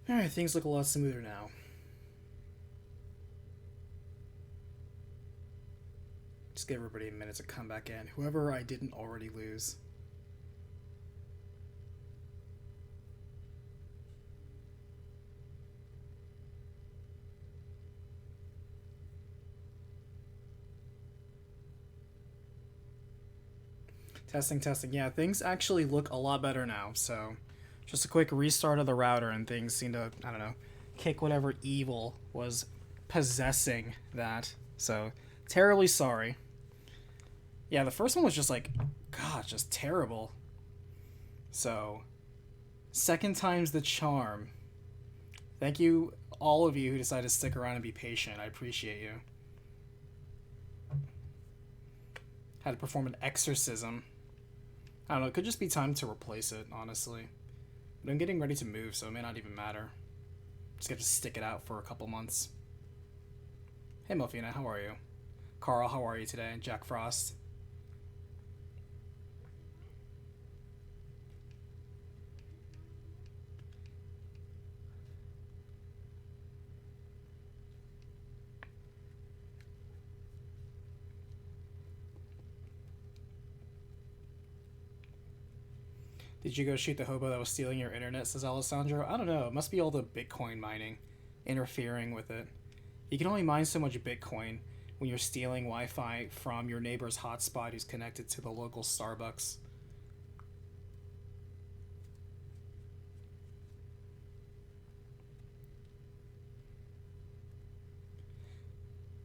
Alright, things look a lot smoother now. Just give everybody a minute to come back in. Whoever I didn't already lose. Testing, testing. Yeah, things actually look a lot better now, so just a quick restart of the router and things seem to, I don't know, kick whatever evil was possessing that. So, terribly sorry. Yeah, the first one was just like, God, just terrible. So, second time's the charm. Thank you, all of you who decided to stick around and be patient. I appreciate you. Had to perform an exorcism. I don't know, it could just be time to replace it, honestly. But I'm getting ready to move, so it may not even matter. Just get to stick it out for a couple months. Hey, Melfina, how are you? Carl, how are you today? Jack Frost. Did you go shoot the hobo that was stealing your internet, says Alessandro? I don't know. It must be all the Bitcoin mining interfering with it. You can only mine so much Bitcoin when you're stealing Wi-Fi from your neighbor's hotspot who's connected to the local Starbucks.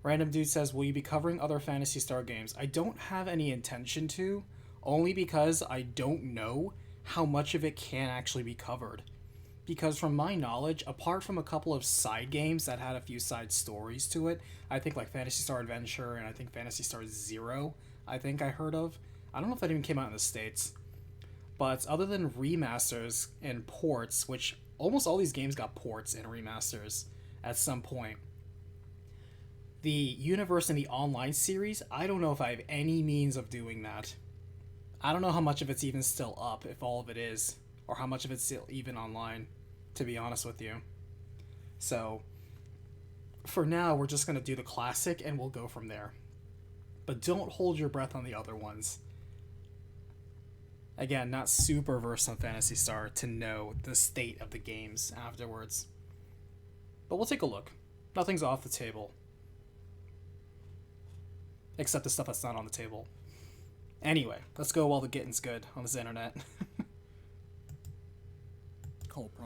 Random Dude says, will you be covering other Phantasy Star games? I don't have any intention to, only because I don't know how much of it can actually be covered. Because from my knowledge, apart from a couple of side games that had a few side stories to it, I think like Phantasy Star Adventure and I think Phantasy Star Zero, I think I heard of. I don't know if that even came out in the States. But other than remasters and ports, which almost all these games got ports and remasters at some point, the universe and the online series, I don't know if I have any means of doing that. I don't know how much of it's even still up, if all of it is, or how much of it's still even online, to be honest with you. So, for now, we're just going to do the classic and we'll go from there. But don't hold your breath on the other ones. Again, not super versed on Phantasy Star to know the state of the games afterwards. But we'll take a look. Nothing's off the table. Except the stuff that's not on the table. Anyway, let's go while the getting's good on this internet.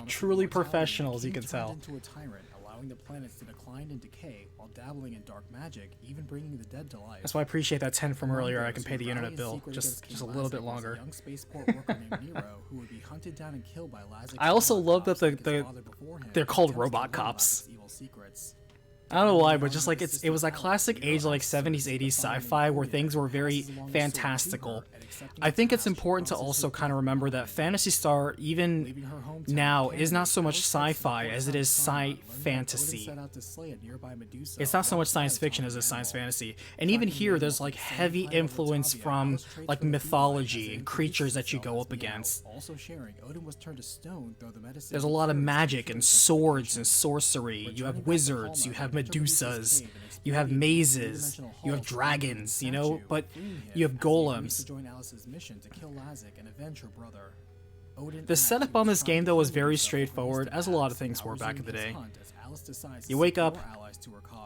Truly professional, as you can tell. Into a tyrant, allowing the planets to decline and decay while dabbling in dark magic, even bringing the dead to life. That's why I appreciate that 10 from earlier. I can pay the internet bill just a little bit longer. Young spaceport worker named Nero, who would be hunted down and killed by Lazarus. I also love that they're called robot cops. I don't know why, but just like it was that classic age like 70s, 80s sci-fi where things were very fantastical. I think it's important to also kind of remember that Phantasy Star, even now, is not so much sci-fi as it is sci-fantasy. It's not so much science fiction as it is science fantasy. And even here, there's like heavy influence from like mythology and creatures that you go up against. There's a lot of magic and swords and sorcery. You have wizards, you have Medusas, you have mazes, you have dragons, you know, but you have golems. The setup on this game, though, was very straightforward, as a lot of things were back in the day. You wake up,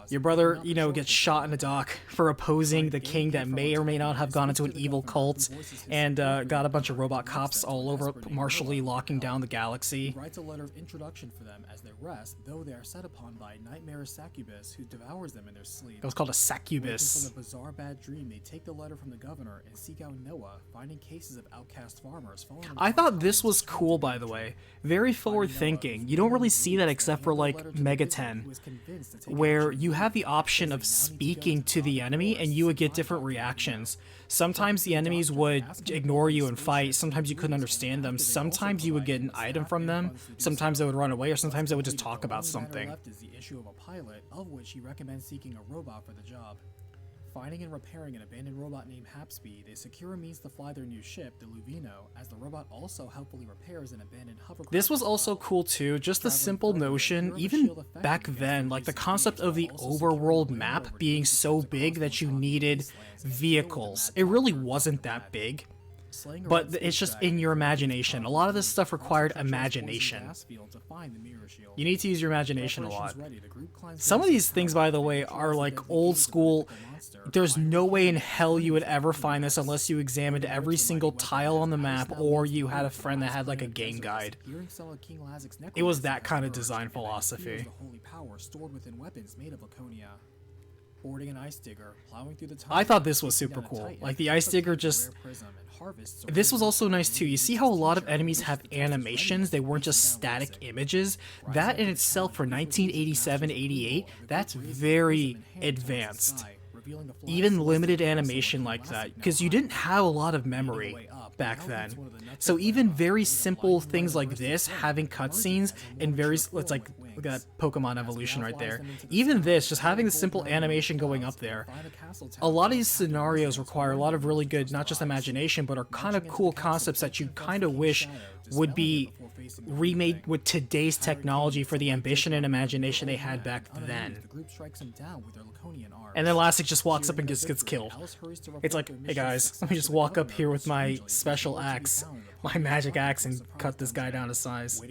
your brother, you know, gets shot in the dock for opposing the king that may or may not have gone into an evil cult and got a bunch of robot cops all over martially locking down the galaxy. Writes a letter of introduction for them as they rest, though they are set upon by a nightmarish succubus who devours them in their sleep. It was called a succubus. From the bizarre bad dream, they take the letter from the governor and seek out Noah, finding cases of outcast farmers. I thought this was cool, by the way. Very forward thinking. You don't really see that except for like Mega 10, where you have the option of speaking to the enemy and you would get different reactions. Sometimes the enemies would ignore you and fight, sometimes you couldn't understand them, sometimes you would get an item from them, sometimes they would run away, or sometimes they would just talk about something. Finding and repairing an abandoned robot named Hapsby, they secure a means to fly their new ship, the Luvino, as the robot also helpfully repairs an abandoned hovercraft. This was also cool too, just the simple notion, even back then, like the concept of the overworld map being so big that you needed vehicles. It really wasn't that big, but it's just in your imagination. A lot of this stuff required imagination. You need to use your imagination a lot. Some of these things, by the way, are like old school. There's no way in hell you would ever find this unless you examined every single tile on the map or you had a friend that had like a game guide. It was that kind of design philosophy. Boarding an ice digger, plowing through the I thought this was super cool. Like the ice digger just... This was also nice too. You see how a lot of enemies have animations? They weren't just static images? That in itself for 1987-88, that's very advanced. Even limited animation like that, because you didn't have a lot of memory back then. So even very simple things like this, having cutscenes and very, it's like, look at that Pokemon evolution right there. Even this, just having the simple animation going up there. A lot of these scenarios require a lot of really good, not just imagination, but are kind of cool concepts that you kind of wish would be remade with today's technology for the ambition and imagination they had back then. And then Elastic just walks up and gets killed. It's like, hey guys, let me just walk up here with my special axe, my magic axe, and cut this guy down to size.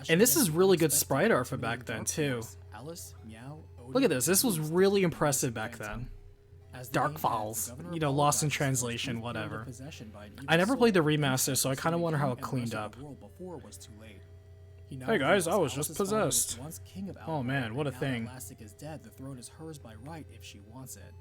And this is really good sprite art for back then too. Look at this, this was really impressive back then. Dark Falls, you know, lost in translation, whatever. I never played the remaster, so I kind of wonder how it cleaned up. Hey guys, I was just possessed. Oh man, what a thing. The throne is hers by right if she wants it.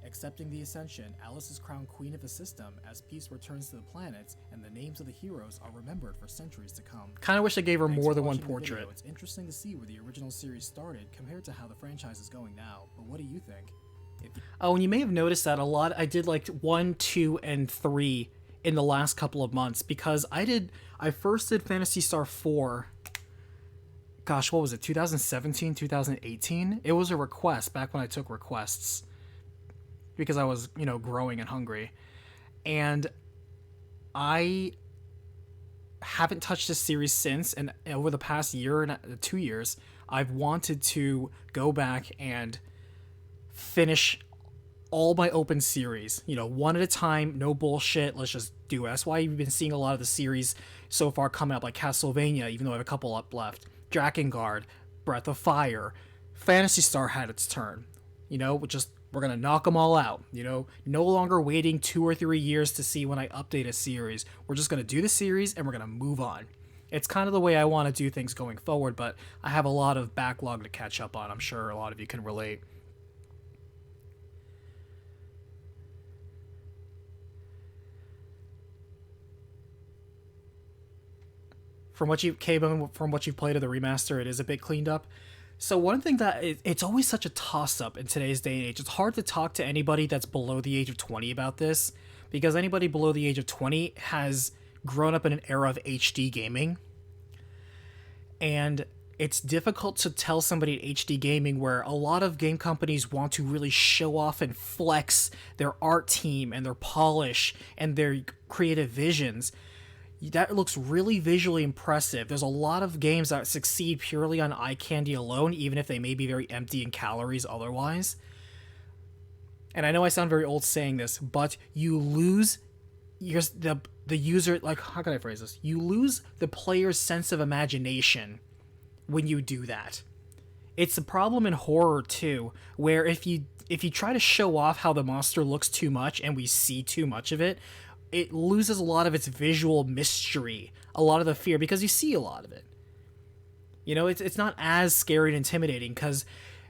Accepting the Ascension, Alice is crowned Queen of the System as peace returns to the planets, and the names of the heroes are remembered for centuries to come. Kind of wish I gave her more than one portrait. It's interesting to see where the original series started compared to how the franchise is going now, but what do you think? Oh, and you may have noticed that a lot, I did like 1, 2, and 3 in the last couple of months, because I first did Phantasy Star 4, gosh, what was it, 2017, 2018? It was a request back when I took requests, because I was, you know, growing and hungry. And I haven't touched this series since, and over the past year and 2 years, I've wanted to go back and finish all my open series, you know, one at a time, no bullshit, let's just do it. That's why you've been seeing a lot of the series so far coming up, like Castlevania, even though I have a couple up left, Drakengard, Breath of Fire, Phantasy Star had its turn, you know, we're gonna knock them all out, you know, no longer waiting 2 or 3 years to see when I update a series. We're just gonna do the series and we're gonna move on. It's kind of the way I want to do things going forward, but I have a lot of backlog to catch up on. I'm sure a lot of you can relate. From what you've played of the remaster, it is a bit cleaned up. So one thing that it's always such a toss-up in today's day and age. It's hard to talk to anybody that's below the age of 20 about this, because anybody below the age of 20 has grown up in an era of HD gaming. And it's difficult to tell somebody at HD gaming, where a lot of game companies want to really show off and flex their art team and their polish and their creative visions. That looks really visually impressive. There's a lot of games that succeed purely on eye candy alone, even if they may be very empty in calories otherwise. And I know I sound very old saying this, but you lose the user, like, how can I phrase this? You lose the player's sense of imagination when you do that. It's a problem in horror too, where if you try to show off how the monster looks too much and we see too much of it, it loses a lot of its visual mystery, a lot of the fear, because you see a lot of it. You know, it's not as scary and intimidating, because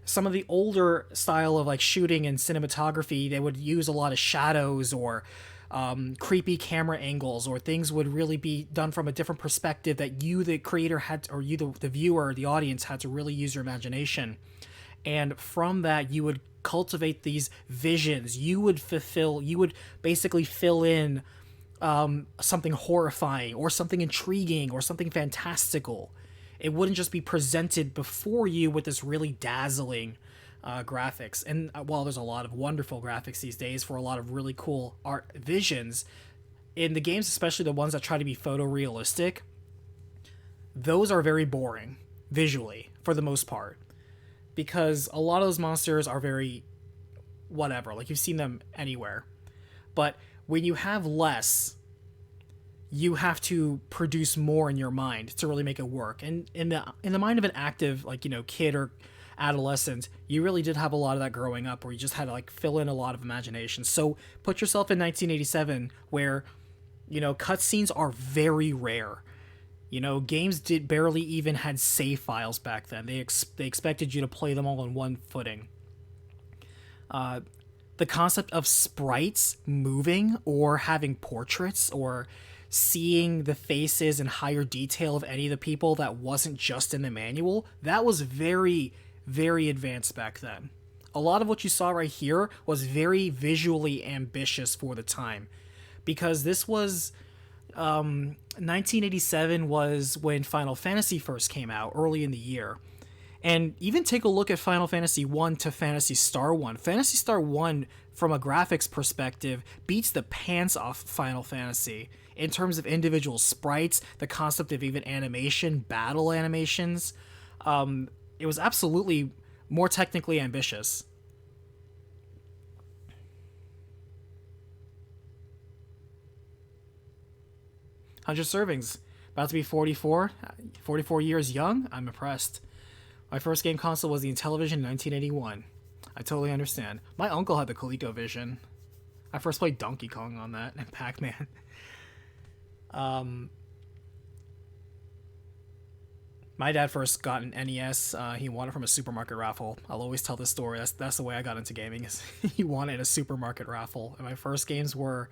some of the older style of like shooting and cinematography, they would use a lot of shadows or creepy camera angles, or things would really be done from a different perspective that you, the creator, had, or you, the viewer, the audience, had to really use your imagination. And from that, you would cultivate these visions. You would basically fill in something horrifying or something intriguing or something fantastical. It wouldn't just be presented before you with this really dazzling graphics. And while there's a lot of wonderful graphics these days for a lot of really cool art visions, in the games, especially the ones that try to be photorealistic, those are very boring visually for the most part, because a lot of those monsters are very whatever, like you've seen them anywhere. But when you have less, you have to produce more in your mind to really make it work. And in the mind of an active, like, kid or adolescent, you really did have a lot of that growing up, where you just had to like fill in a lot of imagination. So put yourself in 1987, where cutscenes are very rare. Games did barely even had save files back then. They expected you to play them all on one footing. The concept of sprites moving or having portraits or seeing the faces in higher detail of any of the people that wasn't just in the manual, that was very, very advanced back then. A lot of what you saw right here was very visually ambitious for the time, because this was 1987 was when Final Fantasy first came out, early in the year. And even take a look at Final Fantasy 1 to Phantasy Star 1. Phantasy Star 1, from a graphics perspective, beats the pants off Final Fantasy in terms of individual sprites, the concept of even animation, battle animations. It was absolutely more technically ambitious. Hundred servings, about to be 44 years young. I'm impressed. My first game console was the Intellivision in 1981. I totally understand. My uncle had the ColecoVision. I first played Donkey Kong on that and Pac-Man. My dad first got an NES. He won it from a supermarket raffle. I'll always tell this story. That's the way I got into gaming. Is he won it in a supermarket raffle. And my first games were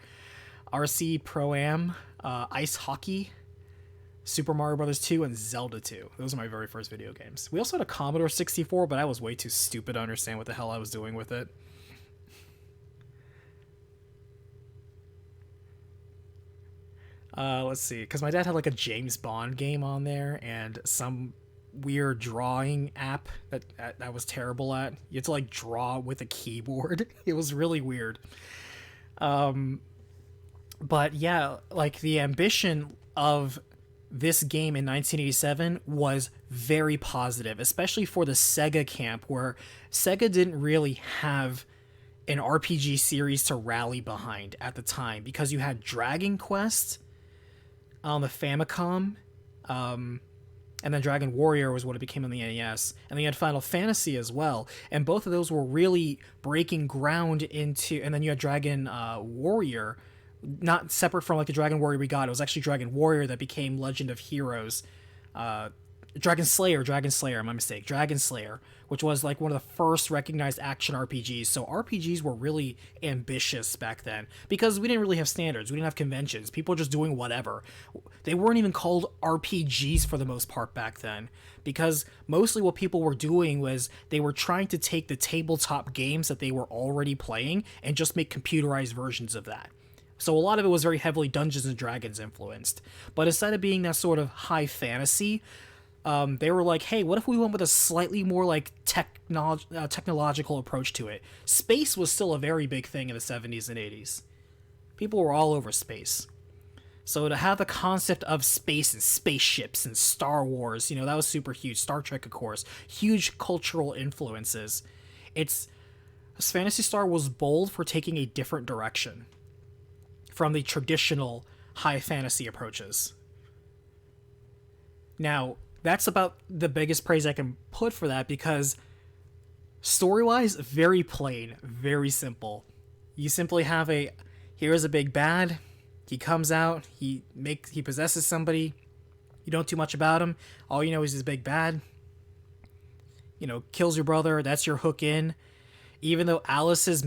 RC Pro-Am, Ice Hockey, Super Mario Bros. 2, and Zelda 2. Those are my very first video games. We also had a Commodore 64, but I was way too stupid to understand what the hell I was doing with it. Let's see, because my dad had like a James Bond game on there and some weird drawing app that I was terrible at. You had to like draw with a keyboard. It was really weird. But yeah, like the ambition of this game in 1987 was very positive, especially for the Sega camp, where Sega didn't really have an RPG series to rally behind at the time, because you had Dragon Quest on the Famicom, and then Dragon Warrior was what it became on the NES, and then you had Final Fantasy as well, and both of those were really breaking ground into, and then you had Dragon Warrior, not separate from like the Dragon Warrior we got. It was actually Dragon Warrior that became Legend of Heroes. Dragon Slayer, my mistake. Dragon Slayer, which was like one of the first recognized action RPGs. So RPGs were really ambitious back then, because we didn't really have standards. We didn't have conventions. People were just doing whatever. They weren't even called RPGs for the most part back then, because mostly what people were doing was they were trying to take the tabletop games that they were already playing and just make computerized versions of that. So a lot of it was very heavily Dungeons and Dragons influenced. But instead of being that sort of high fantasy, they were like, hey, what if we went with a slightly more like technological approach to it? Space was still a very big thing in the 70s and 80s. People were all over space. So to have the concept of space and spaceships and Star Wars, that was super huge. Star Trek, of course. Huge cultural influences. Phantasy Star was bold for taking a different direction from the traditional high fantasy approaches. Now, that's about the biggest praise I can put for that, because story-wise, very plain, very simple. You simply have here's a big bad, he comes out, he possesses somebody, you don't do much about him, all you know is he's a big bad, kills your brother, that's your hook in. Even though Alice is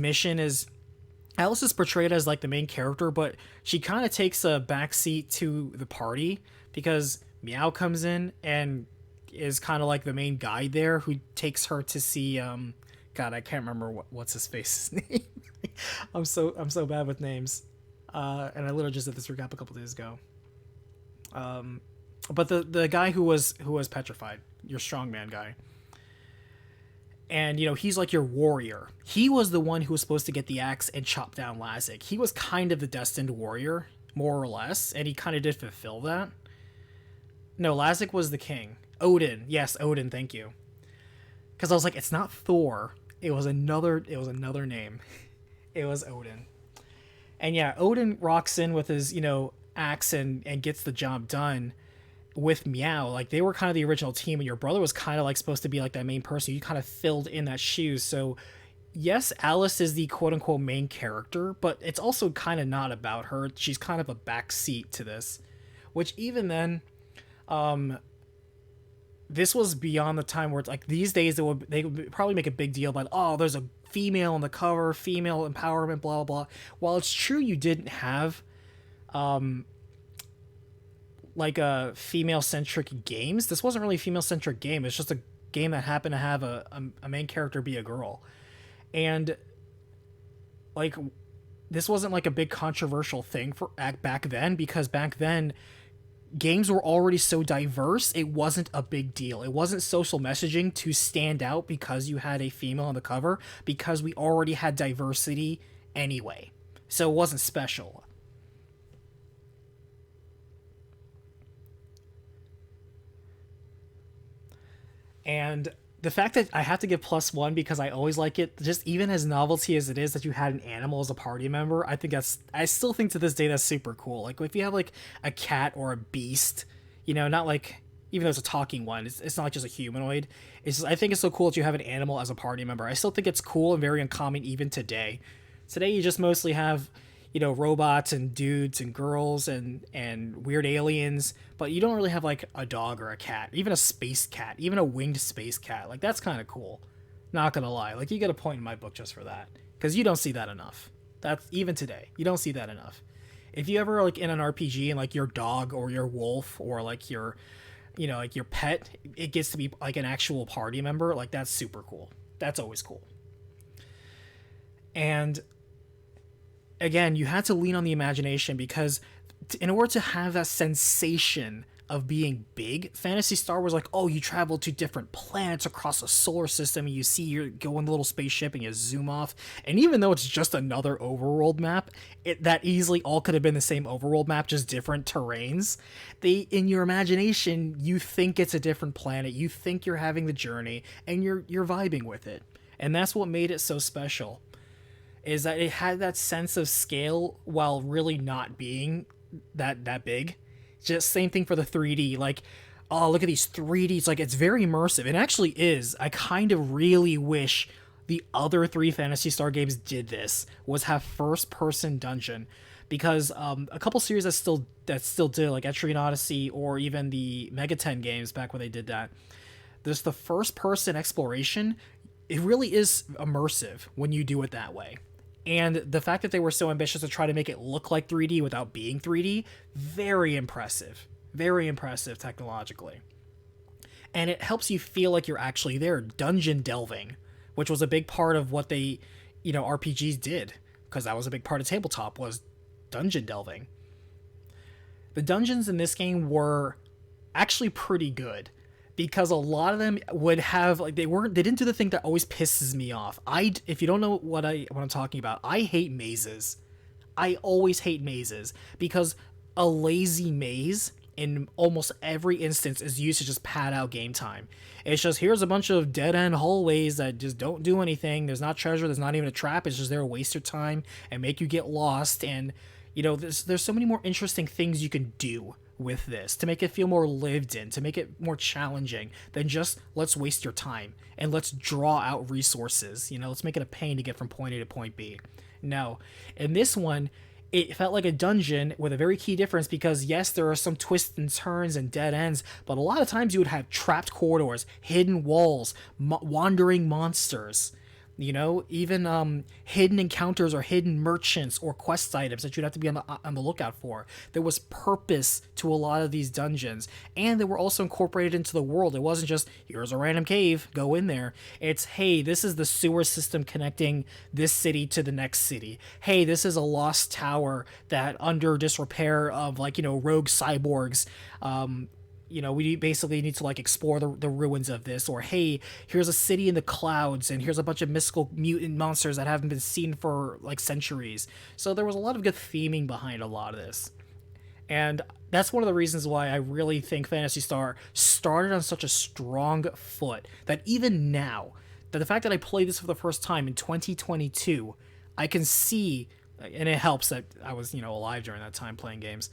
portrayed as like the main character, but she kind of takes a backseat to the party, because Meow comes in and is kind of like the main guide there, who takes her to see God, I can't remember what's his face's name. I'm so bad with names. And I literally just did this recap a couple days ago. But the guy who was petrified, your strongman guy. And he's like your warrior. He was the one who was supposed to get the axe and chop down Lazik. He was kind of the destined warrior, more or less, and he kind of did fulfill that. No, Lazik was the king. Odin, yes, Odin. Thank you. Because I was like, it's not Thor. It was another. It was another name. It was Odin. And yeah, Odin rocks in with his axe and gets the job done with Meow. Like, they were kind of the original team, and your brother was kind of like supposed to be like that main person. You kind of filled in that shoes. So yes, Alice is the quote unquote main character, but it's also kind of not about her. She's kind of a backseat to this, which even then, this was beyond the time where it's like these days they would probably make a big deal about, oh, there's a female on the cover, female empowerment, blah blah blah. While it's true you didn't have like a female centric games, this wasn't really a female centric game. It's just a game that happened to have a main character be a girl. And like, this wasn't like a big controversial thing for back then, because back then games were already so diverse, it wasn't a big deal. It wasn't social messaging to stand out because you had a female on the cover, because we already had diversity anyway. So it wasn't special. And the fact that I have to give +1 because I always like it, just even as novelty as it is that you had an animal as a party member, I still think to this day that's super cool. Like, if you have like a cat or a beast, not like, even though it's a talking one, it's not like just a humanoid. I think it's so cool that you have an animal as a party member. I still think it's cool and very uncommon even today. Today you just mostly have robots and dudes and girls and weird aliens, but you don't really have like a dog or a cat, even a space cat, even a winged space cat. Like, that's kind of cool. Not gonna lie, like, you get a point in my book just for that, because you don't see that enough. That's even today, you don't see that enough. If you ever like in an RPG and like your dog or your wolf or like your like your pet, it gets to be like an actual party member, like, that's super cool. That's always cool. And again, you had to lean on the imagination, because in order to have that sensation of being big, Phantasy Star was like, oh, you travel to different planets across a solar system, and you go in the little spaceship and you zoom off. And even though it's just another overworld map, that easily all could have been the same overworld map, just different terrains. In your imagination, you think it's a different planet, you think you're having the journey, and you're vibing with it. And that's what made it so special, is that it had that sense of scale while really not being that big. Just same thing for the 3D. Like, oh, look at these 3D. It's like, it's very immersive. It actually is. I kind of really wish the other 3 Phantasy Star games did this, was have first person dungeon, because a couple series that still did, like Etrian Odyssey or even the Mega 10 games back when they did that, there's the first person exploration. It really is immersive when you do it that way. And the fact that they were so ambitious to try to make it look like 3D without being 3D, very impressive. Very impressive technologically. And it helps you feel like you're actually there, dungeon delving, which was a big part of what they, RPGs did, because that was a big part of tabletop, was dungeon delving. The dungeons in this game were actually pretty good, because a lot of them would have, like, they didn't do the thing that always pisses me off. If you don't know what I'm talking about, I hate mazes. I always hate mazes, because a lazy maze in almost every instance is used to just pad out game time. It's just, here's a bunch of dead end hallways that just don't do anything. There's not treasure, there's not even a trap. It's just there to waste your time and make you get lost. And there's so many more interesting things you can do with this to make it feel more lived in, to make it more challenging than just, let's waste your time and let's draw out resources. Let's make it a pain to get from point A to point B. No, in this one, it felt like a dungeon with a very key difference, because yes, there are some twists and turns and dead ends, but a lot of times you would have trapped corridors, hidden walls, wandering monsters, even hidden encounters or hidden merchants or quest items that you'd have to be on the lookout for. There was purpose to a lot of these dungeons, and they were also incorporated into the world. It wasn't just, here's a random cave, go in there. It's, hey, this is the sewer system connecting this city to the next city. Hey, this is a lost tower that under disrepair of, rogue cyborgs we basically need to like explore the ruins of this, or hey, here's a city in the clouds and here's a bunch of mystical mutant monsters that haven't been seen for like centuries. So there was a lot of good theming behind a lot of this. And that's one of the reasons why I really think Phantasy Star started on such a strong foot that even now, that the fact that I played this for the first time in 2022, I can see, and it helps that I was, alive during that time playing games.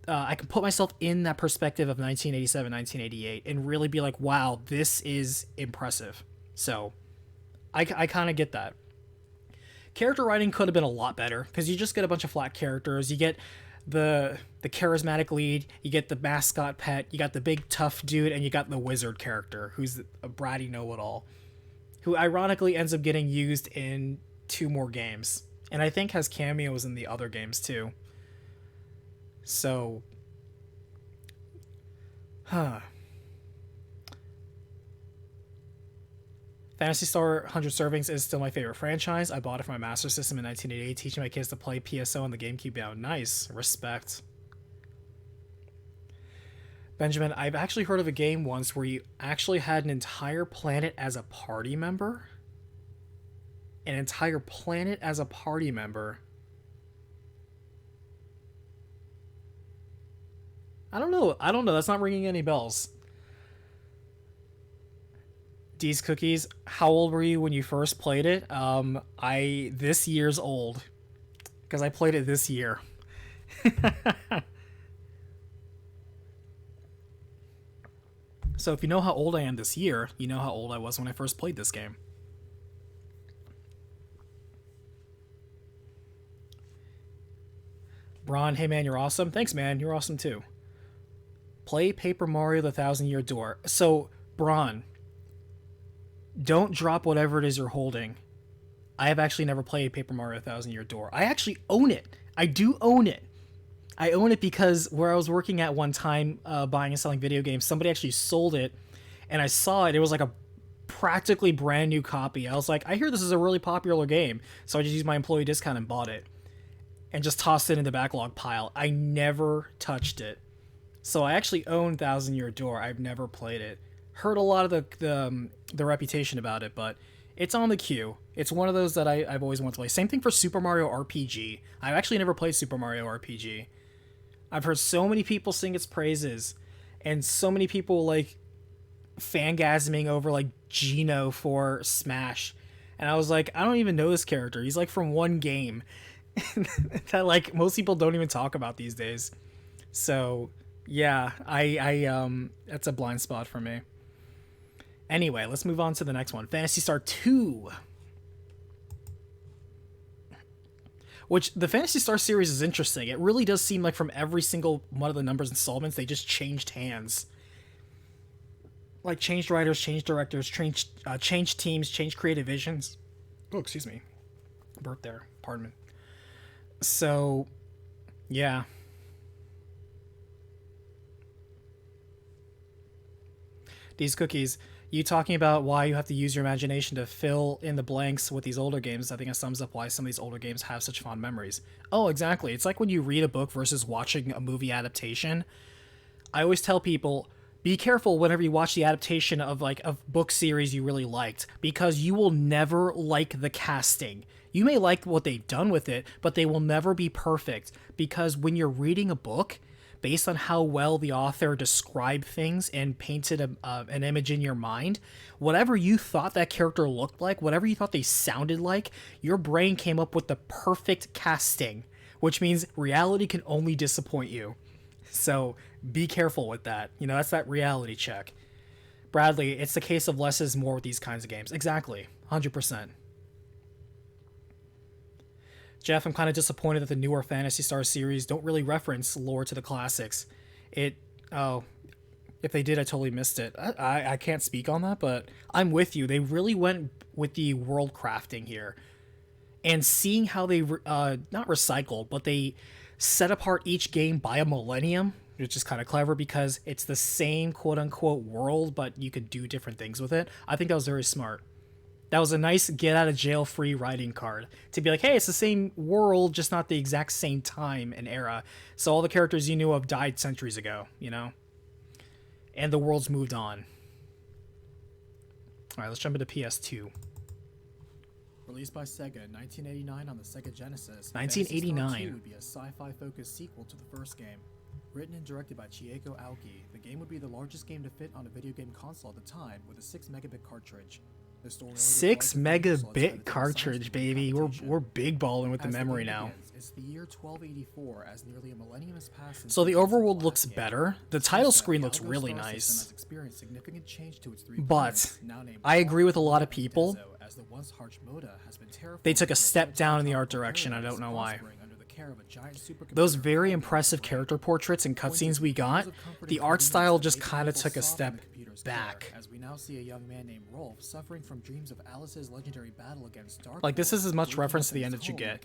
I can put myself in that perspective of 1987, 1988, and really be like, wow, this is impressive. So I kind of get that. Character writing could have been a lot better because you just get a bunch of flat characters. You get the charismatic lead, you get the mascot pet, you got the big tough dude, and you got the wizard character who's a bratty know-it-all, who ironically ends up getting used in 2 more games, and I think has cameos in the other games too. So, Phantasy Star 100 Servings is still my favorite franchise. I bought it for my Master System in 1988, teaching my kids to play PSO on the GameCube now. Nice. Respect. Benjamin, I've actually heard of a game once where you actually had an entire planet as a party member. An entire planet as a party member. I don't know. That's not ringing any bells. D's Cookies, how old were you when you first played it? This year's old. Because I played it this year. So if you know how old I am this year, you know how old I was when I first played this game. Braun, hey man, you're awesome. Thanks man, you're awesome too. Play Paper Mario the Thousand Year Door. So, Braun, don't drop whatever it is you're holding. I have actually never played Paper Mario Thousand Year Door. I actually own it. I do own it. I own it because where I was working at one time, buying and selling video games, somebody actually sold it, and I saw it. It was like a practically brand new copy. I was like, I hear this is a really popular game, so I just used my employee discount and bought it, and just tossed it in the backlog pile. I never touched it. So I actually own Thousand Year Door. I've never played it. Heard a lot of the reputation about it, but it's on the queue. It's one of those that I've always wanted to play. Same thing for Super Mario RPG. I've actually never played Super Mario RPG. I've heard so many people sing its praises, and so many people like fangasming over like Geno for Smash. And I was like, I don't even know this character. He's like from one game that like most people don't even talk about these days. So yeah, I that's a blind spot for me. Anyway, let's move on to the next one. Phantasy Star 2. Which, the Phantasy Star series is interesting. It really does seem like from every single one of the numbers installments, they just changed hands. Like, changed writers, changed directors, changed teams, changed creative visions. Oh, excuse me. Burp there. Pardon me. So, yeah. These cookies, you talking about why you have to use your imagination to fill in the blanks with these older games, I think it sums up why some of these older games have such fond memories. Oh, exactly. It's like when you read a book versus watching a movie adaptation. I always tell people, be careful whenever you watch the adaptation of like a book series you really liked, because you will never like the casting. You may like what they've done with it, but they will never be perfect, because when you're reading a book, based on how well the author described things and painted an image in your mind, whatever you thought that character looked like, whatever you thought they sounded like, your brain came up with the perfect casting, which means reality can only disappoint you. So be careful with that. That's that reality check. Bradley, it's the case of less is more with these kinds of games. Exactly. 100%. Jeff, I'm kind of disappointed that the newer Phantasy Star series don't really reference lore to the classics. If they did, I totally missed it. I can't speak on that, but I'm with you. They really went with the world crafting here. And seeing how they, not recycled, but they set apart each game by a millennium, which is kind of clever because it's the same quote-unquote world, but you could do different things with it. I think that was very smart. That was a nice get-out-of-jail-free writing card. To be like, hey, it's the same world, just not the exact same time and era. So all the characters you knew of died centuries ago, and the world's moved on. All right, let's jump into PS2. Released by Sega in 1989 on the Sega Genesis, 1989 Phantasy Star 2 would be a sci-fi focused sequel to the first game. Written and directed by Chieko Aoki, the game would be the largest game to fit on a video game console at the time with a 6 megabit cartridge. 6 megabit cartridge, baby. We're big balling with the memory now. It's the year 1284 as nearly a millennium has passed. So the overworld looks better. The title screen looks really nice. But I agree with a lot of people. They took a step down in the art direction. I don't know why. Those very impressive character portraits and cutscenes we got, the art style just kind of took a step back. As we now see a young man named Rolf suffering from dreams of Alice's legendary battle against Dark. Like, this is as much reference to the end that you get.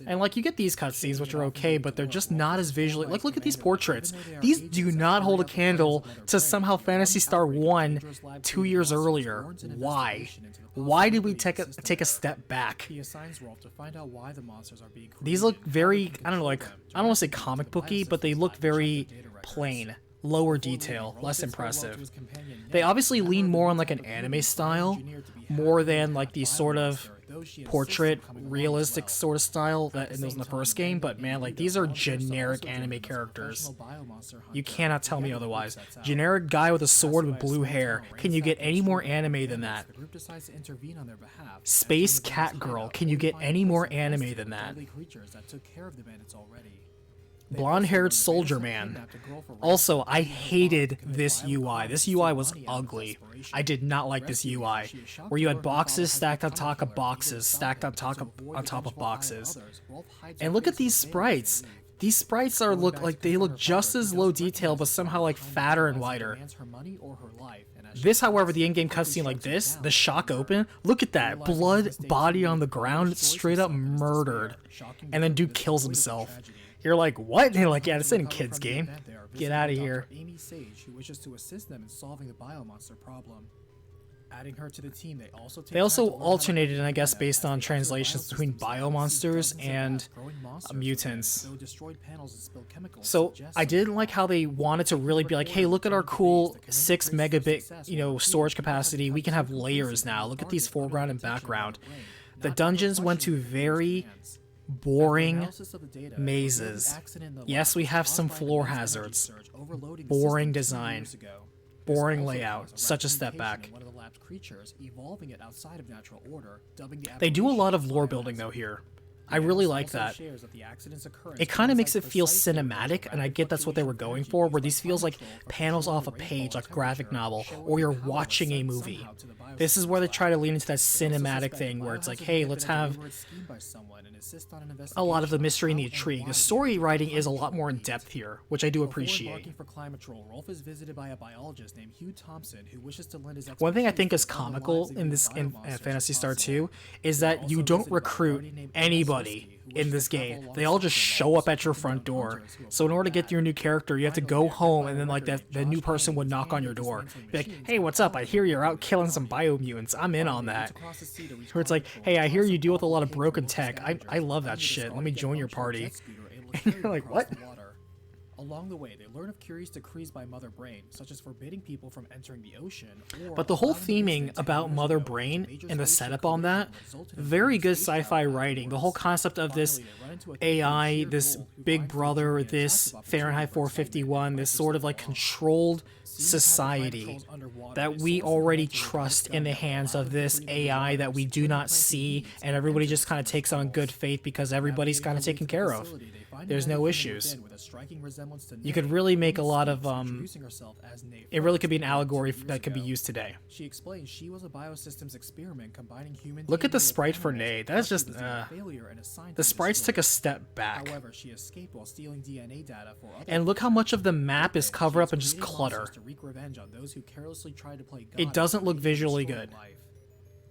And like, you get these cutscenes, which are okay, but they're just not as visually. Like, look at these portraits. These do not hold a candle to somehow Phantasy Star 1 2 years earlier. Why? Why did we take a step back? These look very, I don't know, like, I don't want to say comic booky, but they look very plain. Lower detail, less impressive. They obviously lean more on like an anime style, more than like the sort of portrait, realistic sort of style that was in the first game, but man, like, these are generic anime characters. You cannot tell me otherwise. Generic guy with a sword with blue hair. Can you get any more anime than that? Space cat girl. Can you get any more anime than that? Blonde-haired soldier man. Also, I hated this UI. This UI was ugly. I did not like this UI, where you had boxes stacked on top of boxes, stacked on top of boxes. And look at these sprites. These sprites they look just as low detail, but somehow like fatter and wider. This, however, the in-game cutscene like this, the shock open, look at that. Blood, body on the ground, straight up murdered. And then dude kills himself. You're like, what? And they're like, yeah, this ain't a kid's game. Get out of here. Amy Sage, who wishes to assist them in solving the biomonster problem. Adding her to the team, they also alternated, I guess, based on translations between biomonsters and mutants. So I didn't like how they wanted to really be like, hey, look at our cool 6 megabit, storage capacity. We can have layers now. Look at these foreground and background. The dungeons went to very boring mazes. Yes, we have some floor hazards. Boring design. Boring layout. Such a step back. They do a lot of lore building though here. I really like that. It kind of makes it feel cinematic, and I get that's what they were going for, where these feels like panels off a page, like a graphic novel, or you're watching a movie. This is where they try to lean into that cinematic thing, where it's like, hey, let's have a lot of the mystery and the intrigue. The story writing is a lot more in depth here, which I do appreciate. One thing I think is comical in Phantasy Star 2 is that you don't recruit anybody in this game. They all just show up at your front door. So in order to get your new character, you have to go home, and then like the new person would knock on your door. Be like, hey, what's up? I hear you're out killing some biomutants. I'm in on that. Where it's like, hey, I hear you deal with a lot of broken tech. I love that shit. Let me join your party. And you're like, what? Along the way, they learn of curious decrees by Mother Brain, such as forbidding people from entering the ocean. But the whole theming about Mother Brain and the setup on that, very good sci-fi writing. The whole concept of this AI, this Big Brother, this Fahrenheit 451, this sort of like controlled society that we already trust in the hands of this AI that we do not see, and everybody just kind of takes on good faith because everybody's kind of taken care of. There's no issues. You could really make a lot of it really could be an allegory that could be used today. She explained she was a biosystems experiment combining human. Look at the sprite for Nate. That's just the sprites took a step back. However, she escaped while stealing DNA data for other. And look how much of the map is covered up and just clutter. It doesn't look visually good.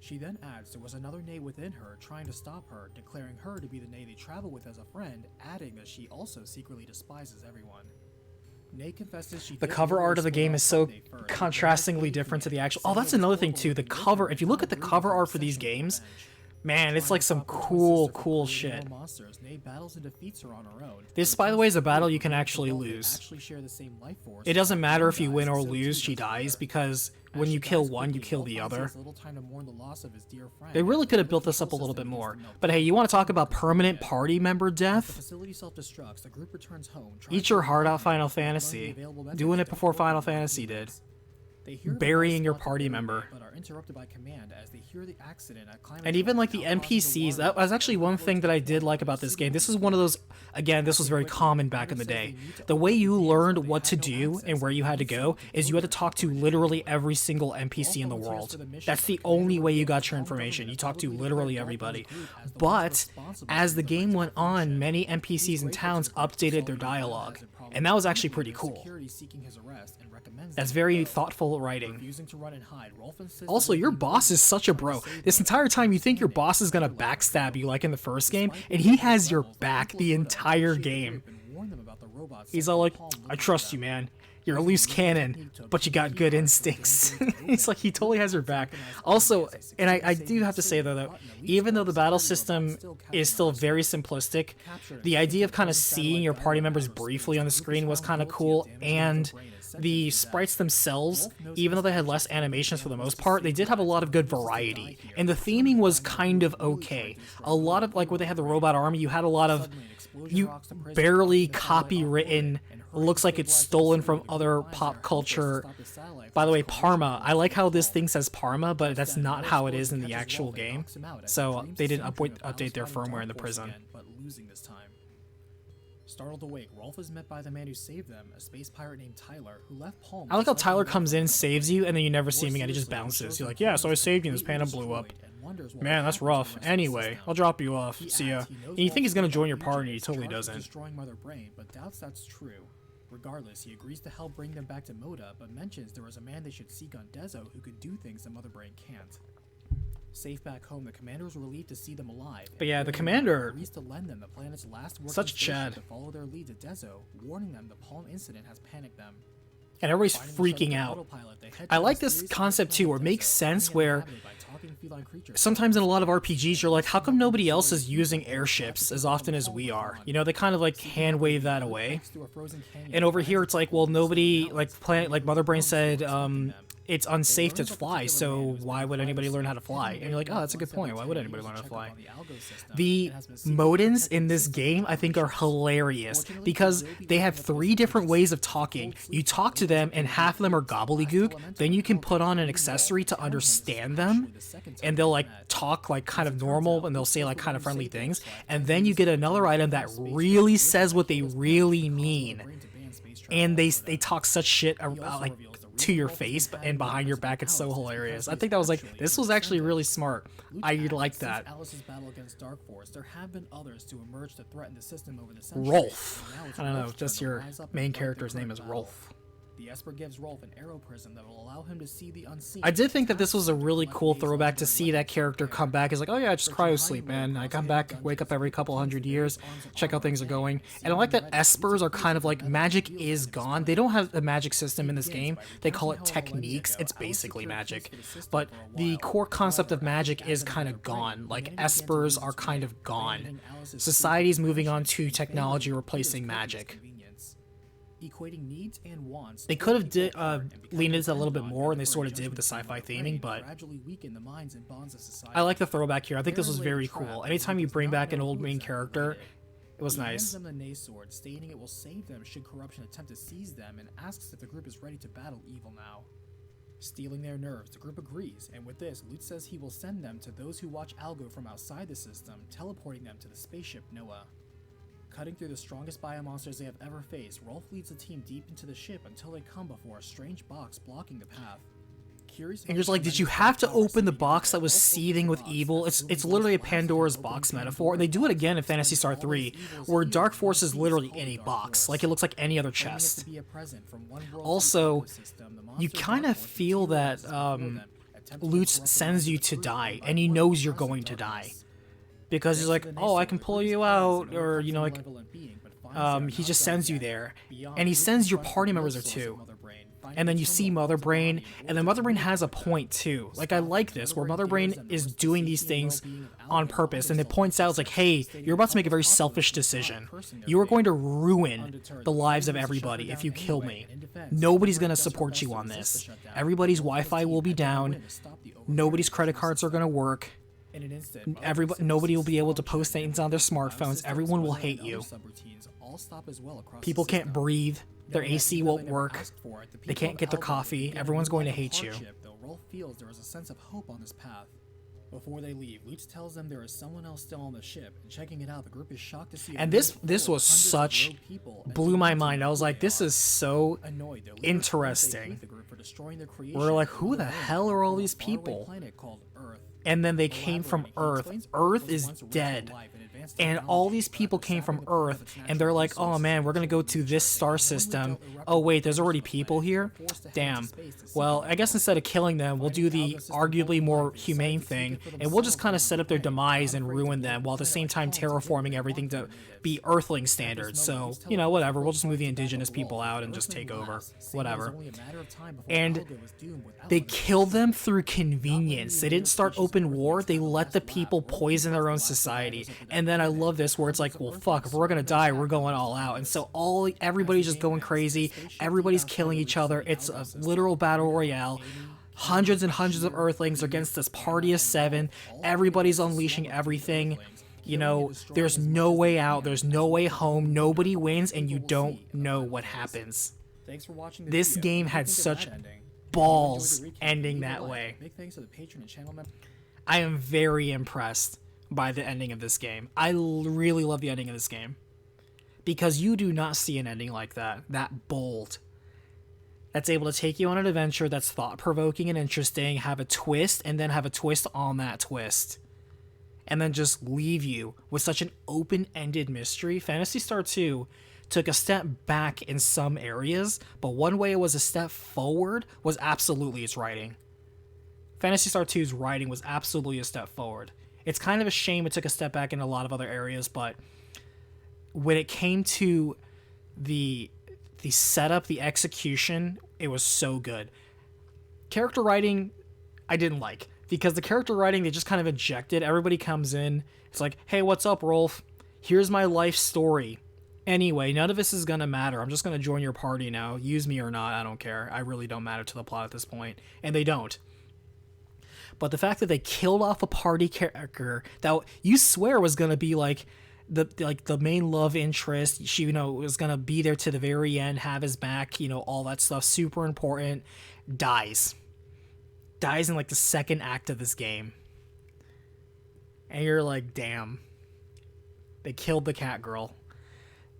She then adds there was another Nate within her trying to stop her, declaring her to be the Nate they travel with as a friend, adding that she also secretly despises everyone. Nate confesses she. The cover art of the game is so contrastingly different to the actual. Oh, that's another thing too. The cover. If you look at the cover art for these games, Man, it's like some cool shit. Monsters, Nate battles and defeats her on her own. This, by the way, is a battle you can actually lose. Share the same life force. It doesn't matter if you win or lose, she dies, because when you kill one, you kill the other. They really could have built this up a little bit more. But hey, you want to talk about permanent party member death? Eat your heart out, Final Fantasy. Doing it before Final Fantasy did. Burying your party member. And even like the NPCs, that was actually one thing that I did like about this game. This is one of those, again, this was very common back in the day. The way you learned what to do and where you had to go is you had to talk to literally every single NPC in the world. That's the only way you got your information. You talked to literally everybody. But as the game went on, many NPCs and towns updated their dialogue. And that was actually pretty cool. That's very thoughtful writing. Also, your boss is such a bro. This entire time you think your boss is gonna backstab you like in the first game, and he has your back the entire game. He's all like, I trust you, man. You're a loose cannon, but you got good instincts. It's like he totally has your back. Also, and I do have to say though, that even though the battle system is still very simplistic, the idea of kind of seeing your party members briefly on the screen was kind of cool, and the sprites themselves, even though they had less animations for the most part, they did have a lot of good variety. And the theming was kind of okay. A lot of, like, where they had the robot army, you had a lot of, you barely copywritten, looks like it's stolen from other pop culture. By the way, Parma, I like how this thing says Parma, but that's not how it is in the actual game. So they didn't update their firmware in the prison. Startled awake, Rolf is met by the man who saved them, a space pirate named Tyler, who left Palm. I like how Tyler comes in, saves you, and then you never see him again. He just bounces. You're like, yeah, so I saved you, and this panda blew up. Man, that's rough. Anyway, I'll drop you off. See ya. And you think he's gonna join your party, he totally doesn't. Destroying Mother Brain, but doubts that's true. Regardless, he agrees to help bring them back to Moda, but mentions there was a man they should seek on Dezo who could do things that Mother Brain can't. Safe back home, the commander was relieved to see them alive. But yeah, the commander, to lend them the planet's last such Chad. To follow their lead to Dezo, warning them the Palm incident has panicked them. And everybody's freaking out. I like this concept too, where it makes sense where sometimes in a lot of RPGs you're like, how come nobody else is using airships as often as we are? You know, they kind of like hand wave that away. And over here it's like, well, nobody, like Mother Brain said, it's unsafe to fly, so why would anybody learn how to fly? And you're like, oh, that's a good point. Why would anybody learn how to fly? The Modens in this game, I think, are hilarious because they have 3 different ways of talking. You talk to them, and half of them are gobbledygook. Then you can put on an accessory to understand them, and they'll like talk like kind of normal, and they'll say like kind of friendly things. And then you get another item that really says what they really mean, and they talk such shit about like to your face and behind your back. It's so hilarious. I think that was like, this was actually really smart. I like that. Alice's battle against Dark Force, there have been others to emerge to threaten the system over the centuries. Rolf. I don't know, just your main character's name is Rolf. The Esper gives Rolf an arrow prism that will allow him to see the unseen. I did think that this was a really cool throwback to see that character come back. He's like, oh yeah, just cryo sleep, man. I come back, wake up every couple hundred years, check how things are going. And I like that Espers are kind of like, magic is gone. They don't have a magic system in this game. They call it techniques. It's basically magic. But the core concept of magic is kind of gone. Like, Espers are kind of gone. Society's moving on to technology replacing magic. Equating needs and wants. They could have leaned into that a little bit more, and they sort of did with the sci-fi theming, but I like the throwback here. I think this was very cool. Anytime you bring back an old main character, it was nice. Them the Naysword, stating it will save them should corruption attempt to seize them, and asks if the group is ready to battle evil now. Stealing their nerves, the group agrees, and with this, Lute says he will send them to those who watch Algo from outside the system, teleporting them to the spaceship Noah. Cutting through the strongest biomonsters they have ever faced, Rolf leads the team deep into the ship until they come before a strange box blocking the path. Curious, and you're like, did you have to open the box that was seething with evil? It's literally a Pandora's box metaphor, and they do it again in Phantasy Star 3, where Dark Force is literally in a box, like it looks like any other chest. Also, you kind of feel that Lute sends you to die, and he knows you're going to die. Because he's like, oh, I can pull you out, or, you know, like, he just sends you there. And he sends your party members there too. and then you see Mother Brain, and then Mother Brain has a point too. Like, I like this, where Mother Brain is doing these things on purpose, and it points out, it's like, hey, you're about to make a very selfish decision. You are going to ruin the lives of everybody if you kill me. Nobody's going to support you on this. Everybody's Wi-Fi will be down. Nobody's credit cards are going to work. Nobody will be able to post things on their smartphones. Everyone will hate you. People can't breathe. Their AC won't work. They can't get their coffee. Everyone's going to hate you. Though Rolf feels there is a sense of hope on this path. Before they leave, Lutz tells them there is someone else still on the ship, and checking it out, the group is shocked to see. And this was such blew my mind. I was like, this is so interesting. We're like, who the hell are all these people? And then they came from Earth. Earth is dead. And all these people came from Earth, and they're like, oh man, we're gonna go to this star system. Oh wait, there's already people here? Damn. Well, I guess instead of killing them, we'll do the arguably more humane thing, and we'll just kind of set up their demise and ruin them, while at the same time terraforming everything to be Earthling standards. So, you know, whatever, we'll just move the indigenous people out and just take over. Whatever. And they killed them through convenience. They didn't start open war, they let the people poison their own society. And then I love this, where it's like, well, fuck, if we're gonna die, we're going all out. And so everybody's just going crazy. Everybody's killing each other. It's a literal battle royale. Hundreds and hundreds of Earthlings against this party of 7. Everybody's unleashing everything. You know, there's no way out. There's no way home. Nobody wins, and you don't know what happens. This game had such balls ending that way. I am very impressed by the ending of this game. I really love the ending of this game, because you do not see an ending like that bold, that's able to take you on an adventure that's thought-provoking and interesting, have a twist, and then have a twist on that twist, and then just leave you with such an open-ended mystery. Phantasy Star 2 took a step back in some areas, but one way it was a step forward was absolutely its writing. Phantasy Star 2's writing was absolutely a step forward. It's kind of a shame it took a step back in a lot of other areas, but when it came to the setup, the execution, it was so good. Character writing, I didn't like, because the character writing, they just kind of injected. Everybody comes in, it's like, hey, what's up, Rolf? Here's my life story. Anyway, none of this is gonna matter. I'm just gonna join your party now. Use me or not, I don't care. I really don't matter to the plot at this point. And they don't. But the fact that they killed off a party character that you swear was gonna be like the main love interest, she, you know, was gonna be there to the very end, have his back, you know, all that stuff, super important, dies in like the second act of this game. And you're like, damn, they killed the cat girl.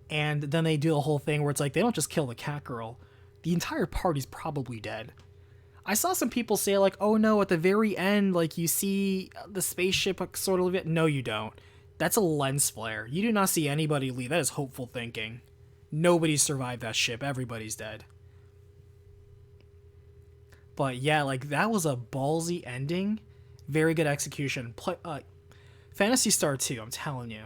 And then they do a whole thing where it's like, they don't just kill the cat girl, the entire party's probably dead. I saw some people say like, oh no, at the very end, like, you see the spaceship sort of, no, you don't. That's a lens flare. You do not see anybody leave. That is hopeful thinking. Nobody survived that ship. Everybody's dead. But yeah, like, that was a ballsy ending. Very good execution. Phantasy Star 2, I'm telling you.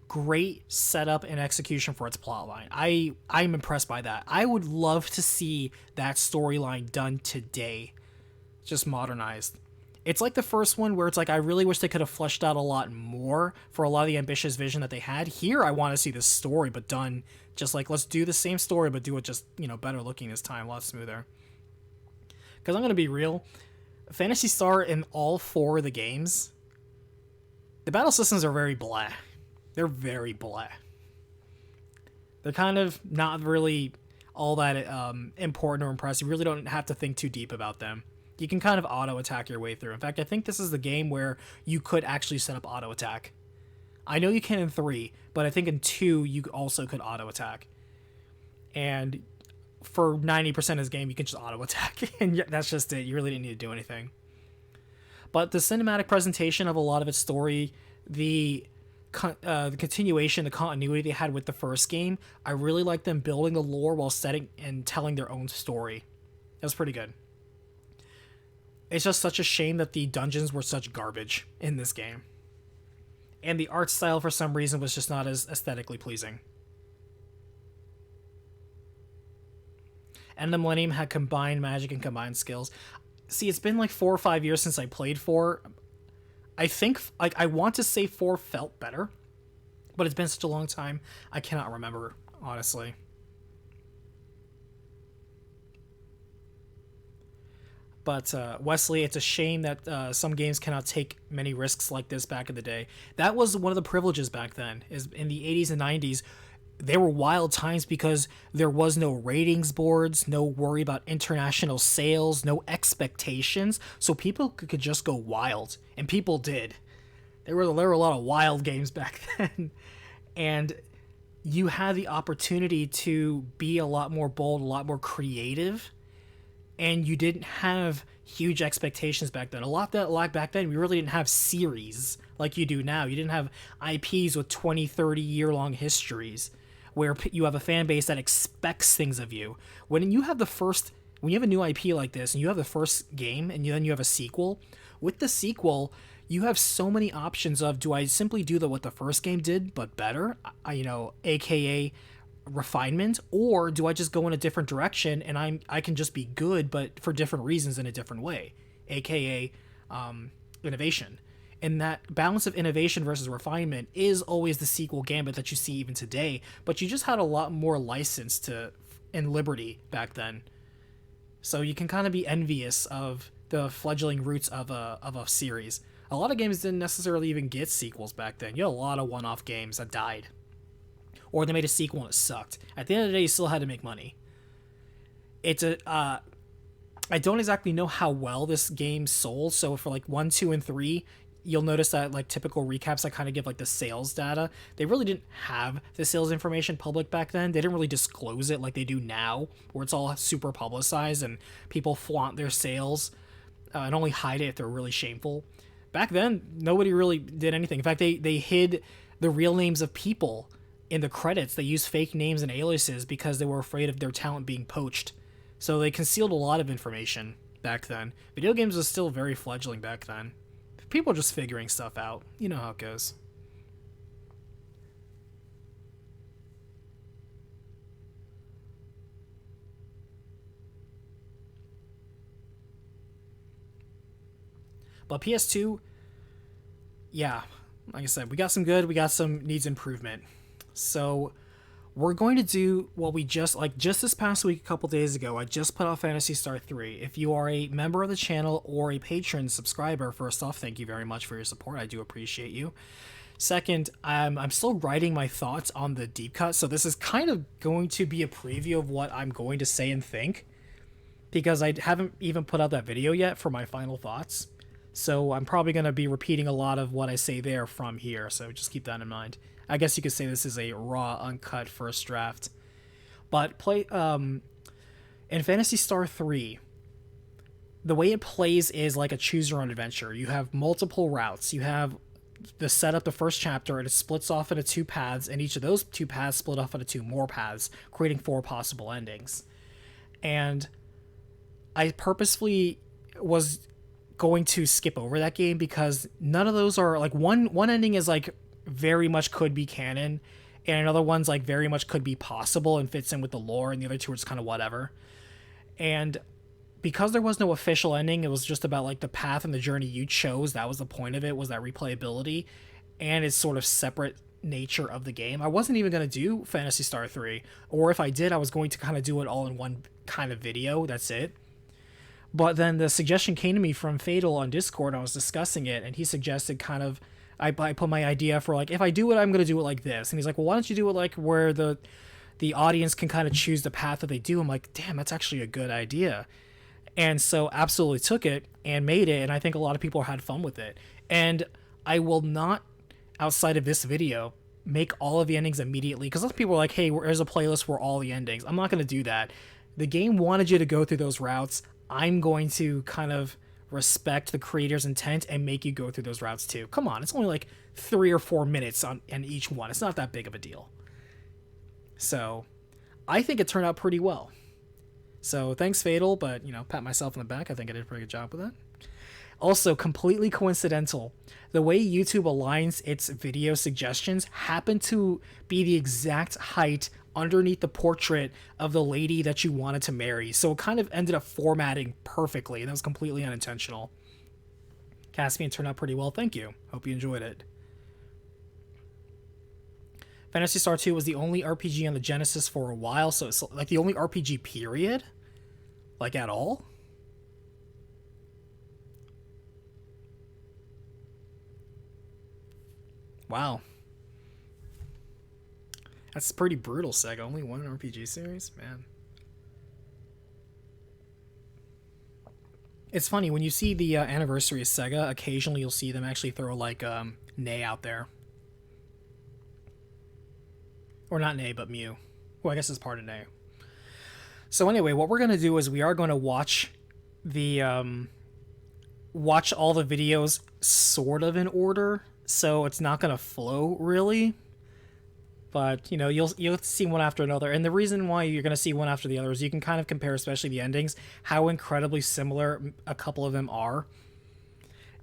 Great setup and execution for its plotline. I'm impressed by that. I would love to see that storyline done today. Just modernized. It's like the first one where it's like, I really wish they could have fleshed out a lot more for a lot of the ambitious vision that they had. Here, I want to see this story, but done just like, let's do the same story, but do it just, you know, better looking this time, a lot smoother. Because I'm going to be real, Phantasy Star in all 4 of the games, the battle systems are very blah. They're very blah. They're kind of not really all that important or impressive. You really don't have to think too deep about them. You can kind of auto-attack your way through. In fact, I think this is the game where you could actually set up auto-attack. I know you can in 3, but I think in 2 you also could auto-attack. And for 90% of this game, you can just auto-attack. And that's just it. You really didn't need to do anything. But the cinematic presentation of a lot of its story, the continuation, the continuity they had with the first game, I really like them building the lore while setting and telling their own story. That was pretty good. It's just such a shame that the dungeons were such garbage in this game. And the art style, for some reason, was just not as aesthetically pleasing. End of Millennium had combined magic and combined skills. See, it's been like 4 or 5 years since I played 4. I think, like, I want to say 4 felt better, but it's been such a long time, I cannot remember, honestly. But Wesley, it's a shame that some games cannot take many risks like this back in the day. That was one of the privileges back then. Is in the 80s and 90s, there were wild times because there was no ratings boards, no worry about international sales, no expectations, so people could just go wild, and people did. There were a lot of wild games back then, and you had the opportunity to be a lot more bold, a lot more creative, and you didn't have huge expectations back then. A lot that like back then, we really didn't have series like you do now. You didn't have IPs with 20, 30-year long histories where you have a fan base that expects things of you. When you have a new IP like this and you have the first game and then you have a sequel, with the sequel, you have so many options of, do I simply do what the first game did but better, aka refinement, or do I just go in a different direction and I can just be good but for different reasons in a different way, aka innovation. And that balance of innovation versus refinement is always the sequel gambit that you see even today, but you just had a lot more license and liberty back then, so you can kind of be envious of the fledgling roots of a series. A lot of games didn't necessarily even get sequels back then. You had a lot of one-off games that died, or they made a sequel and it sucked. At the end of the day, you still had to make money. I don't exactly know how well this game sold, so for like 1, 2, and 3, you'll notice that like typical recaps, I kind of give like the sales data. They really didn't have the sales information public back then. They didn't really disclose it like they do now, where it's all super publicized and people flaunt their sales and only hide it if they're really shameful. Back then, nobody really did anything. In fact, they hid the real names of people in the credits. They used fake names and aliases because they were afraid of their talent being poached. So they concealed a lot of information back then. Video games was still very fledgling back then. People are just figuring stuff out. You know how it goes. But PS2, yeah, like I said, we got some good, we got some needs improvement. So we're going to do what we just this past week, a couple days ago, I just put out Phantasy Star 3. If you are a member of the channel or a patron subscriber, first off, thank you very much for your support. I do appreciate you. Second, I'm still writing my thoughts on the deep cut, so this is kind of going to be a preview of what I'm going to say and think, because I haven't even put out that video yet for my final thoughts. So I'm probably going to be repeating a lot of what I say there from here, so just keep that in mind. I guess you could say this is a raw, uncut first draft. But in Phantasy Star 3, the way it plays is like a choose-your-own adventure. You have multiple routes. You have the setup, the first chapter, and it splits off into 2 paths, and each of those 2 paths split off into 2 more paths, creating 4 possible endings. And I purposefully was going to skip over that game because none of those are like one ending is like very much could be canon, and another one's like very much could be possible and fits in with the lore, and the other 2 are just kind of whatever. And because there was no official ending, it was just about like the path and the journey you chose. That was the point of it, was that replayability and its sort of separate nature of the game. I wasn't even going to do Phantasy Star 3, or if I did, I was going to kind of do it all in one kind of video. That's it. But then the suggestion came to me from Fatal on Discord. I was discussing it, and he suggested kind of, I put my idea for like, if I do it, I'm going to do it like this. And he's like, well, why don't you do it like where the audience can kind of choose the path that they do? I'm like, damn, that's actually a good idea. And so absolutely took it and made it, and I think a lot of people had fun with it. And I will not, outside of this video, make all of the endings immediately, because lots of people are like, hey, there's a playlist for all the endings. I'm not going to do that. The game wanted you to go through those routes. I'm going to kind of respect the creator's intent and make you go through those routes too. Come on, it's only like 3 or 4 minutes on each one. It's not that big of a deal. So I think it turned out pretty well. So thanks, Fatal, but, pat myself on the back. I think I did a pretty good job with that. Also, completely coincidental, the way YouTube aligns its video suggestions happened to be the exact height underneath the portrait of the lady that you wanted to marry. So it kind of ended up formatting perfectly, and that was completely unintentional. Caspian turned out pretty well, thank you. Hope you enjoyed it. Phantasy Star 2 was the only RPG on the Genesis for a while, so it's like the only RPG period? Like at all? Wow. That's pretty brutal, Sega. Only one RPG series? Man. It's funny, when you see the anniversary of Sega, occasionally you'll see them actually throw, like, Nay out there. Or not Nay, but Mew. Well, I guess it's part of Nay. So anyway, what we're going to do is we are going to watch the, watch all the videos sort of in order, so it's not going to flow, really. But, you know, you'll see one after another. And the reason why you're going to see one after the other is you can kind of compare, especially the endings, how incredibly similar a couple of them are.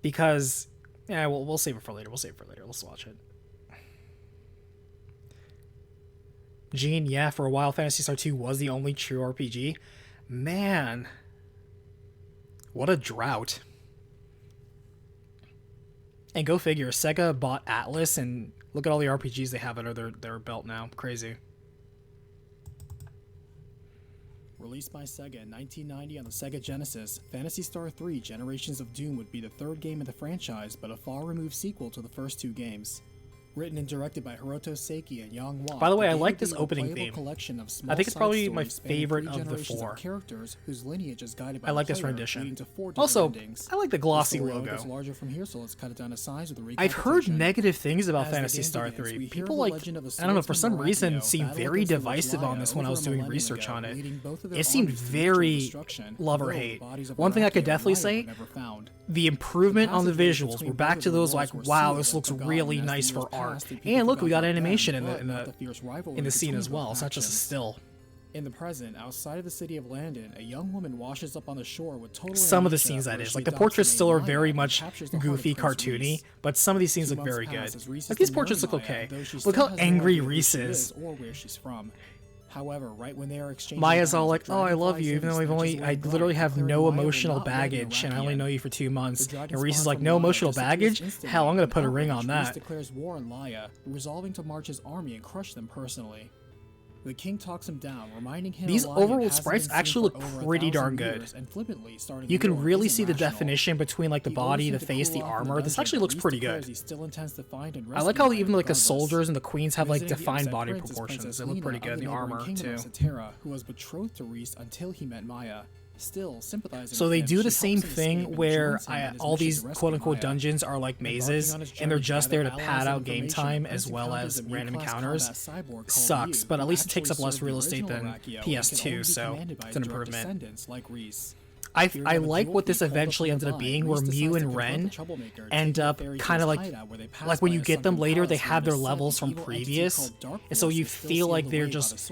Because, yeah, we'll save it for later. Let's watch it. Gene, yeah, for a while, Phantasy Star 2 was the only true RPG. Man. What a drought. And go figure, Sega bought Atlas, and look at all the RPGs they have under their belt now. Crazy. Released by Sega in 1990 on the Sega Genesis, Phantasy Star 3 Generations of Doom would be the third game in the franchise, but a far-removed sequel to the first two games. Written and directed by Hiroto Seiki and Yang Wa. By the way, I like this opening theme. I think it's probably my favorite of the four. Characters whose lineage is guided by I like this rendition. Also, I like the glossy logo. Larger from here, so let's cut it down to size with the I've heard negative things about Phantasy Star 3. People, like, I don't know, for some reason seemed very divisive on this when I was doing research on it. It seemed very love or hate. One thing I could definitely say, the improvement on the visuals. We're back to those, like, wow, this looks really nice for art. And look, we got animation in the scene as well. It's not just a still. In the present, outside of the city of Landon, a young woman washes up on the shore with total some of the scenes, that is. Like, the portraits still are very much goofy, cartoony, but some of these scenes look very good. Like, these portraits look okay. Look how angry Reese is. Or where she's from. However, right when they are exchanging, Maya's all like, "Oh, I love you," even though I literally have no emotional baggage, and I only know you for 2 months. And Reese is like, "No emotional baggage? Hell, I'm gonna put a ring on that." Declares war on Laya, resolving to march his army and crush them personally. The king talks him down, reminding him these overworld sprites actually look pretty darn good. You can really see the definition between, like, the body, the face, the armor. This actually looks pretty good. I like how even, like, the soldiers and the queens have, like, defined body proportions. They look pretty good in the armor too. Who was betrothed to Reese until he met Maya. Still sympathizing. So they do the same thing where all these quote-unquote dungeons are like mazes, and they're just there to pad out game time as well as random encounters. Sucks, but at least it takes up less real estate than PS2, so it's an improvement. I like what this eventually ended up being, where Mew and Ren end up kind of like when you get them later, they have their levels from previous, and so you feel like they're just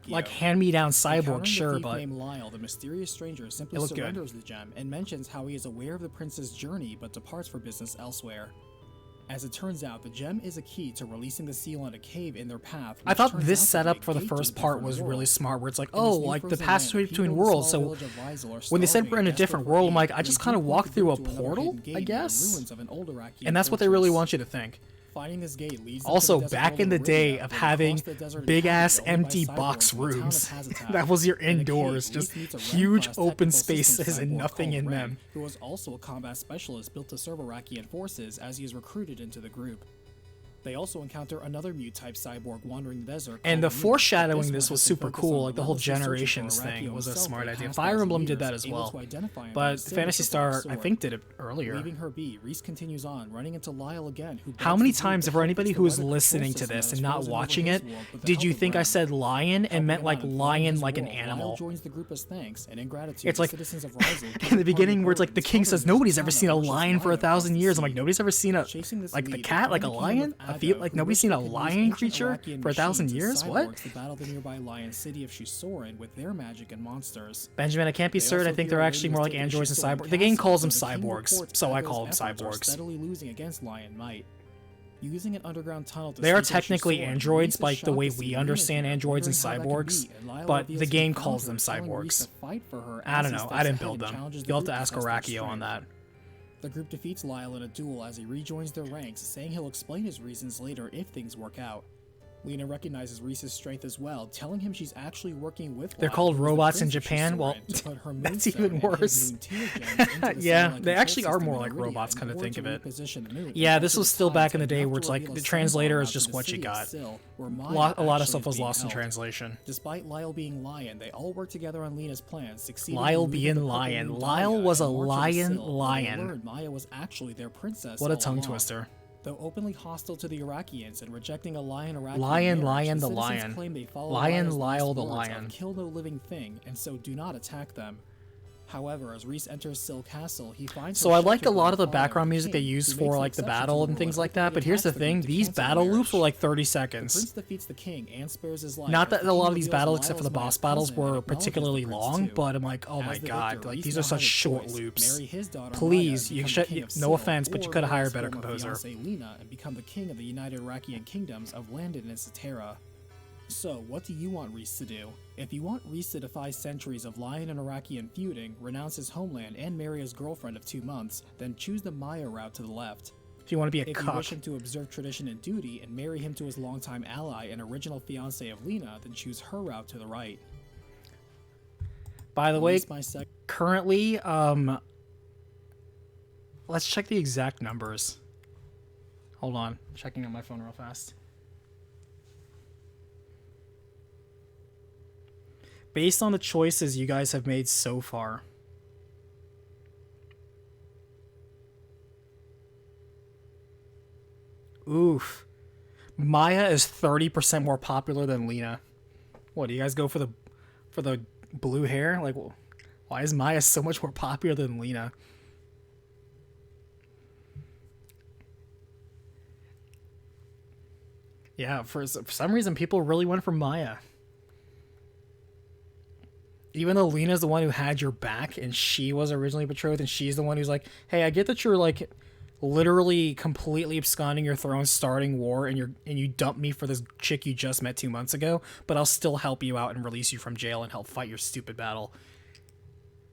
like hand-me-down cyborg, sure, but the mysterious stranger simply surrenders the gem and mentions how he is aware of the prince's journey but departs for business elsewhere. As it turns out, the gem is a key to releasing the seal on a cave in their path. I thought this setup for the first part was really smart, where it's like, oh, like the passage between worlds. So when they said we're in a different world, I'm like, I just kind of walked through a portal, I guess? And that's what they really want you to think. Also, back in the day of having big-ass empty box rooms, that was your indoors, just huge open spaces and nothing in them. Who was also a combat specialist built to serve Iraqian forces as he is recruited into the group. They also encounter another Mew-type cyborg wandering the desert. And the foreshadowing this was super cool, like the whole Generations thing was a smart idea. Fire Emblem did that as well, but Phantasy Star, I think, did it earlier. Leaving her be, Reese continues on, running into Lyle again, who how many times, for anybody who is listening to this and not watching it, did you think I said lion and meant like lion like an animal? It's like in the beginning where it's like the king says nobody's ever seen a lion for 1,000 years. I'm like, nobody's ever seen a like the cat like a lion? feel like nobody's seen a lion creature for 1,000 years? What? To battle the nearby lion city of Shusoren with their magic and monsters. Benjamin, I can't be certain. I think they're actually more like androids and cyborgs. The game calls them cyborgs, so I call them cyborgs. Steadily losing against lion might. Using an underground tunnel to they are sneak technically Shusoren, androids, Reese like is the way shocked to we see understand Lena androids and wondering how that can cyborgs, be, and Lyle but the obviously game found calls her, them telling Reese cyborgs. to fight for her I as don't he know. steps I didn't ahead build and them. challenges the You'll have group to ask test their Arakio on strength. that. The group defeats Lyle in a duel as he rejoins their ranks, saying he'll explain his reasons later if things work out. Lena recognizes Reese's strength as well, telling him she's actually working with They're Lyle, called who is the robots in prince of Japan? Well, Shusoren, to put her that's moonstone even and worse. his moon tear gems into the Yeah, satellite they control actually are system more in like Iridia robots, in come to order think of it. reposition the moon. Yeah, And this also was still ties back in the day enough where to it's like reveal the a translator symbol is out just to the what you city of got. Syl, where A Maya lot of actually stuff is was being lost in held. translation. Despite Lyle being lion, they all work together on Lena's plans, succeeding Lyle in moving being the purple lion. moon Lyle Dahlia was a and marching to lion Syl, where they lion. learned Maya was actually their princess What a all tongue along. twister. Though openly hostile to the Iraqians and rejecting a lion-Iraqi Lion, marriage, lion, the the citizens lion. claim they follow Lion, Lyle's Lyle, last the words of lion. kill no living thing, and so do not attack them. However, as Reese enters Syl Castle, he finds So her I like a sheltered by lot of the father, background music they king, use who for makes like the exception to battle and rule things like openly that, but here's the attacks thing, group to these cancel the battle loops marriage. were like 30 The seconds. prince defeats the king and spares his life. Not as that the a lot king of these reveals battles, Lyle except for the is boss Maya's battles, cousin and were acknowledges particularly the prince long, too. but I'm like, oh As my the god, victor, like Reese these are now such has a short choice: loops. marry his daughter Maya Please, and you become should. the king of No Syl, offense, but you or could have hired a marry his better former composer. fiancée Lena and become the king of the United Iraqian kingdoms of Landon and Satera. So, what do you want Reese to do? If you want Reese to defy centuries of Lion and Iraqian feuding, renounce his homeland, and marry his girlfriend of 2 months, then choose the Maya route to the left. If you want to be a If you wish cuck. him to observe tradition and duty and marry him to his longtime ally and original fiancée of Lena, then choose her route to the right. By the way, Release my sec- currently, let's check the exact numbers. Hold on, checking on my phone real fast. Based on the choices you guys have made so far. Oof. Maya is 30% more popular than Lena. What, do you guys go for the blue hair? Like, why is Maya so much more popular than Lena? Yeah, for some reason, people really went for Maya. Even though Lena's the one who had your back, and she was originally betrothed, and she's the one who's like, hey, I get that you're, like, literally completely absconding your throne, starting war, and you dump me for this chick you just met 2 months ago, but I'll still help you out and release you from jail and help fight your stupid battle.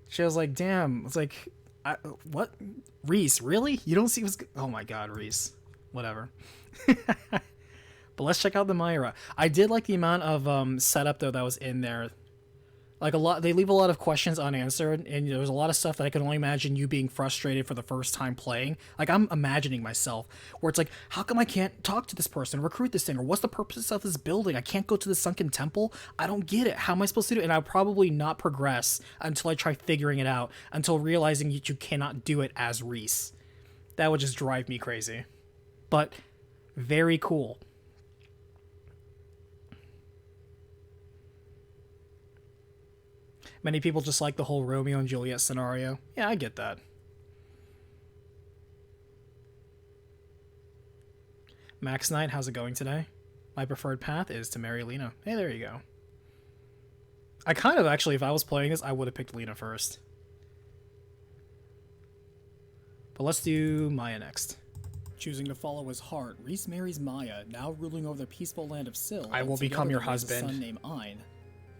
She was like, damn. It's like, what? Reese, really? You don't see what's... Oh my god, Reese. Whatever. But let's check out the Myra. I did like the amount of setup, though, that was in there. Like, they leave a lot of questions unanswered, and there's a lot of stuff that I can only imagine you being frustrated for the first time playing. Like, I'm imagining myself, where it's like, how come I can't talk to this person, recruit this thing, or what's the purpose of this building? I can't go to the sunken temple? I don't get it. How am I supposed to do it? And I'll probably not progress until I try figuring it out, until realizing that you cannot do it as Reese. That would just drive me crazy. But, very cool. Many people just like the whole Romeo and Juliet scenario. Yeah, I get that. Max Knight, how's it going today? My preferred path is to marry Lena. Hey, there you go. I kind of actually, if I was playing this, I would have picked Lena first. But let's do Maya next. Choosing to follow his heart, Reese marries Maya, now ruling over the peaceful land of Syl. I will become your husband. A son named Ein.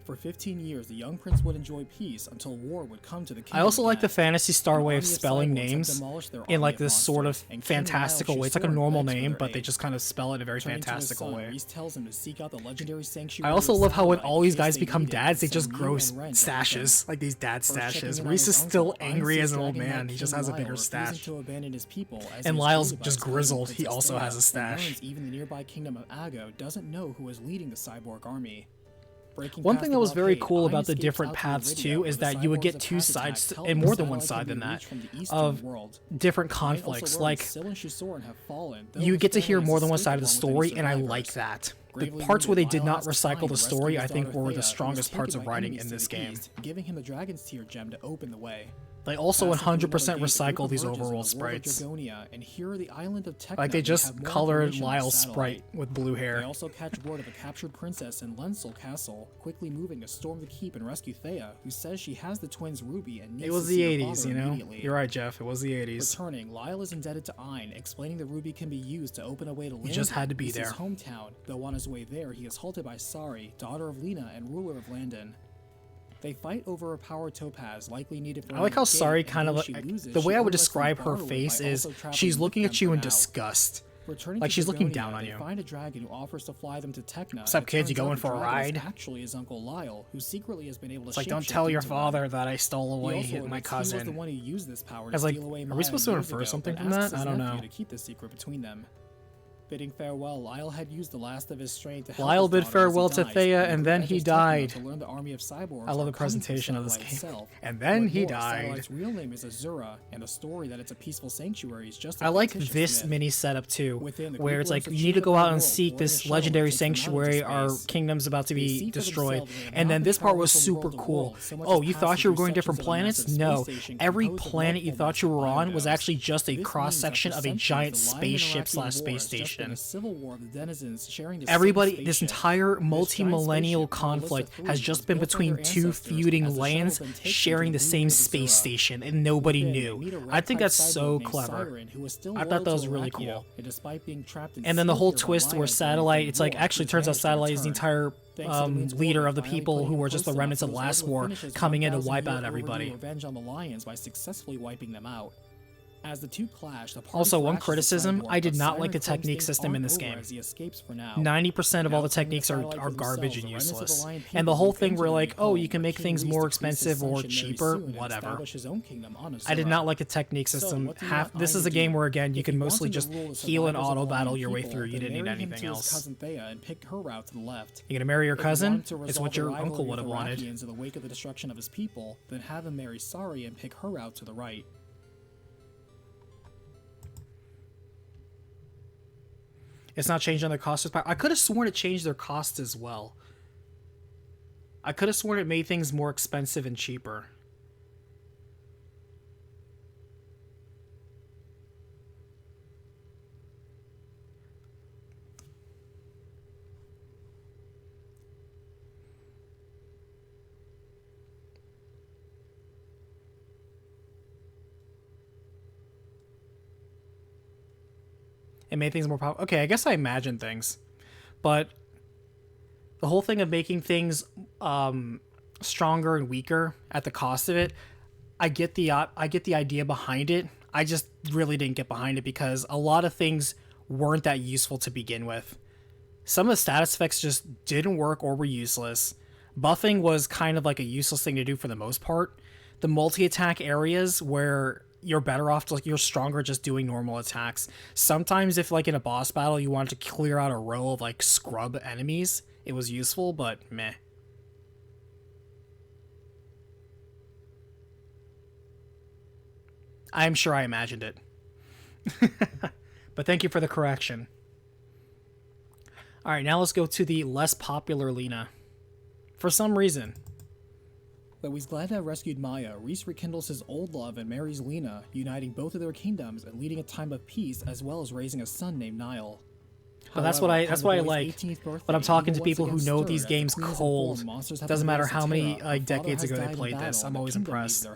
For 15 years, the young prince would enjoy peace until war would come to the kingdom. I also like the again. Phantasy Star An way of army spelling cyborgs have names demolished their in army like of this sort of monsters, and King fantastical Lyle way. It's like a Shusoren normal begs for name, their but they aid. just kind of spell it in a very Turning to his fantastical son, way. Reese tells him to seek out the legendary sanctuary. I also of love how when Satellite all these in guys case they become need it, dads, they and just send grow you and Ren to help them. stashes. Like these dad First checking stashes. in on Reese his is still uncle, angry Ein as an sees old dragging man. back He just King has a Lyle, bigger refusing stash. to abandon his people, as And he was Lyle's created by just his cousin, grizzled. He Princess also Leia, has a and stash. learns even the nearby kingdom of Ago doesn't know who is leading the cyborg army. One thing that was very cool about the different paths too is that you would get two sides, and more than one side than that, of different conflicts. Like, you get to hear more than one side of the story, and I like that. The parts where they did not recycle the story, I think, were the strongest parts of writing in this game. Giving him the Dragon's Tear gem to open the way. They also Past the 100% Blue Water Gate, the recycle group these emerges in overworld the world of sprites. Dragonia, and here are the island of Tekna. Like they They just have more colored information on the Lyle's satellite. sprite with blue They hair. also catch word of a captured princess in Lenzel Castle, quickly moving to storm the keep and rescue Thea, who says she has the twins Ruby and needs It was to the see her 80s, father you know? immediately. You're right, Jeff. It was the 80s. Returning, Lyle is indebted to Ein, explaining that Ruby can be used to open a way to Landon, just had to be his there. hometown, though on his way there he is halted by Sari, daughter of Lena and ruler of Landon. They fight over a power topaz, likely needed for I like how escape, Sari and kind of though like she loses, the she way I would only lets them describe her borrow it face by is also traveling she's with looking them at you for in now. disgust. Returning Like to she's looking Dragonia, down on they you. find a dragon who offers to fly them to Tekna. What's up, and it kids? You turns out going the for a dragon is ride? Actually, his uncle Lyle, who secretly has been able to. It's like, don't shapeshift tell your into one. father that I stole He away also my admits he was the cousin. one who used this power I to was like, steal away are we Maya supposed to years infer ago, something but from asks that? his I don't nephew know. to keep this secret between them. Bidding farewell, Lyle had used the last of his strength to help Lyle his bid daughter as farewell he to dies, Thea, the and group then enters he Tekna died. to learn the army of cyborgs I love are the coming to presentation of this satellite game. itself. And then What he more, died. Satellite's real name is Azura, and the story that it's a peaceful sanctuary is just a I like fictitious this myth. mini setup too, Within the where group it's like learns you need to achievement go in out the and world, seek boarding a this shuttle legendary that takes them out sanctuary. into Our space. kingdom's about to They be see for destroyed. themselves they have And not then been this part traveling was from super world to cool. world, so much Oh, as you passing thought you were through going different sections of a planets? massive No. space station Every composed of planet you multiple thought you massive were on was biodomes. actually just a This cross means section that of for a centuries, giant the Lion spaceship Iraqi slash war space has just been station. a civil war of the denizens sharing the Everybody, same this spaceship. entire This giant multi-millennial spaceship, called conflict Alyssa has 3, just was been built by between their two ancestors feuding as the lands shuttle then takes them sharing to the the same moon of space Azura. station, and nobody Within, they knew. meet a I think red-type that's so cyborg named clever. Siren, who was still I thought loyal that to was really Arachia, cool. and despite being trapped in And then the whole Sylvia by twist where Lyle Satellite, during it's the like war, actually whose turns out managed to Satellite is the return. entire Thanks to the moon's leader orbit, of the finally people putting who him were just the close remnants of enough the so he was last able to war finish his coming in to 1,000 wipe year out overdue everybody. revenge on the Lions by successfully wiping them out. As the two clash, the party Also, one thrashes the criticism, cyborg, I did but not Siren like the claims technique things system in aren't this over game. as he escapes for now. 90% of all Now the claiming techniques Satellite are for garbage themselves, and the remnants of the useless. Lion And the people whole move thing into where the like, new oh, home, you can where make King things Ys more decrees his expensive son or should marry cheaper, soon and whatever. establish his own kingdom on I did Azura. not like the technique So, system. what do you want This Ein is to a game do? where again you If can he wants mostly him to just rule the heal and survivors of the auto battle Lion your way people, through. You then didn't need marry him anything to his else. cousin Thea and pick her route to the left. You gonna marry your If you cousin? want to It's resolve what the your rivalry uncle would with have wanted. Iraqians in the wake of the destruction of his people, then have him marry Sari and pick her route to the right. It's not changing their cost. I could have sworn it changed their cost as well. I could have sworn it made things more expensive and cheaper. It made things more powerful. Okay, I guess I imagined things. But the whole thing of making things stronger and weaker at the cost of it, I get the idea behind it. I just really didn't get behind it because a lot of things weren't that useful to begin with. Some of the status effects just didn't work or were useless. Buffing was kind of like a useless thing to do for the most part. The multi-attack areas where you're better off, like you're stronger just doing normal attacks. Sometimes if like in a boss battle you wanted to clear out a row of like scrub enemies, it was useful, but meh. I'm sure I imagined it. But thank you for the correction. Alright, now let's go to the less popular Lena. For some reason. Though he's glad to have rescued Maya, Reese rekindles his old love and marries Lena, uniting both of their kingdoms and leading a time of peace as well as raising a son named Niall. But that's what I like. But I'm talking to people who know these games cold. Doesn't matter how many decades ago they played this. I'm always impressed.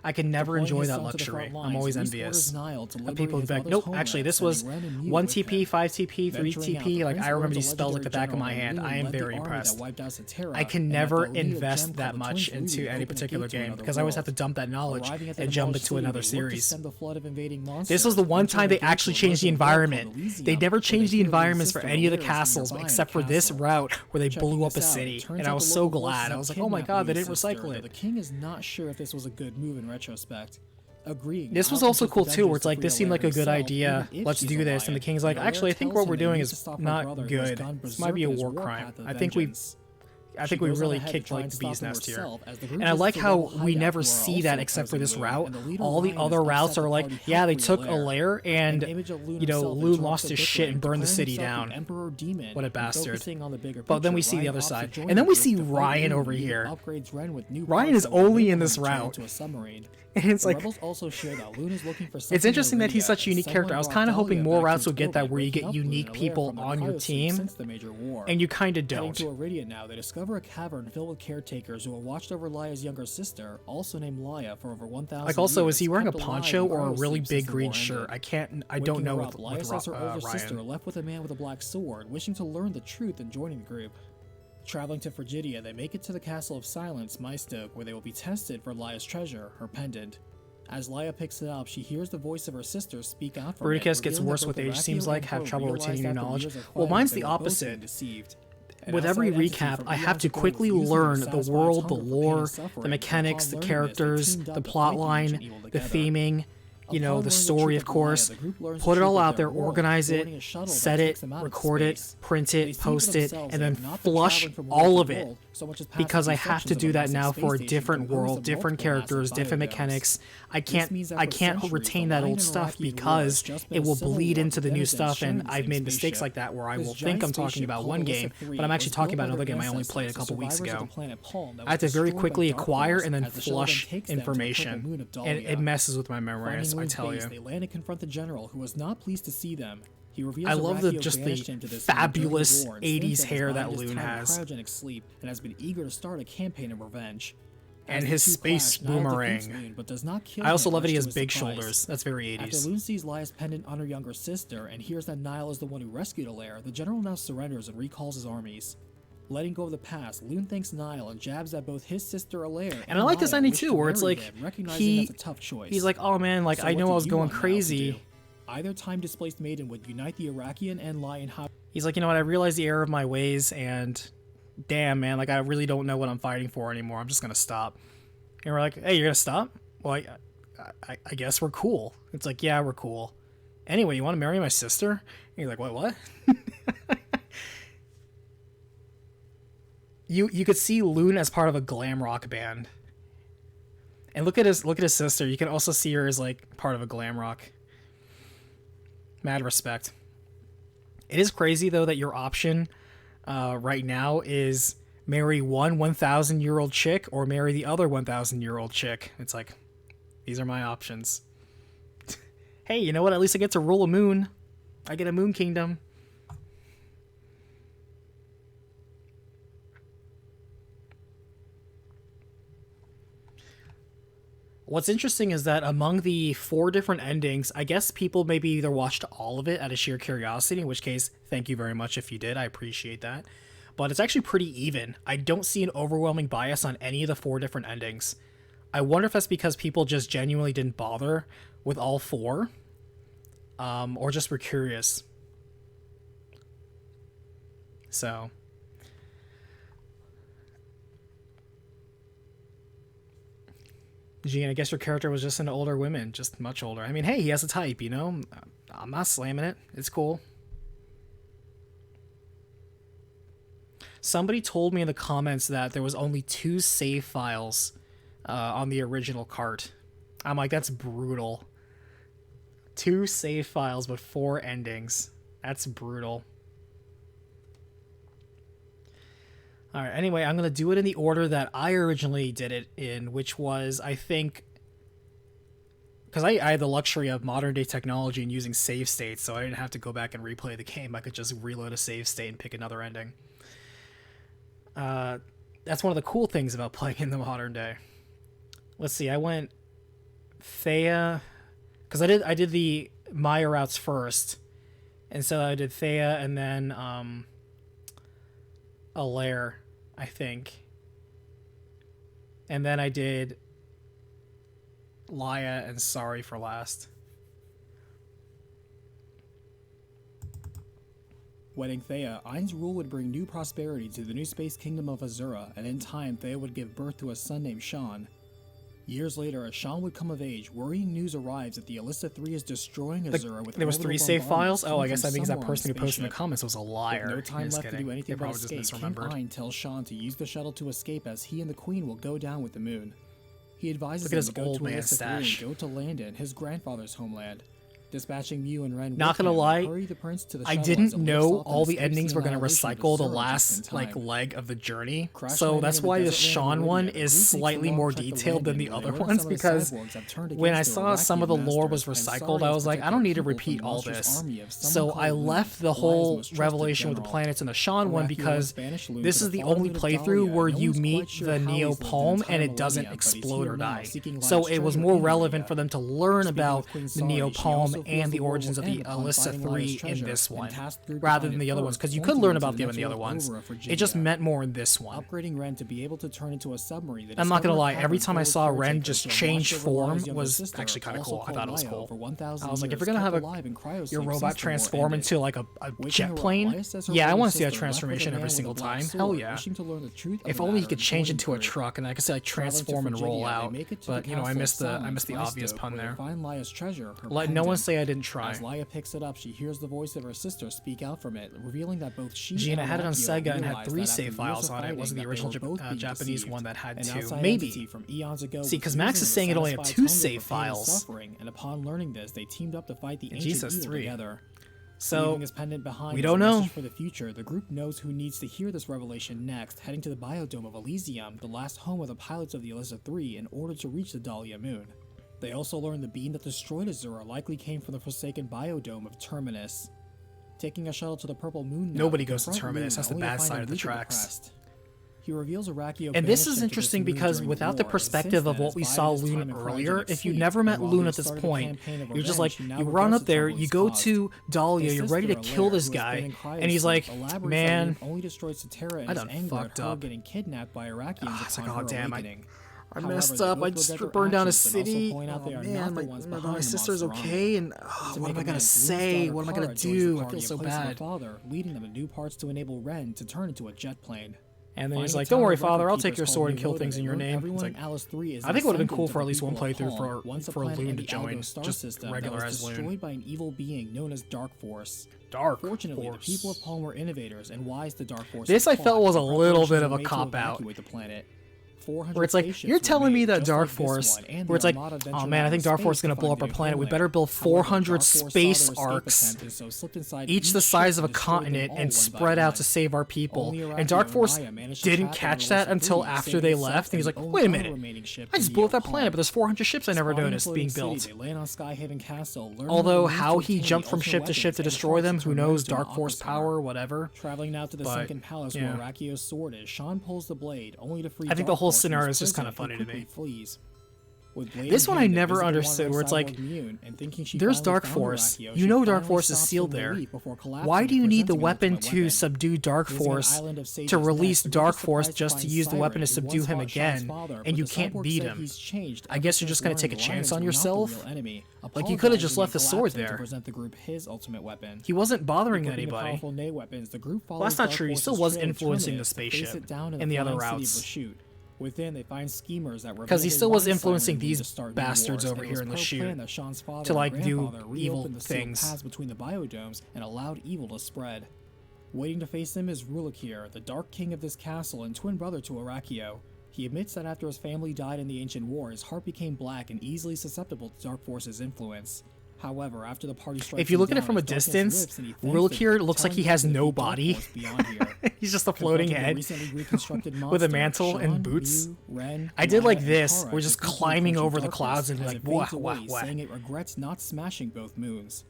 I can never enjoy that luxury. I'm always envious of people who be like, nope, actually this was 1 TP, 5 TP, 3 TP. Like I remember these spells like the back of my hand. I am very impressed. I can never invest that much into any particular game because I always have to dump that knowledge and jump into another series. This was the one time they actually changed the environment. They never changed the environments for any of the castles except for this route where they blew up a city, and I was so glad. I was like, oh my god, they didn't recycle it. The king is not sure if this was a good move in retrospect. Agreeing. This was also cool too, where it's like, this seemed like a good idea, let's do this, and the king's like, actually I think what we're doing is not good. This might be a war crime. I think we I She think we goes on really ahead to kicked try like and the stop bee's them nest here. herself as the group And I visits like the how rebel we hideout, never who are see also that except for this opposing route. Loon, and the leader All the Ryan other is routes upset are the like, party yeah, they helped took free a lair and, an image of Loon you know, himself Loon interrupts lost the his shit and bickering, burned the declaring city himself down. the Emperor Demon, What a and bastard. focusing on the bigger But then picture, we see the Ryan other opts to side. join And then the we group see to fight Ryan Loon, over who here. upgrades Ren with new Ryan parts is that will only enable in him this to travel route. into a submarine. And it's The like, rebels also share that Loon is looking for it's interesting that he's such a unique character. I was kind of hoping more routes would get that where you get unique people on your team, since the major war. and you kind of Heading don't. to Iridia now, they discover a cavern filled with caretakers who have watched over Laya's younger sister, also named Laya, for over 1,000 Like, also, years, is he wearing a kept alive poncho in or a really cryosleep since big the green war shirt? ended. I don't Waking know her up, Laya says her older sister Ryan. left with a man with a black sword, wishing to learn the truth and joining the group. Traveling to Frigidia, they make it to the Castle of Silence, Maistok, where they will be tested for Laya's treasure, her pendant. As Laya picks it up, she hears the voice of her sister speak out from Bruticus it, gets revealing worse that with both age, Arachio seems like, and have her trouble realized retaining new after knowledge. years of Well, fighting mine's that the they were both opposite. being deceived. An With every outside entity recap, from I have to eons ago quickly was using learn to the satisfy world, its the hunger for pain lore, and suffering, the and mechanics, upon the learning this, they characters, teamed up the to plot fight the line, ancient evil the together. theming, you know, Upon the learning story, truth of of Laya, course. the group learns the Put it truth all of out their there, world, organize it, boarding a shuttle that set takes it, them out of record it, space. print They it, see for post it, themselves and they then have not been flush traveling from all world of to it. world, so much as passing Because I through have to sections do of a that massive now space for a station different composed world, of different multiple massive characters, different biodomes. mechanics. I This means that for can't centuries, retain the that Lion old and stuff Iraqi war because has just been it a will civil bleed war into the new for denizens stuff, and sharing the I've same made mistakes spaceship. like that where I This will giant think I'm talking spaceship about called one game, Illicit 3 but I'm actually was talking built about by another their game I only ancestors, played a the couple weeks survivors of ago. the planet Palm that I have to was very destroyed by quickly Dark acquire Wars and then as the shuttle then flush takes them to the purple information, moon of and it Dahlia. messes with my memory, Finding I Loon's tell base, you. they land and confront the general, who was not pleased to see them. He reveals I love Arachio the banished him to this moon during the fabulous war and 80s since then hair his that mind is Loon tied in has. cryogenic sleep and has been eager to start a campaign of revenge. And As the his two space clash, Niall defeats boomerang. Loon, but does not kill I also him, love that he much has to his big surprise. shoulders. That's very After 80s. Loon sees Laya's pendant on her younger sister and hears that Niall is the one who rescued Alaire, the general now surrenders and recalls his armies. Letting go of the past, Loon thanks Niall and jabs at both his sister Alaire And I like this Niall, ending wish too, to where it's marry like, them, recognizing he- that's a tough choice. He's like, oh man, like So I what know do I was you going want Niall to crazy. do? Either time-displaced maiden would unite the Iraqian and Lion House. He's like, you know what, I realized the error of my ways, and damn, man, like I really don't know what I'm fighting for anymore. I'm just gonna stop. And we're like, hey, you're gonna stop? Well, I guess we're cool. It's like, yeah, we're cool. Anyway, you want to marry my sister? And he's like, what? You could see Loon as part of a glam rock band. And look at his sister. You can also see her as like part of a glam rock. Mad respect. It is crazy though that your option right now is marry one 1,000-year-old chick or marry the other 1,000-year-old chick. It's like, these are my options. Hey, you know what? At least I get to rule a moon. I get a moon kingdom. What's interesting is that among the 4 different endings, I guess people maybe either watched all of it out of sheer curiosity, in which case, thank you very much if you did. I appreciate that. But it's actually pretty even. I don't see an overwhelming bias on any of the 4 different endings. I wonder if that's because people just genuinely didn't bother with all 4, or just were curious. So... Gene, I guess your character was just into older women, just much older. I mean, hey, he has a type, you know? I'm not slamming it. It's cool. Somebody told me in the comments that there was only 2 save files on the original cart. I'm like, that's brutal. 2 save files, but 4 endings. That's brutal. Alright, anyway, I'm going to do it in the order that I originally did it in, which was, I think... Because I had the luxury of modern-day technology and using save states, so I didn't have to go back and replay the game. I could just reload a save state and pick another ending. That's one of the cool things about playing in the modern day. Let's see, I went Thea... Because I did the Maya routes first, and so I did Thea and then Alaire, I think. And then I did Laya and Sorry for last. Wedding Thea, Ain's rule would bring new prosperity to the new space kingdom of Azura, and in time Thea would give birth to a son named Sean. Years later, as Sean would come of age, worrying news arrives that the Alyssa 3 is destroying Azura with There was 3 orbital save files? bombardments Oh, I coming guess from that means that somewhere on person who posted in the spaceship. comments was a liar. With no time Just left to kidding. do anything They but probably just escape, King misremembered. Pine tells Sean to use the shuttle to escape as he and the Queen will go down with the moon. He advises Look at them his to go old to man Alyssa 3 stash. and go to Landon, his grandfather's homeland. Dispatching Mew and Ren Not with gonna him, lie, hurry the prince to the I shuttle didn't as it lifts know off and all the escapes endings were going to annihilation of recycle the Azura last just in time. leg of the journey. Crash So landing that's in the why the desert land Sean of one Libya, the is group takes slightly a long more trek to detailed than Landon, the where they other learn ones some of the because cyborgs have turned when I against saw their some of the Iraqian lore was masters, and recycled, I Sardi's was like, I protect don't their need to people from repeat all monstrous this. army of someone So called I Luna, left the Elia's whole most trusted revelation with the general. planets in the Sean one Iraqi because Spanish Luna this to is the follow only to playthrough Dahlia. where No you one's meet quite sure the how Neo he's lived an Palm entire and it doesn't millennium, but he's explode here or now, die. seeking So life's it was treasure more in relevant Libya. for them to learn Speaking about with Queen the Neo Sari, she Palm also feels and the the war origins will of the end upon Alyssa finding 3 Lia's in treasure, this and one, tasked the group to rather find than it the other ones, first, because you could pointing learn them to about them in the next other world ones. over for It just Judea. meant more in this one. Upgrading Ren to be able to turn into a submarine. I'm not gonna lie, every time I saw Ren just change form was actually kind of cool. I thought it was cool. I was like, if you're gonna have your robot transform into like a jet plane, yeah, I want to see that transformation every single time. Hell yeah. If only he could change into a truck and I could say like transform and roll out. But you know, I missed the obvious pun there. Let no one say I didn't try. As Leia picks it up, she hears the voice of her sister speak out from it, revealing that both she Gina and had it on Arachio Sega and had realized 3 that save after files years of on it. It fighting, wasn't the that they original were both being Japanese deceived. one that had An 2. outside Maybe. entity from eons ago See, was 'cause Max using is to saying it only had satisfy 2 hunger save for pain and files. suffering, and upon learning this, they teamed up to fight the And ancient Jesus, evil 3. together. So Leaving his pendant behind we as don't a know. message for the future, the group knows who needs to hear this revelation next, heading to the biodome of Elysium, the last home of the pilots of the Alyssa 3, in order to reach the Dahlia moon. They also learn the beam that destroyed Azura likely came from the forsaken biodome of Terminus. Taking a shuttle to the purple moon now, Nobody goes to confront Terminus. Luna, That's the only to bad find side him of the weak and tracks. depressed. He reveals Arachio And this banished is him to interesting moon because during without the war, and perspective since of then what we has saw bided his Luna time in earlier, cryogenic if you sleep, never met and while Luna he at this started a point, campaign of you're just revenge, like, he now you run regrets up the there, trouble you he's go caused. to Dahlia, His you're ready to sister, kill Alaire, this who has guy, been in and he's cryosleep, like, elaborates man, that Luna only destroyed Satera in I his done anger fucked at her up. getting kidnapped by Iraqians It's like, upon oh her damn, awakening. I However, messed they up. I both just regret their burned down a actions, and also city. point out Oh they are man, not the ones my behind the sister's monster okay, army. and To what make am I gonna amends, Luna's say? daughter What am I gonna Kara joins the do? I party feel so in place of her bad. father, leading them to new parts to enable Ren to turn into a jet plane. And then he's Finding a like, don't town worry, of father, I'll record take your keepers sword and called kill Reloaded, things in your learn name. everyone It's in like, Alice 3 is I think it would have been descendant cool of for at the least one people of playthrough Palm, once a for planet Loon in to the Algo join, star just system regular that was as Loon. destroyed by an evil being known as Dark Force. Dark Fortunately, Force. the people of Palm were innovators and wise to Dark Force. This I felt was a little bit of a cop cop-out. Where it's like, you're telling me that Dark Force, where it's like, oh man, I think Dark Force is going to blow up our planet. We better build 400 space arcs, each the size of a continent, and spread out to save our people. And Dark Force didn't catch that until after they left. And he's like, wait a minute, I just blew up that planet, but there's 400 ships I never noticed being built. Although how he jumped from ship to ship to destroy them, who knows, Dark Force power, whatever. Traveling now to the sunken palace where Arachio's sword is, Sean pulls the blade, only to free I think the Dark whole Force from scenario his is just prison, kind of funny who to me. quickly flees. This one I never understood, where it's like, there's Dark Force. You know Dark Force is sealed there. Why do you need the weapon to subdue Dark Force to release Dark Force just to use the weapon to subdue him again, and you can't beat him? I guess you're just going to take a chance on yourself? Like, you could have just left the sword there. He wasn't bothering anybody. Well, that's not true. He still was influencing the spaceship and the other routes. Within, they find schemers that because he still was influencing these bastards over here in the chute to like do evil things. Paths between the biodomes and allowed evil to spread. Waiting to face him is Rulakir, the Dark King of this castle and twin brother to Arachio. He admits that after his family died in the ancient war, his heart became black and easily susceptible to Dark Force's influence. However, after the party strikes if you look at him it from a down, his distance, darkness lifts and he thanks Rulakir them, looks like he telling has them to no defeat Dark body. Force beyond here. He's just a floating Confronting the head recently reconstructed with a monster, mantle and Sean, boots. Mew, Ren, I did Leia, like and this. Kara We're just defeat the climbing approaching over the Dark clouds Force and as like, it wah, fades wah, away, wah. saying it regrets not smashing both moons.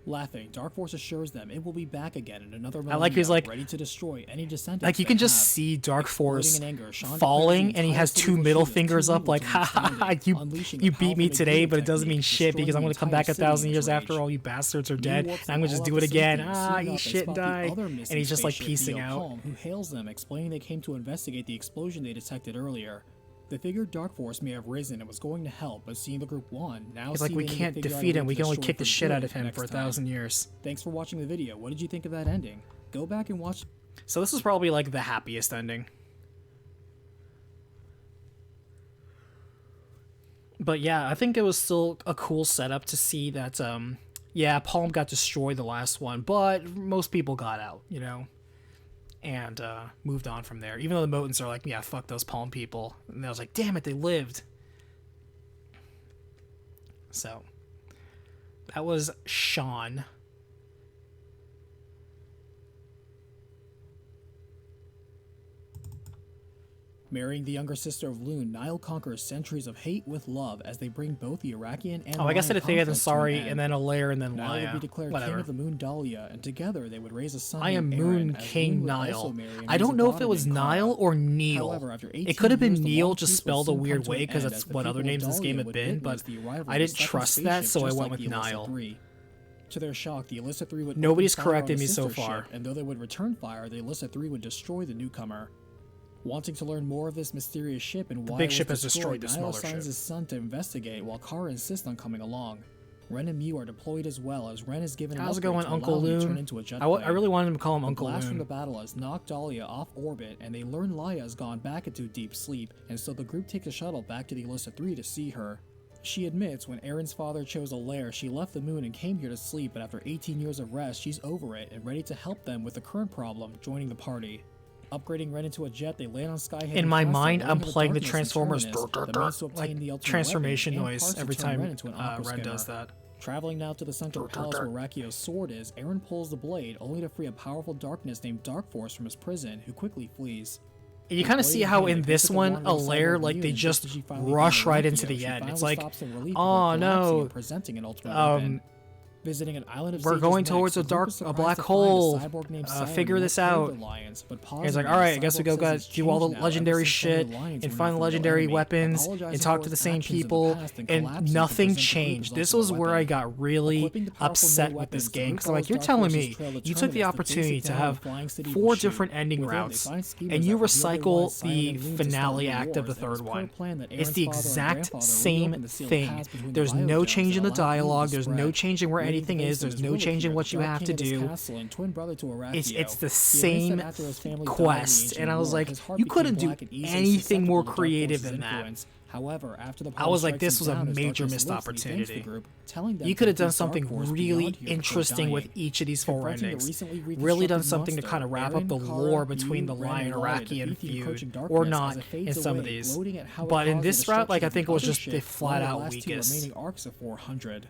Laughing, Dark Force assures them it will be back again in another I like he's millennium, like, ready to destroy any descendants. like you they can just have. see Dark Force Exploding in anger, Sean falling, declares the and he entire has two political middle shield is fingers too up, evil like, to ha ha withstand ha, it, unleashing the you beat me powerful today, Magneto but it doesn't mean technique, shit because I'm destroying gonna the come entire back city in 1,000 his years rage. after all you bastards are Mew dead, warps and I'm gonna just all do out it to again. safety, Ah, suiting eat up shit, spot the die, other and missing he's just like spaceship, piecing Neo out. Palm, who hails them, explaining they came to investigate the explosion they detected earlier. They figured Dark Force may have risen and was going to help, but seeing the group won, now He's like, we can't defeat him. We can only kick the shit out of him for 1,000 years. Thanks for watching the video. What did you think of that ending? Go back and watch. So this is probably like the happiest ending. But yeah, I think it was still a cool setup to see that, yeah, Palm got destroyed the last one, but most people got out, you know, and moved on from there. Even though the Motons are like, yeah, fuck those Palm people. And I was like, damn it, they lived. So, that was Sean. Marrying the younger sister of Lune, Nile conquers centuries of hate with love as they bring both the Iraqian and I guess I Lion did Thea, then conflict to Sorry, an and end. then Alair, and then Nile Laya. would be declared Whatever. king of the Moon Dahlia, and together they would raise a son I am named Moon Aaron, as King Lune would also Nile. marry and I raise don't a know if daughter it was named Kara. Nile or Neil. However, after 18 It could have been years, the Neil, long just peace would spelled a soon come weird to way an because end that's as the what other people of names in this game Dahlia have would been, but witness the arrival I of didn't a second trust that, spaceship so I just went like with the Alyssa Nile. 3. To their shock, the Alyssa 3 would Nobody's open fire corrected on a me so sister far. ship, and though they would return fire, the Alyssa 3 would destroy the newcomer. Wanting to learn more of this mysterious ship and why big it ship was has destroyed the Nile smaller assigns ship. his son to investigate, while Kara insists on coming along. Ren and Mew are deployed as well, as Ren is given an How's it upgrade going, to Uncle allow him to turn Loon? into a jet I plane. really wanted him to call him The Uncle blast from the Loon. battle has knocked Dahlia off orbit, and they learn Laya has gone back into deep sleep, and so the group takes a shuttle back to the Alyssa 3 to see her. She admits when Aaron's father chose a lair, she left the moon and came here to sleep, but after 18 years of rest, she's over it and ready to help them with the current problem, joining the party. Upgrading Ren into a jet, they land on Skyhaven In my Castle, mind, learning I'm of the playing the darkness and Transformers Terminus, the means to obtain the ultimate transformation weapon, and noise parts to every turn time Ren into an opera Ren skimmer. does that. Traveling now to the central palace where Rakio's sword is, Aaron pulls the blade, only to free a powerful darkness named Dark Force from his prison, who quickly flees. And you kind of see how in this one, Alair, like, they just rush right into the end. It's like, oh no, Visiting an island of we're sages going next, towards the group is a surprised black to find hole. a cyborg named Siren Figure who this saved out. the Lions, but And he's like, positively, all right, I the guess we cyborg go says guys, it's do all the changed now, ever legendary since some of shit the Lions and were find nothing but legendary enemy, weapons apologizing and for talk to its the same actions in the people, past and and collapsing to nothing present the group changed. as This ultimate was where I weapon. got really Equipping the powerful upset new with this weapons, game the because I'm like, group you're follows telling Dark me Force's trail to you took the Terminus, opportunity basic to town have of Flying City 4 Bullshit. different ending Within, they routes, find schemers and that you reveal they recycle want Siren the and Loon to start finale new act of wars, the and third it's one. per plan that It's the Aaron's father and exact grandfather same reopen the sealed thing. paths between the There's no biogems change in that the allow evil dialogue. to There's no spread. change in where Waiting anything to face is. them There's is no Willowcure, change in the what you Dark have King to of this do. castle and twin brother to Arachio. It's the He admits that same after his family died in the quest, ancient and I was war, like, his heart you became couldn't do black and easily anything susceptible more to Dark creative Force's than that. influence. However, after the I problem was like, strikes this him was a down as major darkness missed lifts, and he thanks the opportunity. group, telling them You to could have done take Dark something Force really beyond here before interesting with dying. each of these 4 Confronting the endings. recently Really done reconstructed something to monster, kind of wrap Aaron, up the Kara, lore between Mew, the Ren, and Lion Laya Arakian defeat the feud, encroaching or darkness not as it in fades some of away, these. gloating at how it But in caused the this route, like, I destruction think it of was the just the other flat ship, out one of the last 2 weakest. remaining arcs of 400.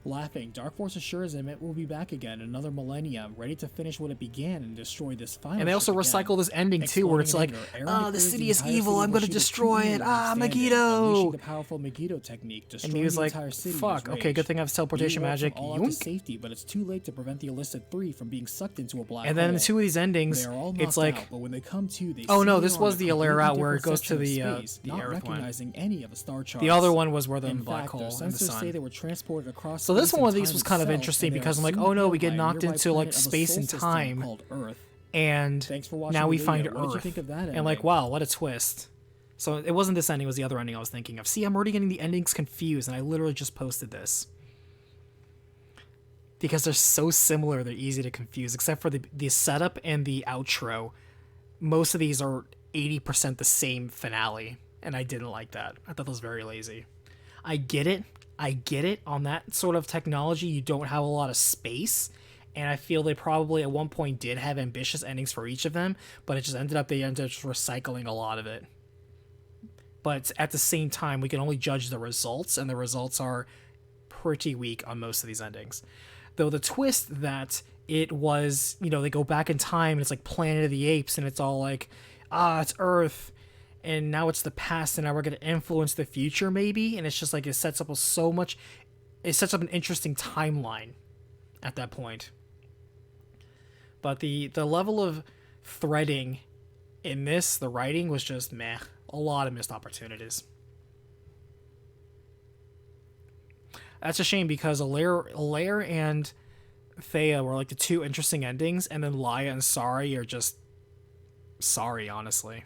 Laughing, Dark Force assures him it will be back again in another millennium, ready to finish what it began and destroy this final And they also ship recycle again. this ending too, where it's like, Exploding in anger, oh, Aaron the declares city is entire evil, city I'm will gonna shoot a destroy true it. hero Ah, standing, unleashing Megiddo! the powerful Megiddo technique, And destroying he was the like, entire city fuck, with okay, rage. good thing I have teleportation Mew warps magic. them all out to Yoink. safety, but it's too late to prevent the Illicit 3 from being sucked into a black And then in hole. 2 of these endings, They are all it's knocked like, out, but when they come to, they oh see no, they this are was in a the Alair completely route where it different goes to section of the space, Earth not one. recognizing any of the star charts. The other one was where they're in In the black fact, hole their in the sensors say sun. they were transported across So this space one of and these time was kind of itself, interesting and they are because I'm like, soon oh no, we hailed get by a knocked nearby into like planet of a space soul and system time, called Earth. and Thanks for watching now the we video. find What did you Earth. think of that And like, ending? wow, what a twist. So it wasn't this ending, it was the other ending I was thinking of. See, I'm already getting the endings confused, and I literally just posted this. Because they're so similar, they're easy to confuse, except for the setup and the outro. Most of these are 80% the same finale, and I didn't like that. I thought that was very lazy. I get it. On that sort of technology, you don't have a lot of space, and I feel they probably at one point did have ambitious endings for each of them, but they ended up just recycling a lot of it. But at the same time, we can only judge the results, and the results are pretty weak on most of these endings. Though the twist that it was, they go back in time and it's like Planet of the Apes and it's all like, it's Earth and now it's the past and now we're going to influence the future maybe. And it's just like it sets up an interesting timeline at that point. But the level of threading in this, the writing was just meh. A lot of missed opportunities. That's a shame because Alair and Thea were like the 2 interesting endings, and then Laya and Sari are just sorry, honestly.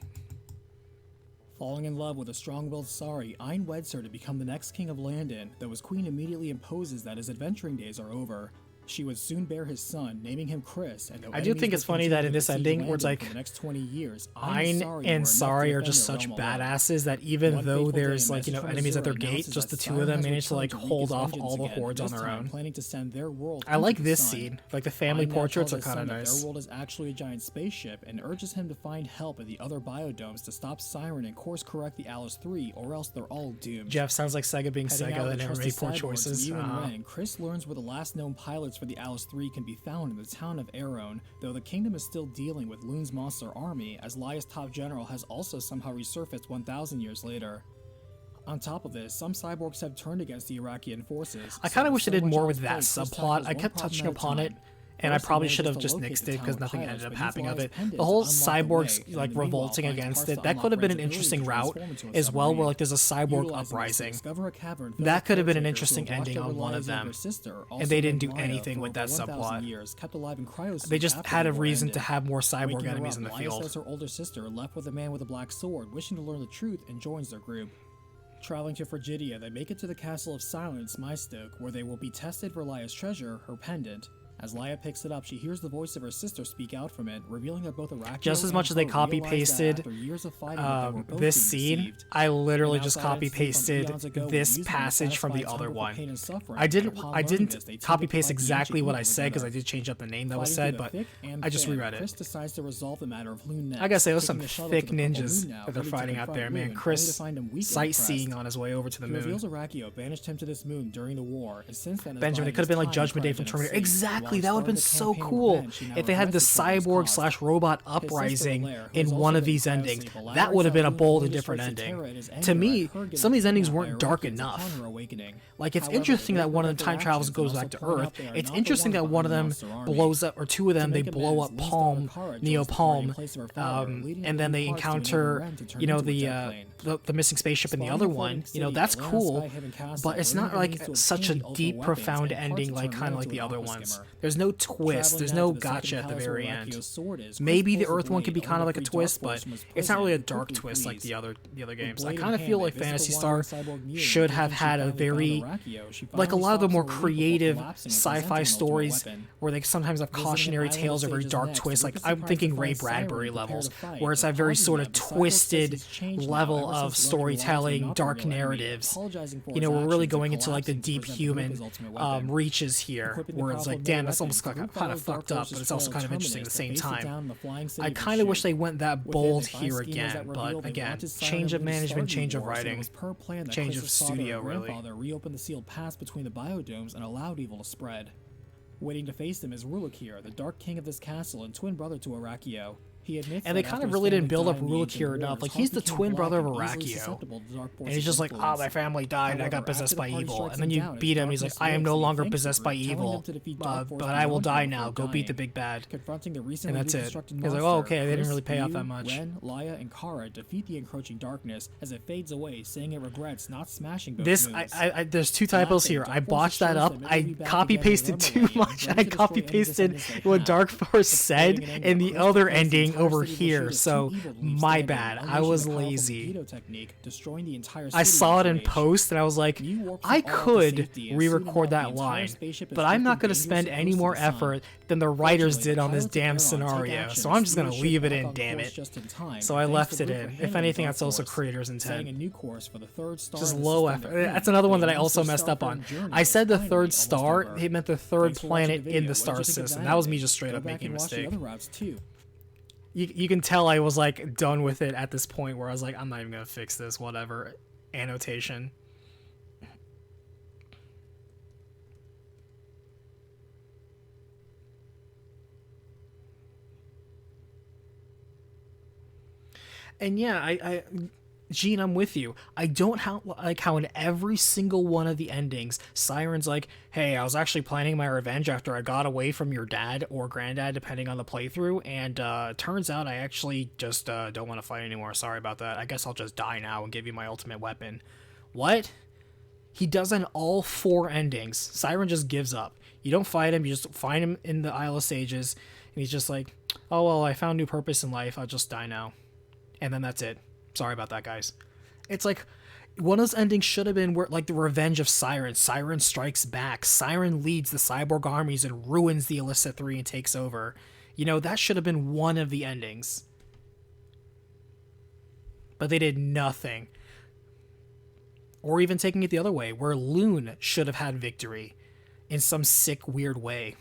Falling in love with a strong-willed Sari, Ayn weds her to become the next king of Landon, though his queen immediately imposes that his adventuring days are over. She would soon bear his son, naming him Chris. And though I do think it's funny that in this ending, where it's like, the next 20 years, Ayn and Sari are just such badasses that even though there's like, enemies at their gate, just the two of them manage to like hold off all the hordes on their own. Planning to send their world I like this scene. Like the family portraits are kind of nice. Their world is actually a giant spaceship and urges him to find help at the other biodomes to stop Siren and course correct the Alice 3, or else they're all doomed. Jeff sounds like Sega being Sega. They never made poor choices. Ren, Chris learns where the last known pilots for the Alice 3 can be found in the town of Aron, though the kingdom is still dealing with Loon's monster army, as Lia's top general has also somehow resurfaced 1,000 years later. On top of this, some cyborgs have turned against the Iraqian forces. I kind of wish they did more with that subplot. I kept touching upon it, and I probably should have just nixed it because nothing ended up happening of it. The whole cyborgs like revolting against it, that could have been an interesting route as well, where like there's a cyborg uprising. That could have been an interesting ending on one of them, and they didn't do anything with that subplot. They just had a reason to have more cyborg enemies in the field. Her older sister left with a man with a black sword, wishing to learn the truth, and joins their group. Traveling to Frigidia, they make it to the castle of Silence, Mystoke, where they will be tested for Lia's treasure, her pendant. As Lia picks it up, she hears the voice of her sister speak out from it, revealing that both Arachio just as much as they copy pasted this scene, I literally just copy pasted this passage from the other one. I didn't copy paste exactly what I said because I did change up the name that was said, but I just reread Chris decides to resolve the matter of Loon next, I gotta say, those some thick ninjas that they're fighting out there, man. Chris sightseeing on his way over to the moon. Arachio banished him to this moon during the war, and since then, Benjamin, it could have been like Judgment Day from Terminator. Exactly. That would have been so cool if they had the cyborg/robot uprising in one of these endings. That would have been a bold and different ending. To me, some of these endings weren't dark enough. Like, it's interesting that one of them time travels and goes back to Earth. It's interesting that one of them blows up, or two of them, they blow up Neo Palm, and then they encounter, the missing spaceship in the other one. That's cool, but it's not like such a deep, profound ending, like kind of like the other ones. There's no twist. There's no gotcha at the very end. Maybe the Earth one could be kind of like a twist, but it's not really a dark twist like the other games. I kind of feel like Phantasy Star should have had a very, like a lot of the more creative sci-fi stories where they sometimes have cautionary tales or very dark twists. Like I'm thinking Ray Bradbury levels, where it's that very sort of twisted level of storytelling, dark narratives. We're really going into like the deep human reaches here, where it's like, damn, that's almost like kind of fucked up, but it's also kind of interesting at the same time. I kind of wish they went that bold here again, but again, change of management, change of writing, change of studio, really. Reopened the sealed pass between the biodomes and allowed evil to spread. Waiting to face them is Rulakir, the Dark King of this castle and twin brother to Arachio. And they kind of really didn't build up Rulakir enough. Like, he's the twin brother of Arachio. And he's just like, my family died and I got possessed by evil. And then you beat him and he's like, I am no longer possessed by evil, but I will die now. Go beat the big bad. And that's it. He's like, okay, they didn't really pay off that much. Ren, Lia, and Kara defeat the encroaching darkness as it fades away, saying it regrets not smashing both moons. There's two typos here. I botched that up. I copy-pasted too much. I copy-pasted what Dark Force said in the other ending over here, so my bad. I was lazy. I saw it in post and I was like, I could re-record that line, but I'm not going to spend any more effort than the writers did on this damn scenario, so I'm just going to leave it in, damn it. So I left it in. If anything, that's also creator's intent. Just low effort. That's another one that I also messed up on. I said the third star, it meant the third planet in the star system. That was me just straight up making a mistake. You can tell I was like done with it at this point where I was like, I'm not even gonna fix this, whatever. Annotation. And yeah, Gene, I'm with you. I don't like how in every single one of the endings, Siren's like, hey, I was actually planning my revenge after I got away from your dad or granddad, depending on the playthrough, and turns out I actually just don't want to fight anymore. Sorry about that. I guess I'll just die now and give you my ultimate weapon. What? He does in all 4 endings. Siren just gives up. You don't fight him, you just find him in the Isle of Sages, and he's just like, oh, well, I found new purpose in life, I'll just die now. And then that's it. Sorry about that, guys. It's like, One of those endings should have been where, like, the revenge of Siren. Siren strikes back. Siren leads the cyborg armies and ruins the Alyssa 3 and takes over. You know, that should have been one of the endings. But they did nothing. Or even taking it the other way, where Loon should have had victory in some sick, weird way.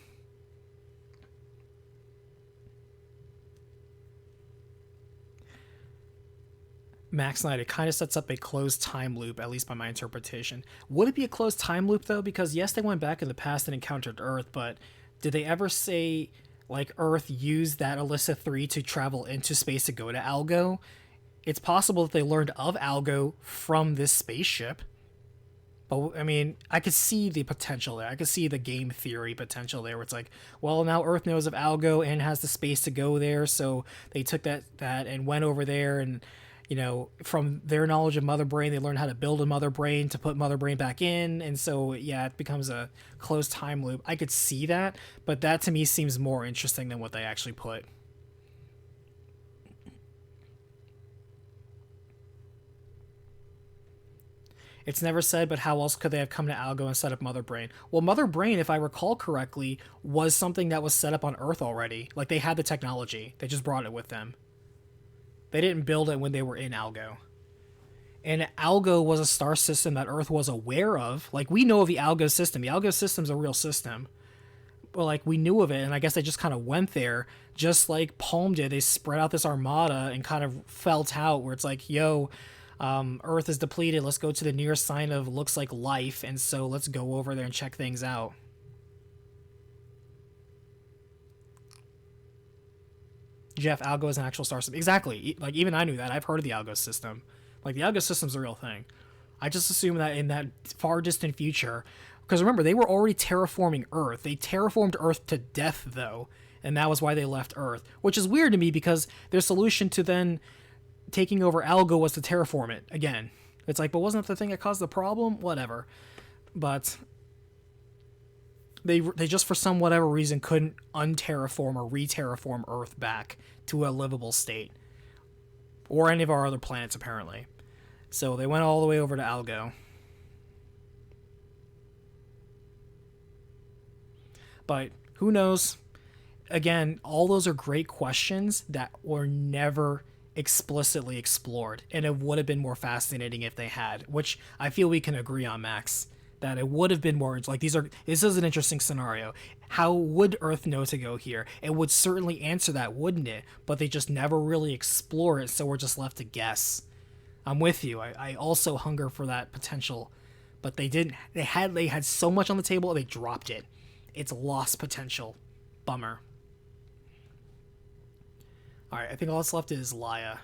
Max Knight, it kind of sets up a closed time loop, at least by my interpretation. Would it be a closed time loop, though? Because, yes, they went back in the past and encountered Earth, but did they ever say, like, Earth used that Alyssa 3 to travel into space to go to Algo? It's possible that they learned of Algo from this spaceship. But, I mean, I could see the potential there. I could see the game theory potential there, where it's like, well, now Earth knows of Algo and has the space to go there, so they took that and went over there, and, you know, from their knowledge of Mother Brain, they learned how to build a Mother Brain to put Mother Brain back in, and so, yeah, it becomes a closed time loop. I could see that, but that to me seems more interesting than what they actually put. It's never said, but how else could they have come to Algo and set up Mother Brain? Well, Mother Brain, if I recall correctly, was something that was set up on Earth already. Like, they had the technology. They just brought it with them. They didn't build it when they were in Algo. And Algo was a star system that Earth was aware of. Like, we know of the Algo system. The Algo system's a real system. But, like, we knew of it, and I guess they just kind of went there, just like Palm did. They spread out this armada and kind of felt out, where it's like, yo, Earth is depleted. Let's go to the nearest sign of looks like life, and so let's go over there and check things out. Jeff, Algo is an actual star system. Exactly. Like, even I knew that. I've heard of the Algo system. Like, the Algo system's a real thing. I just assume that in that far distant future, because remember, they were already terraforming Earth. They terraformed Earth to death, though, and that was why they left Earth, which is weird to me, because their solution to then taking over Algo was to terraform it again. It's like, but wasn't that the thing that caused the problem? Whatever. But they just, for some whatever reason, couldn't unterraform or re-terraform Earth back to a livable state, or any of our other planets, apparently. So they went all the way over to Algo. But who knows? Again, all those are great questions that were never explicitly explored, and it would have been more fascinating if they had, which I feel we can agree on, Max, that it would have been more like, this is an interesting scenario. How would Earth know to go here? It would certainly answer that, wouldn't it? But they just never really explore it, so we're just left to guess. I'm with you. I also hunger for that potential, but they didn't. They had so much on the table, they dropped it. It's lost potential. Bummer. Alright, I think all that's left is Laia.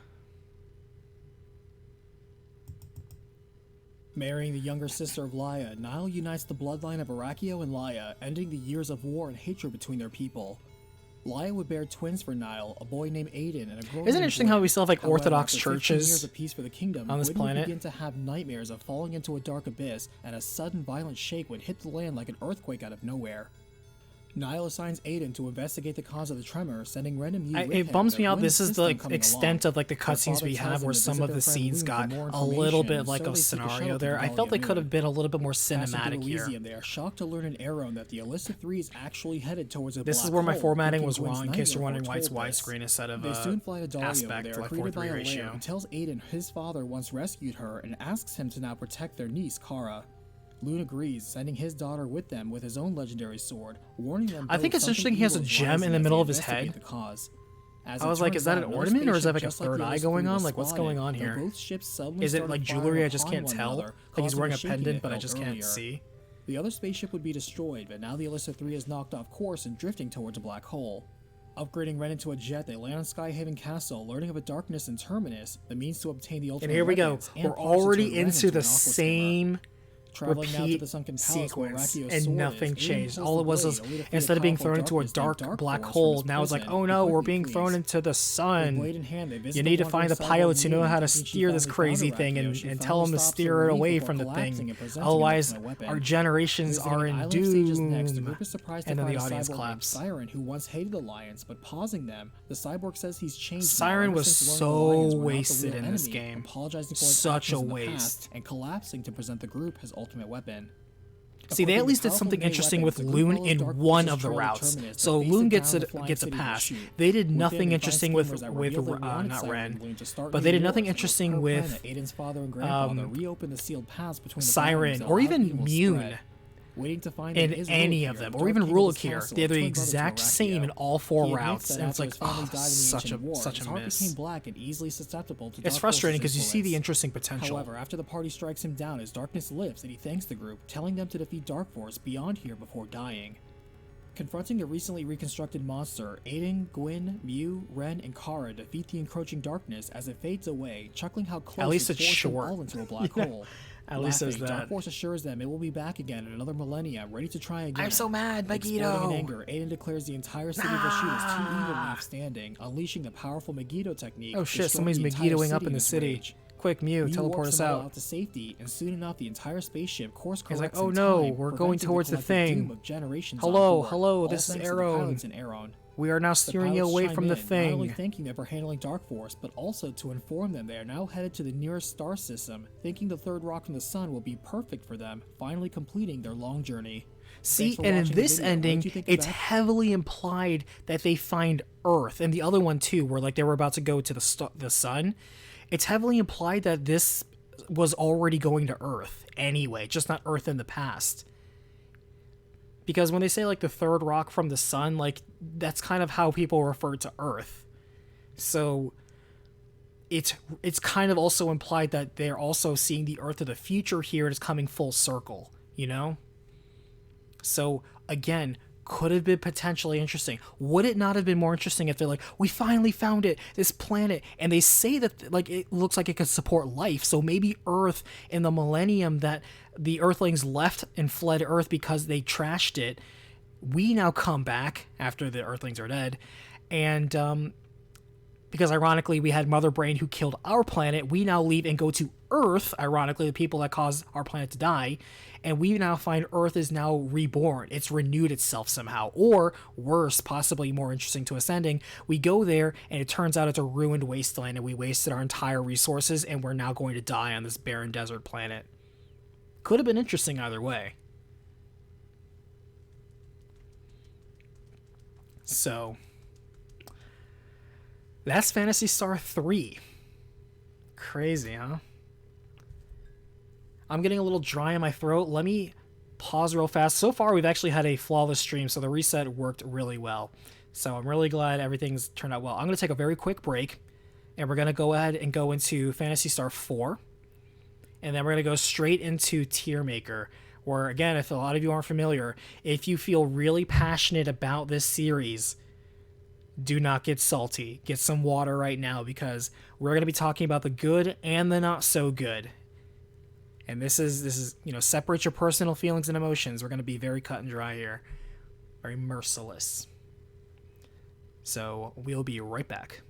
Marrying the younger sister of Laia, Nile unites the bloodline of Arachio and Laia, ending the years of war and hatred between their people. Laia would bear twins for Nile, a boy named Aiden and a girl named Isn't it interesting how we still have, like, However, Orthodox after 15 churches years of peace for the kingdom, on this Gwyn would planet? begin to have nightmares of falling into a dark abyss, and a sudden violent shake would hit the land like an earthquake out of nowhere. Nile assigns Aiden to investigate the cause of the tremor, sending random with It him, bums but me out. Gwyn This is insists the, on like, coming extent along. of, like, the Her cutscenes father we tells have, them where to some visit of their the friend scenes Loon got for more a little bit information, like so a they seek scenario shelter there. to I follow felt they Yoon. could have been a little bit more Passing through cinematic here. Elysium, they are shocked to learn in Aeron that the Alyssa 3 is actually headed towards a This black is where my hole, formatting making was Gwyn's wrong, in case you're nightmare wondering why it's foretold this. widescreen instead of They soon fly to Dario, aspect, they or are like greeted 4:3 by a ratio. lair, who tells Aiden his father once rescued her and asks him to now protect their niece, Kara. Loon agrees, sending his daughter with them with his own legendary sword, warning them I think both it's something interesting he has a evil is gem rising in the as middle they of his investigate head. the cause. As I it was like, turns is that out, an another ornament, or is that spaceship like a just third the eye Alyssa going 3 on? was Like, what's spotted, going on though here? both ships suddenly Is it started like firing jewelry I just upon can't one tell? another, Like, he's causing wearing the a shaking pendant, it but I felt just can't earlier. see. The other spaceship would be destroyed, but now the Alyssa 3 is knocked off course and drifting towards a black hole. Upgrading Ren into a jet, they land on Skyhaven Castle, learning of a darkness in Terminus, the means to obtain the ultimate And here we go. weapons, and We're parts to already turn Ren into the an aqua skimmer. same Traveling now to repeat the sunken palace where sequence, Rakio's and sword nothing is, Aiden changed. pulls All the it was blade, only to feel instead of being powerful thrown into a darkness dark named black Force from hole, his now it's like, prison. oh no, Quickly we're being flees. thrown into the With sun. blade in hand, they visit You the need to wandering find the cyborg pilots who know Mutant, how to thinking she steer this finally found crazy her thing Rakio. and, She and finally tell them to stops steer the it relief away before from the collapsing thing. and presenting an Otherwise, ultimate weapon. our generations Visiting are an in island of sages next, the doom. group is surprised to And then find the a audience cyborg named claps. Siren who once hated Alliance, but pausing them, the cyborg says he's changed Siren now, ever was since so learning Alliance were not the wasted real in this enemy, game. apologizing for his Such a actions in the waste. past, and collapsing to present the group his ultimate weapon. See, they at least did something interesting with Loon in one of the routes. So Loon gets a pass. They did nothing interesting with not Ren, but they did nothing interesting with Aiden's father and grandfather reopened the sealed paths between the Siren or even Mune. Waiting to find In any of them, or even Rulakir, they're the exact same in all four routes, and it's like, oh, such a miss. Black and easily susceptible to It's frustrating because you see the interesting potential. However, after the party strikes him down, his darkness lifts and he thanks the group, telling them to defeat Dark Force beyond here before dying. Confronting the recently reconstructed monster, Aiden, Gwyn, Mew, Ren, and Kara defeat the encroaching darkness as it fades away, chuckling how close at least it it's forced them short. all into a black hole. At least there's Laughing, Dark that. Force assures them it will be back again in another millennia, ready to try again. I'm so mad, Exploding in Megiddo. anger, Aiden declares the entire city of Rashid is too evil to leave standing, unleashing the powerful Megiddo technique. Oh shit, destroying somebody's the entire Megiddoing up in the its city. rage. Quick, Mew, Mew teleport warps us them all out. to safety, and soon enough the entire spaceship course He's like, corrects oh in no, time, we're going preventing towards the collective thing. doom of generations Hello, on board, hello, all this is thanks to the Aaron. pilots in Aaron. We are now The steering you pilots away chime from the in, not only thing. thanking them for handling Dark Force, but also to inform them they are now headed to the nearest star system, thinking the third rock from the sun will be perfect for them, finally completing their long journey. See, Thanks for and in watching the this video. What did ending, you think of it's that? heavily implied that they find Earth, and the other one too, where like they were about to go to the sun. It's heavily implied that this was already going to Earth anyway, just not Earth in the past. Because when they say like the third rock from the sun, like that's kind of how people refer to Earth. So it's kind of also implied that they're also seeing the Earth of the future here and it's coming full circle, you know? So again, could have been potentially interesting. Would it not have been more interesting if they're like, we finally found it, this planet, and they say that like it looks like it could support life, so maybe Earth in the millennium that the Earthlings left and fled Earth because they trashed it, we now come back after the Earthlings are dead, and because ironically we had Mother Brain who killed our planet, we now leave and go to Earth, ironically the people that caused our planet to die, and we now find Earth is now reborn. It's renewed itself somehow. Or worse, possibly more interesting to Ascending, we go there and it turns out it's a ruined wasteland and we wasted our entire resources and we're now going to die on this barren desert planet. Could have been interesting either way. So that's Phantasy Star 3. Crazy, huh? I'm getting a little dry in my throat. Let me pause real fast. So far, we've actually had a flawless stream, so the reset worked really well. So I'm really glad everything's turned out well. I'm going to take a very quick break, and we're going to go ahead and go into Phantasy Star 4. And then we're going to go straight into Tier Maker, where, again, if a lot of you aren't familiar, if you feel really passionate about this series, do not get salty. Get some water right now, because we're going to be talking about the good and the not so good. And this is, you know, separate your personal feelings and emotions. We're going to be very cut and dry here. Very merciless. So we'll be right back.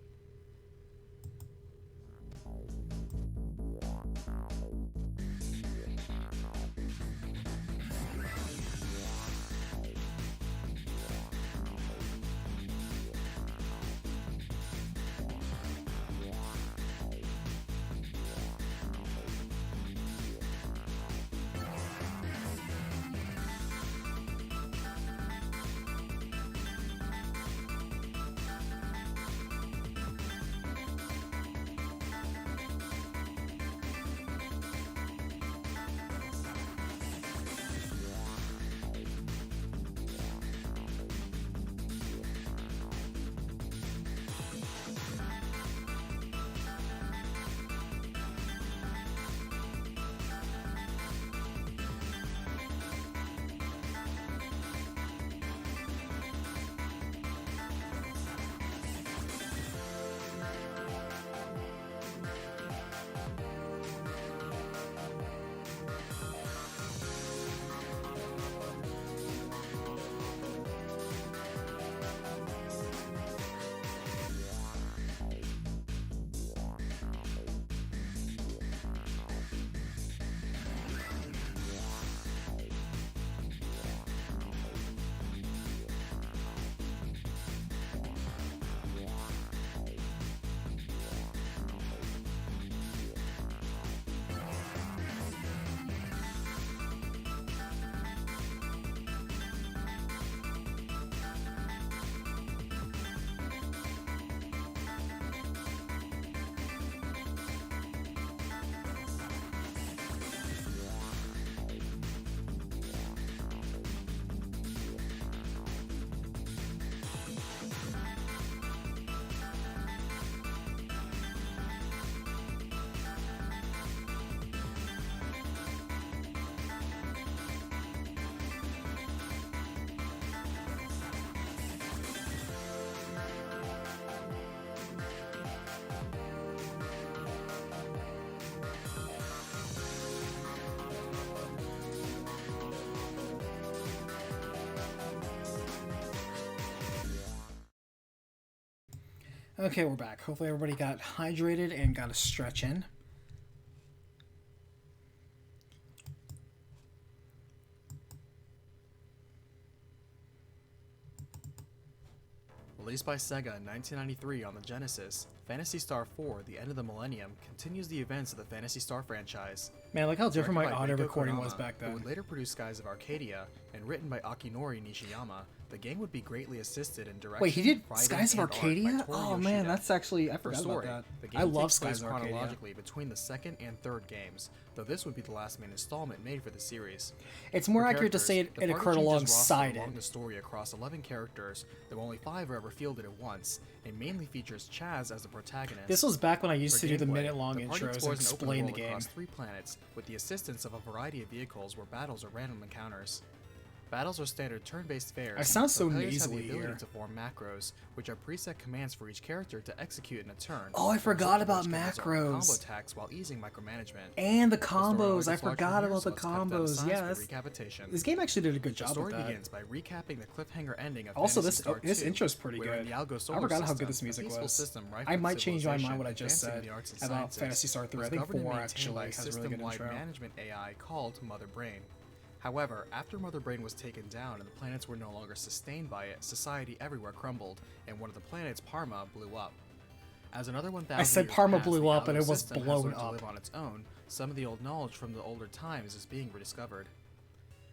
Okay, we're back. Hopefully everybody got hydrated and got a stretch in. Released by Sega in 1993 on the Genesis, Phantasy Star 4: The End of the Millennium continues the events of the Phantasy Star franchise. Man, look how different my Directed by audio Reiko recording Kodama, was back who then. would later produce Skies of Arcadia, and written by Akinori Nishiyama, the game would be greatly assisted in direction, Wait, he did writing, Skies of and art by Arcadia? Toru Oh man, Yoshida. that's actually, I For forgot story, about the that. game I love takes place Skies of Arcadia. chronologically between the second and third games, though this would be the last main installment made for the series. It's more For accurate to say characters, it the occurred party changes alongside roster it. along the story across 11 characters, though only 5 are ever fielded at once, and mainly features Chaz as the protagonist. This was back when I used For to do the gameplay, minute-long the party intros and explores an open explain the world game. across 3 planets, with the assistance of a variety of vehicles where battles are random encounters. Battles are standard turn-based fairs. I sound so but players have the nasally ability here. to form macros, which are preset commands for each character to execute in a turn. Oh, I the forgot result of about which can result in macros. combo attacks while easing micromanagement. And the The story only combos, I gets larger forgot from here, about so the let's cut down the combos. size Yeah, for that's, recapitation. this game actually did a good The job story with that. begins by recapping the cliffhanger ending of Also, Phantasy Star this 2, intro's pretty where in good. the Algo I solar forgot how system, good this a music peaceful was. system rife I with might change my mind civilization, what I just advancing said in the arts and about sciences, Phantasy Star 3. I was think governed and 4 maintained actually by has a really good system-wide intro. management AI called Mother Brain. However, after Mother Brain was taken down and the planets were no longer sustained by it, society everywhere crumbled, and one of the planets, Parma, blew up. As another 1,000 I said years Parma pass, blew the up and Algo it was system has blown learned to up. live on its own. Some of the old knowledge from the older times is being rediscovered.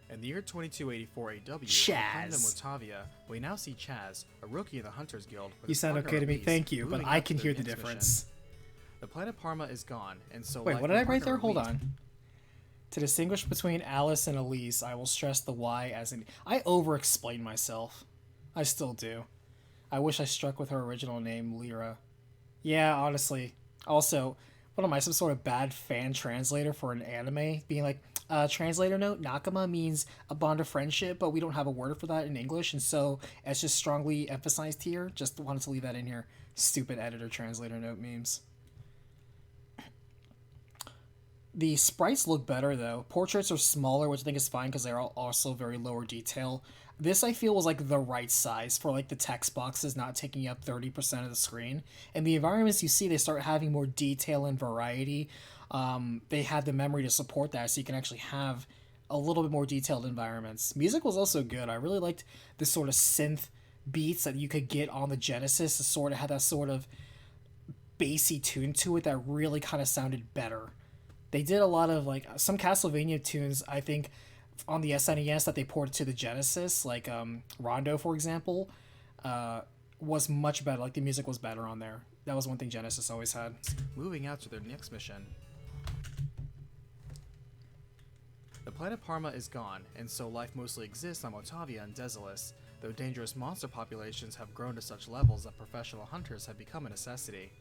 In the year 2284 AW, on the planet of Chaz. Motavia, we now see Chaz, a rookie in the Hunters Guild. with You his sound partner okay to me, Elise, thank you, but moving I up can to hear their the next mission. difference. The planet Parma is gone, and so Wait, like what their did I write partner there? Hold Elise, on. To distinguish between Alice and Elise, I will stress the Y as in... I over-explain myself. I still do. I wish I struck with her original name, Lyra. Yeah, honestly. Also, what am I, some sort of bad fan translator for an anime? Being like, translator note, Nakama means a bond of friendship, but we don't have a word for that in English, and so it's just strongly emphasized here. Just wanted to leave that in here. Stupid editor translator note memes. The sprites look better though. Portraits are smaller, which I think is fine because they're also very lower detail. This I feel was like the right size for like the text boxes not taking up 30% of the screen. And the environments you see, they start having more detail and variety. They had the memory to support that, so you can actually have a little bit more detailed environments. Music was also good. I really liked the sort of synth beats that you could get on the Genesis. It sort of had that sort of bassy tune to it that really kind of sounded better. They did a lot of like some Castlevania tunes, I think, on the SNES that they ported to the Genesis, like Rondo, for example, was much better. Like the music was better on there. That was one thing Genesis always had. moving out to their next mission. The planet Parma is gone, and so life mostly exists on Motavia and Desolus, though dangerous monster populations have grown to such levels that professional hunters have become a necessity.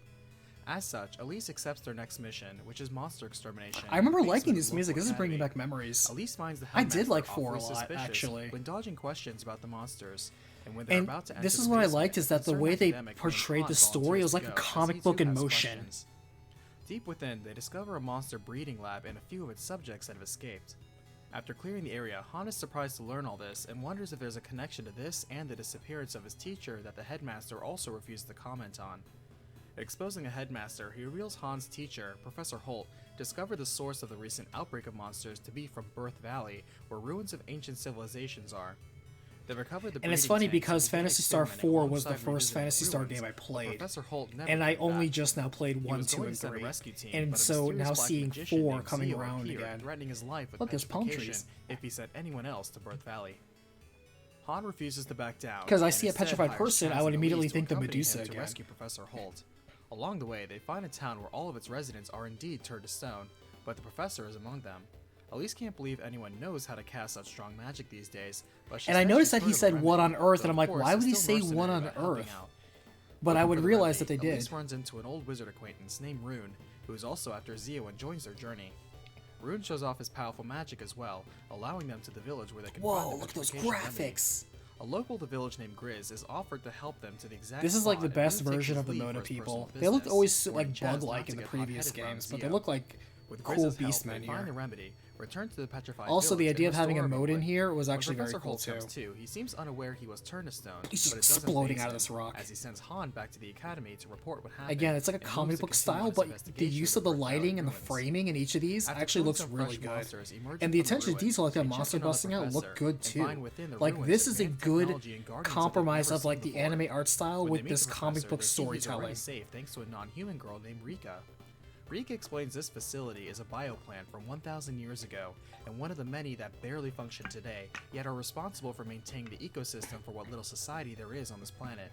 As such, Elise accepts their next mission, which is monster extermination. I remember based liking with this the music. local This is bringing academy. back memories. Elise finds the I did headmaster like 4 a awfully lot, suspicious actually. when dodging questions about the monsters. And when they're And about to enter this is the what I basement, liked is that the concerned way they academic named portrayed the Hans story, it was like volunteers a to go, as comic he book too in has motion. questions. Deep within, they discover a monster breeding lab and a few of its subjects that have escaped. After clearing the area, Han is surprised to learn all this and wonders if there's a connection to this and the disappearance of his teacher that the headmaster also refused to comment on. Exposing a headmaster, he reveals Han's teacher, Professor Holt, discovered the source of the recent outbreak of monsters to be from Birth Valley, where ruins of ancient civilizations are. They recovered the And it's breeding funny tanks because and began Phantasy Star experimenting 4 was the alongside first revisiting Phantasy the Star ruins, game I but played. Professor Holt never And I came only back. just now played He 1, was 2, going and to send a 3. rescue team, And but a so mysterious now black seeing magician 4 named coming Zio around appeared, again. threatening his life with Look, there's palm petrification trees. if he sent anyone else to Birth Valley. Han refuses to back down. Because I and see a instead petrified hires person, Chaz I would and immediately Elise to think the accompany Medusa him to again. rescue Professor Holt. Along the way, they find a town where all of its residents are indeed turned to stone, but the professor is among them. Elise can't believe anyone knows how to cast such strong magic these days, but she And I says noticed she's that he heard of a said remedy, what on earth, though and I'm of like, course why would it's he still say what mercenary on about helping earth? out. But I Looking would for the realize that remedy, they Elise did. runs into an old wizard acquaintance named Rune, who is also after Zio and joins their journey. Rune shows off his powerful magic as well, allowing them to the village where they can find Whoa, the look at those petrification remedy. graphics! A local to the village named Grizz is offered to help them to the exact This is like the spot, and best Rune takes version his of the leave Moda for his people. personal They looked business, always warning like Chaz not bug-like to in the get previous hot-headed from games, but they Zio. look like With cool Grizz's beast help, men they find here. the remedy, Return to the petrified Also, the village idea and of having a restore mode in everyone. here was When actually very Professor cool Holt too. comes to, he seems unaware he was turned to stone, He's but it just doesn't exploding faze out of him, this rock. as he sends Han back to the academy to report what happened. Again, it's like a and moves comic to book continue style, his but the investigation use of the burnt out lighting and the ruins. framing in each of these After actually killing looks some really fresh good. monsters emerging And the from attention to ruins, detail, like that they check monster in on the busting out, professor looked good and too. find within the Like ruins this is a advanced good technology and guardians that they've compromise never of like seen the before. anime art style When with they meet this the comic professor, book they see he's already storytelling. safe thanks to a non-human girl named Rika. Rika explains this facility is a bioplant from 1,000 years ago, and one of the many that barely function today, yet are responsible for maintaining the ecosystem for what little society there is on this planet.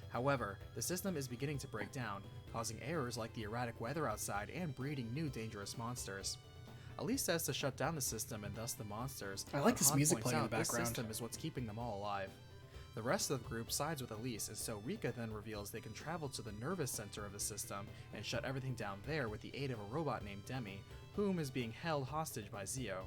However, the system is beginning to break down, causing errors like the erratic weather outside and breeding new dangerous monsters. Elise says to shut down the system and thus the monsters. I like but this Han music points playing in out the background. This system is what's keeping them all alive. The rest of the group sides with Elise, and so Rika then reveals they can travel to the nervous center of the system and shut everything down there with the aid of a robot named Demi, whom is being held hostage by Zio.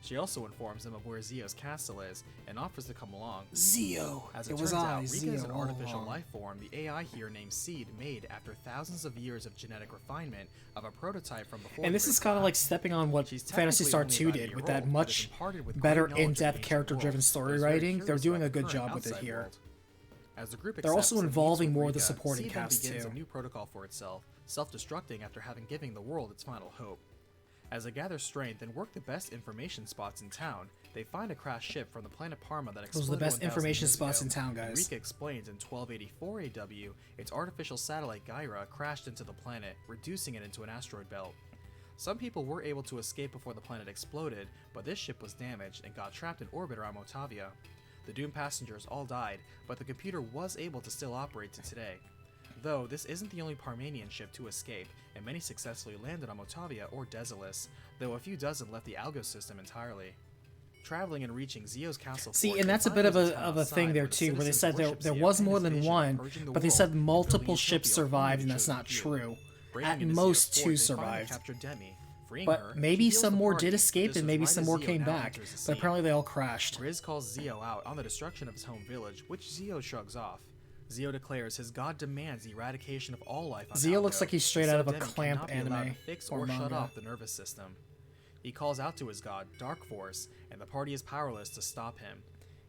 She also informs them of where Zio's castle is and offers to come along. Zio! As It it was turns out, I, Rika Zio, is an all artificial along. life form, the AI here named Seed, made after thousands of years of genetic refinement of a prototype from before. And this is kind of like stepping on what She's Phantasy Star technically 2 only about did a with year that old, but much is imparted with better great knowledge of in-depth the ancient character-driven world, story but is very writing. They're curious doing about a the good current job with it outside here. world. As the group They're also accepts and meets involving with more of the Rika, supporting Seed then cast, begins too. a new protocol for itself, self-destructing after having given the world its final hope. As they gather strength and work the best information spots in town, they find a crashed ship from the planet Parma that exploded Those are the best 1,000 information years spots ago. in town, And guys. Rika explains in 1284 AW, its artificial satellite Gyra crashed into the planet, reducing it into an asteroid belt. Some people were able to escape before the planet exploded, but this ship was damaged and got trapped in orbit around Motavia. The doomed passengers all died, but the computer was able to still operate to today. Though, this isn't the only Parmanian ship to escape, and many successfully landed on Motavia or Desolus, though a few dozen left the Algo system entirely. Traveling and reaching Zio's castle See, fort, and they that's a find bit there's of town a thing outside there where the too, where they citizens said there worship there Zio was and more his than vision, one, urging the but they world, said building multiple a ships utopia survived, only and that's chosen not few. true. Breaking At into most, Zio's two fort, they finally survived. capture Demi. Freeing But her, maybe she heals some the more party, did but escape, this and was maybe right some as more Zio came now back. enters the But scene. apparently they all crashed. Grizz calls Zio out on the destruction of his home village, which Zio shrugs off. Zio declares his god demands the eradication of all life on Zio Algo, looks like he's straight so out of a Demi Clamp cannot be allowed anime to fix or or shut manga. off the nervous system. He calls out to his god, Dark Force, and the party is powerless to stop him.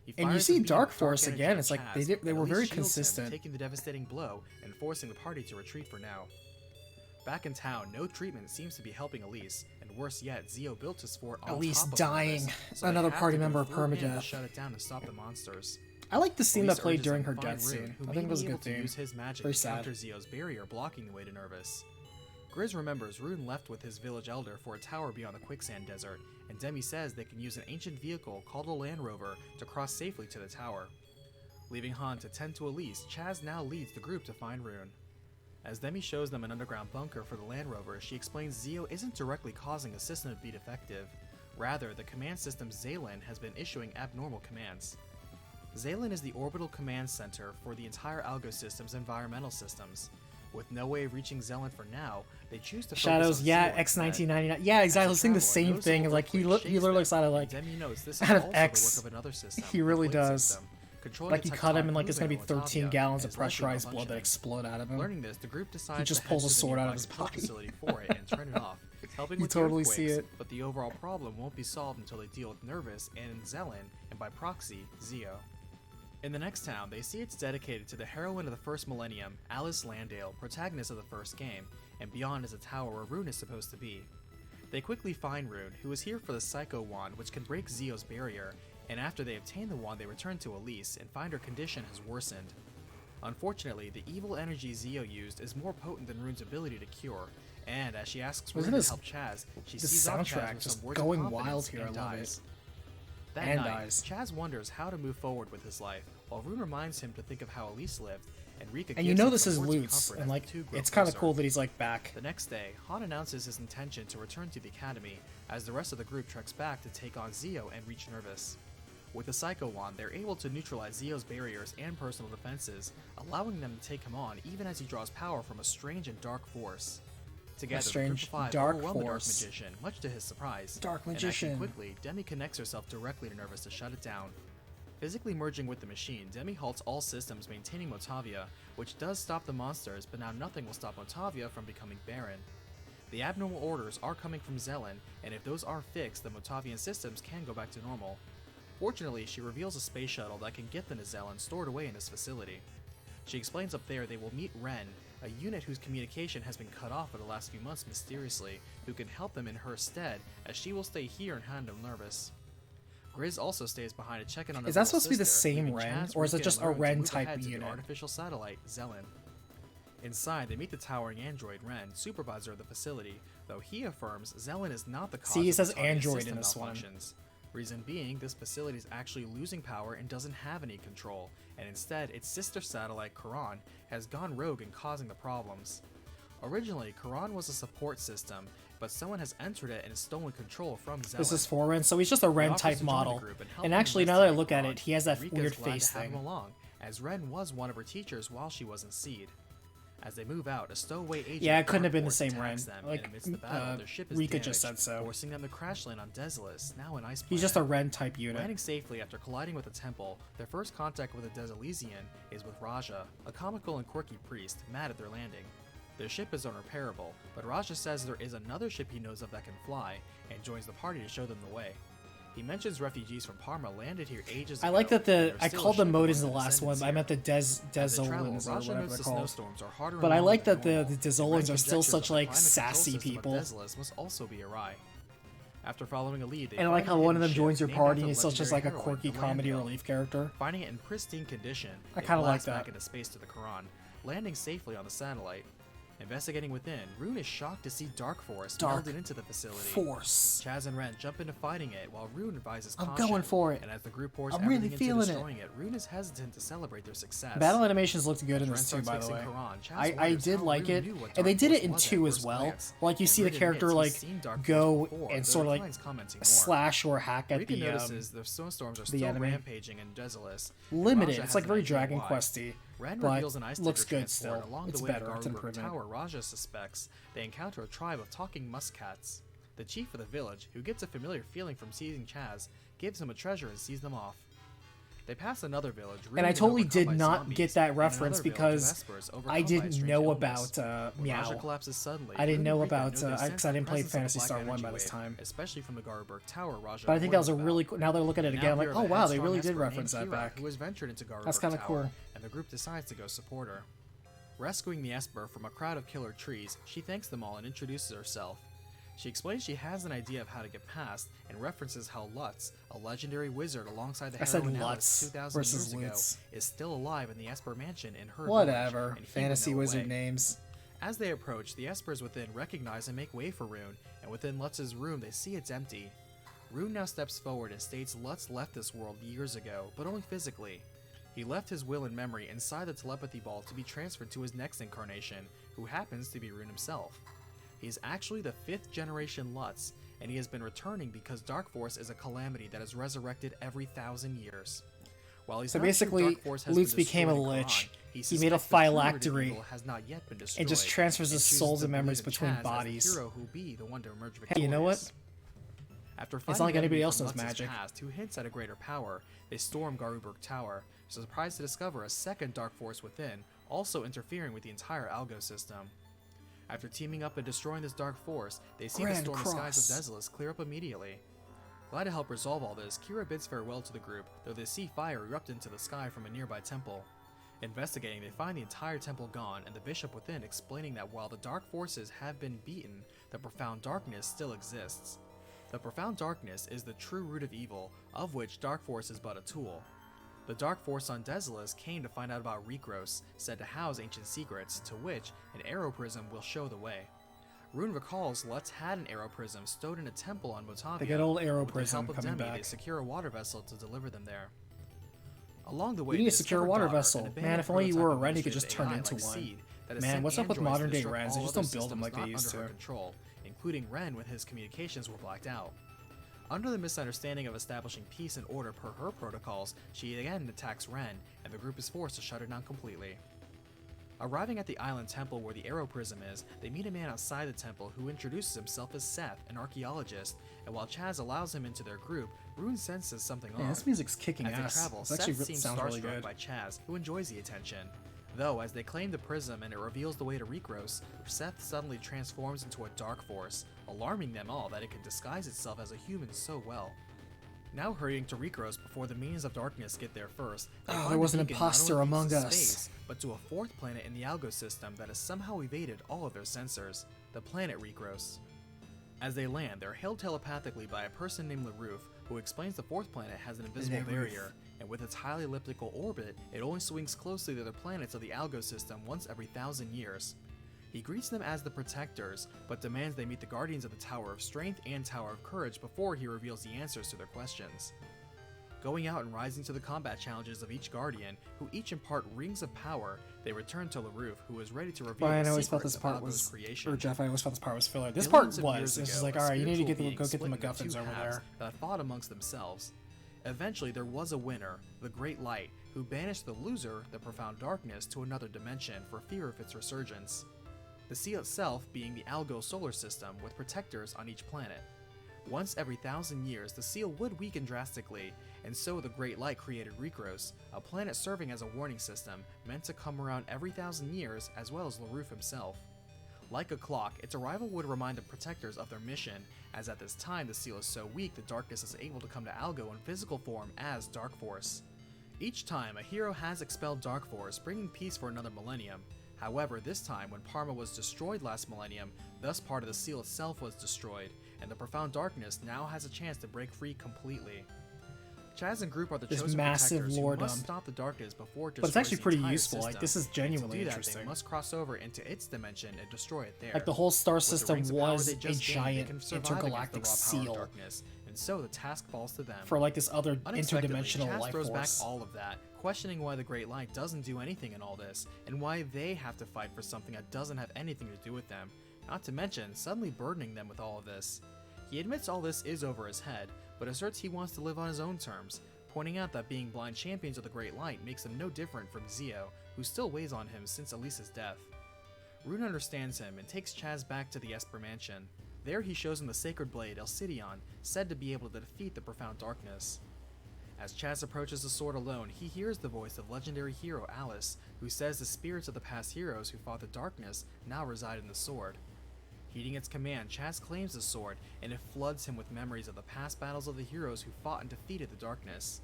He And you fires see a beam Dark of Force energy again, at it's like Chaz, they and were Elise very shields him, consistent. taking the devastating blow and forcing the party to retreat for now. Back in town, no treatment seems to be helping Elise, and worse yet, Zio built his fort on Elise top of dying. Nervous, so they Another have party to go member through him to permadeath. shut it down and stop the monsters. I like the scene that Elise played urges during them her to find death Rune, scene. who I may think it was a be able good to theme. use his magic Very to sad. counter Zio's barrier blocking the way to Nervous. Grizz remembers Rune left with his village elder for a tower beyond the quicksand desert, and Demi says they can use an ancient vehicle called a Land Rover to cross safely to the tower. Leaving Han to tend to Elise, Chaz now leads the group to find Rune. As Demi shows them an underground bunker for the Land Rover, she explains Zio isn't directly causing the system to be defective. Rather, the command system Zaylan has been issuing abnormal commands. Zaylan is the orbital command center for the entire Algo system's environmental systems. With no way of reaching Zaylan for now, they choose to Shadows, focus on yeah, Zio instead. X1999. Yeah, exactly. I was thinking the same thing. Like he literally looks out of like Demi notes this out is of also X. the work of another system, He the really Blade does. system, controlling like the you cut him and tectonic like it's gonna be movement on 13 Otavia, gallons and of is likely pressurized blood that malfunctioning. explode out of him. Learning this, the group decides just to pulls head a to the sword out nearby of his control body. facility for it and turn it off, helping You with totally the see earthquakes, it. but the overall problem won't be solved until they deal with Nervous and Zelen, and by proxy, Zio. In the next town, they see it's dedicated to the heroine of the first millennium, Alice Landale, protagonist of the first game, and beyond is a tower where Rune is supposed to be. They quickly find Rune, who is here for the Psycho Wand, which can break Zio's barrier, and after they obtain the wand, they return to Elise and find her condition has worsened. Unfortunately, the evil energy Zio used is more potent than Rune's ability to cure, and as she asks Rune Wasn't to this- help Chaz, she this sees off Chaz soundtrack with just some words of going confidence wild here, and I love dies. it. That And night, dies. Chaz wonders how to move forward with his life, while Rune reminds him to think of how Elise lived, and Rika And you gives know him this some is words of Lutz, comfort and as like the two grow it's kind of closer. cool that he's like back. The next day, Han announces his intention to return to the academy, as the rest of the group treks back to take on Zio and reach Nervous. With the Psycho Wand, they're able to neutralize Zio's barriers and personal defenses, allowing them to take him on even as he draws power from a strange and dark force. Together, the strange, group of five dark overwhelm the Dark force. Magician, much to his surprise. Dark And Magician. acting quickly, Demi connects herself directly to Nervous to shut it down. Physically merging with the machine, Demi halts all systems maintaining Motavia, which does stop the monsters, but now nothing will stop Motavia from becoming barren. The abnormal orders are coming from Zelen, and if those are fixed, the Motavian systems can go back to normal. Fortunately, she reveals a space shuttle that can get them to Zelen stored away in this facility. She explains up there they will meet Ren, a unit whose communication has been cut off for the last few months mysteriously, who can help them in her stead, as she will stay here and handle nervous. Grizz also stays behind to check in on his Is that little supposed to be the sister, same leaving Ren, Chaz, or is it Rika, just and a Rune to Ren move type ahead to the unit? artificial satellite, Zelen. Inside, they meet the towering android Ren, supervisor of the facility, though he affirms Zelen is not the cause See, it of says the Motavian android in system this one. malfunctions. Reason being, this facility is actually losing power and doesn't have any control, and instead, its sister satellite, Quran, has gone rogue and causing the problems. Originally, Quran was a support system, but someone has entered it and stolen control from Zelen. This is for Ren, so he's just a Ren He offers type to join the model. group help And them actually, now that I investigate look at Quran. it, he has that Rika's weird glad face to have thing. him along, as Ren was one of her teachers while she was in Seed. As they move out, a stowaway agent Yeah, it couldn't have been the Dark same Force Ren. attacks them, Like, and amidst the battle, their ship is Rika just damaged, said so. forcing them to crash land on Desolus, now an ice planet. He's just a Ren type unit. Landing safely after colliding with a temple, their first contact with a Desolesian is with Raja, a comical and quirky priest, mad at their landing. Their ship is unrepairable, but Raja says there is another ship he knows of that can fly, and joins the party to show them the way. He mentions refugees from Parma landed here ages ago. I like that and I still called them ship Modans among in the last one, descendants but I here. meant the As they travel, Dezolans or Raja whatever notes they're the called. snowstorms are harder But I and like longer that than the normal, Dezolans and are still conjectures such that the like climate control sassy system of people. Desolus must also be awry. After following a lead, they And I like find how a one of hidden them joins ship your named party after and he's still just like a legendary quirky heroine, the comedy Landale. relief character. Finding it in pristine condition, I they kinda like blast back that. into space to the Quran, landing safely on the satellite. Investigating within, Rune is shocked to see Dark Force Dark melded into the facility. Force. Chaz and Ren jump into fighting it while Rune advises I'm caution. going for it. And as the group pours I'm everything really into feeling it. destroying it, Rune is hesitant to celebrate their success. Battle animations looked good in Ren this too, starts by the fixing way. Quran. Chaz I wonders did how like Rune it, knew what and they Dark did it Force in was at 2 as first well. glance. Like you And see the Rune character admits like he's seen Dark Force go before, and though sort of like declines commenting more. slash or hack at Rika the notices the snowstorms are the still enemy. rampaging in Desolus. limited. Raja It's has like an very idea Dragon why. Questy, Ren but reveals an ice looks tiger good transport still. along It's the way better. to It's an Garuruk improvement. Tower. Raja suspects they encounter a tribe of talking muskcats. The chief of the village, who gets a familiar feeling from seizing Chaz, gives him a treasure and sees them off. They pass another village, And I ruined totally overcome did by not zombies, get that and reference another village because of Espers overcome I by a didn't strange know illness. about When Raja Meow. collapses suddenly, I didn't Rune know and Rika about know they because sense I the didn't play presence of a Phantasy black Star 1 energy by this wave, time. especially from the Garuruk Tower. Raja But I think that was a warned really about. cool. Now that I look at it Now again, I'm like, hear oh of a wow, they headstrong really did Esper reference named that Kira, back. Who has ventured into Garuruk That's kinda Tower, cool. and the group decides to go support her. Rescuing the Esper from a crowd of killer trees, she thanks them all and introduces herself. She explains she has an idea of how to get past, and references how Lutz, a legendary wizard alongside the I said heroine Alice Lutz 2,000 versus years ago, Lutz. is still alive in the Esper mansion in her Whatever. village, and he would Fantasy know a wizard way. names. As they approach, the Espers within recognize and make way for Rune, and within Lutz's room they see it's empty. Rune now steps forward and states Lutz left this world years ago, but only physically. He left his will and memory inside the telepathy ball to be transferred to his next incarnation, who happens to be Rune himself. He is actually the 5th generation Lutz, and he has been returning because Dark Force is a calamity that is resurrected every 1,000 years. While he's So not sure basically, Dark Force has Lutz been became a destroyed in lich. Quran, He made a suspects the true root of phylactery evil has not yet been destroyed, and just transfers his chooses souls to and memories believe in between Chaz as the bodies. hero who'll be the one to emerge Hey, you know what? victorious. After It's finding not like an anybody enemy else from knows Lutz's magic. past who hints at a greater power, they storm Garuruk Tower, surprised to discover a second Dark Force within, also interfering with the entire Algo system. After teaming up and destroying this Dark Force, they see Grand the stormy skies Cross. of Desolus clear up immediately. Glad to help resolve all this, Kira bids farewell to the group, though they see fire erupt into the sky from a nearby temple. Investigating, they find the entire temple gone, and the bishop within explaining that while the dark forces have been beaten, the profound darkness still exists. The profound darkness is the true root of evil, of which Dark Force is but a tool. The Dark Force on Desolus came to find out about Recros, said to house ancient secrets, to which an arrow prism will show the way. Rune recalls Lutz had an arrow prism stowed in a temple on Motavia. The good old arrow With prism the help of coming Demi, back. they secure a water vessel to deliver them there. Along the way, We need they a secure discover water Daughter, vessel. an Man, abandoned if only you were prototype a Ren, you of could just turn into like one. Seed that has Man, sent what's up with androids to modern day disrupt Rens? They all just other don't build them systems like they not used under her to. control, including Ren when his communications were blacked out. Under the misunderstanding of establishing peace and order per her protocols, she again attacks Ren, and the group is forced to shut it down completely. Arriving at the island temple where the arrow prism is, they meet a man outside the temple who introduces himself as Seth, an archaeologist, and while Chaz allows him into their group, Rune senses something Man, off. this music's kicking As they ass. travel, This actually Seth seems sounds really starstruck good. by Chaz, who enjoys the attention. Though, as they claim the prism and it reveals the way to Recros, Seth suddenly transforms into a dark force, alarming them all that it can disguise itself as a human so well. Now hurrying to Recros before the minions of darkness get there first, they find there was the an beacon not imposter only leads among to us. space, but to a fourth planet in the Algo system that has somehow evaded all of their sensors, the planet Recros. As they land, they're hailed telepathically by a person named LaRouf, who explains the fourth planet has an invisible barrier, and with its highly elliptical orbit, it only swings closely to the planets of the Algo system once every 1,000 years. He greets them as the Protectors, but demands they meet the Guardians of the Tower of Strength and Tower of Courage before he reveals the answers to their questions. Going out and rising to the combat challenges of each Guardian, who each impart rings of power, they return to LaRouf, who is ready to reveal Brian, I the always felt secrets this of part Algo's was, creation. or Jeff, I always felt this part was filler. This Millions part of was. years It's just ago, like, a all right, you need to spiritual go get the being split into MacGuffins two over halves there. that fought amongst themselves. Eventually, there was a winner, the Great Light, who banished the loser, the Profound Darkness, to another dimension for fear of its resurgence. The seal itself being the Algo solar system with protectors on each planet. Once every 1,000 years, the seal would weaken drastically, and so the Great Light created Recros, a planet serving as a warning system, meant to come around every 1,000 years, as well as LaRouf himself. Like a clock, its arrival would remind the Protectors of their mission, as at this time the seal is so weak the darkness is able to come to Algo in physical form as Dark Force. Each time, a hero has expelled Dark Force, bringing peace for another millennium. However, this time, when Parma was destroyed last millennium, thus part of the seal itself was destroyed, and the Profound Darkness now has a chance to break free completely. Chaz and group are the This chosen massive protectors who lore must dump. stop the darkness before it But it's destroys actually the pretty entire useful. Like, system. this is And genuinely to do that, interesting. they must cross over into its dimension and destroy it there. Like, the whole star With the system rings of power was they a just gained, they giant can survive against the intergalactic raw power of seal darkness, and so the task falls to them. for, like, this other Unexpectedly, interdimensional Chaz life throws force. back all of that, questioning why the Great Light doesn't do anything in all this, and why they have to fight for something that doesn't have anything to do with them, not to mention suddenly burdening them with all of this. He admits all this is over his head, but asserts he wants to live on his own terms, pointing out that being blind champions of the Great Light makes them no different from Zio, who still weighs on him since Elisa's death. Rune understands him and takes Chaz back to the Esper Mansion. There he shows him the sacred blade Alcidion, said to be able to defeat the Profound Darkness. As Chaz approaches the sword alone, he hears the voice of legendary hero Alice, who says the spirits of the past heroes who fought the darkness now reside in the sword. Heeding its command, Chaz claims the sword, and it floods him with memories of the past battles of the heroes who fought and defeated the darkness.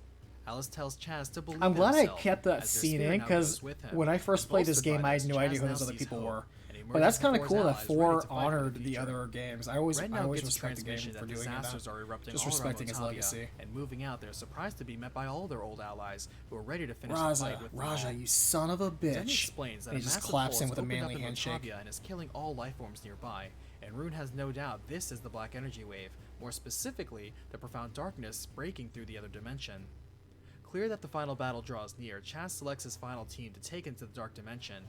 Alice tells Chaz to believe I'm in glad I himself, kept that as their scene spirit in, now because goes with him. when I first played this Bolstered game, by I had this, no Chaz idea who now those other sees people hope, were. and But that's kind of emerges cool before that his allies, ready 4 to fight for the honored the future. other games. I always Red now gets a respect the game transmission for that doing disasters that. are erupting Just all around respecting his Motavia, legacy. and moving out, they're surprised to be met by all their old allies, who are ready to finish the Raja, fight with them all. Raja, you son of a Demi bitch. explains that And a he just massive claps hole in has with a opened up manly in handshake. Motavia and is killing all life forms nearby, and Rune has no doubt this is the Black Energy Wave, more specifically, the Profound Darkness breaking through the other dimension. Clear that the final battle draws near, Chaz selects his final team to take into the Dark Dimension.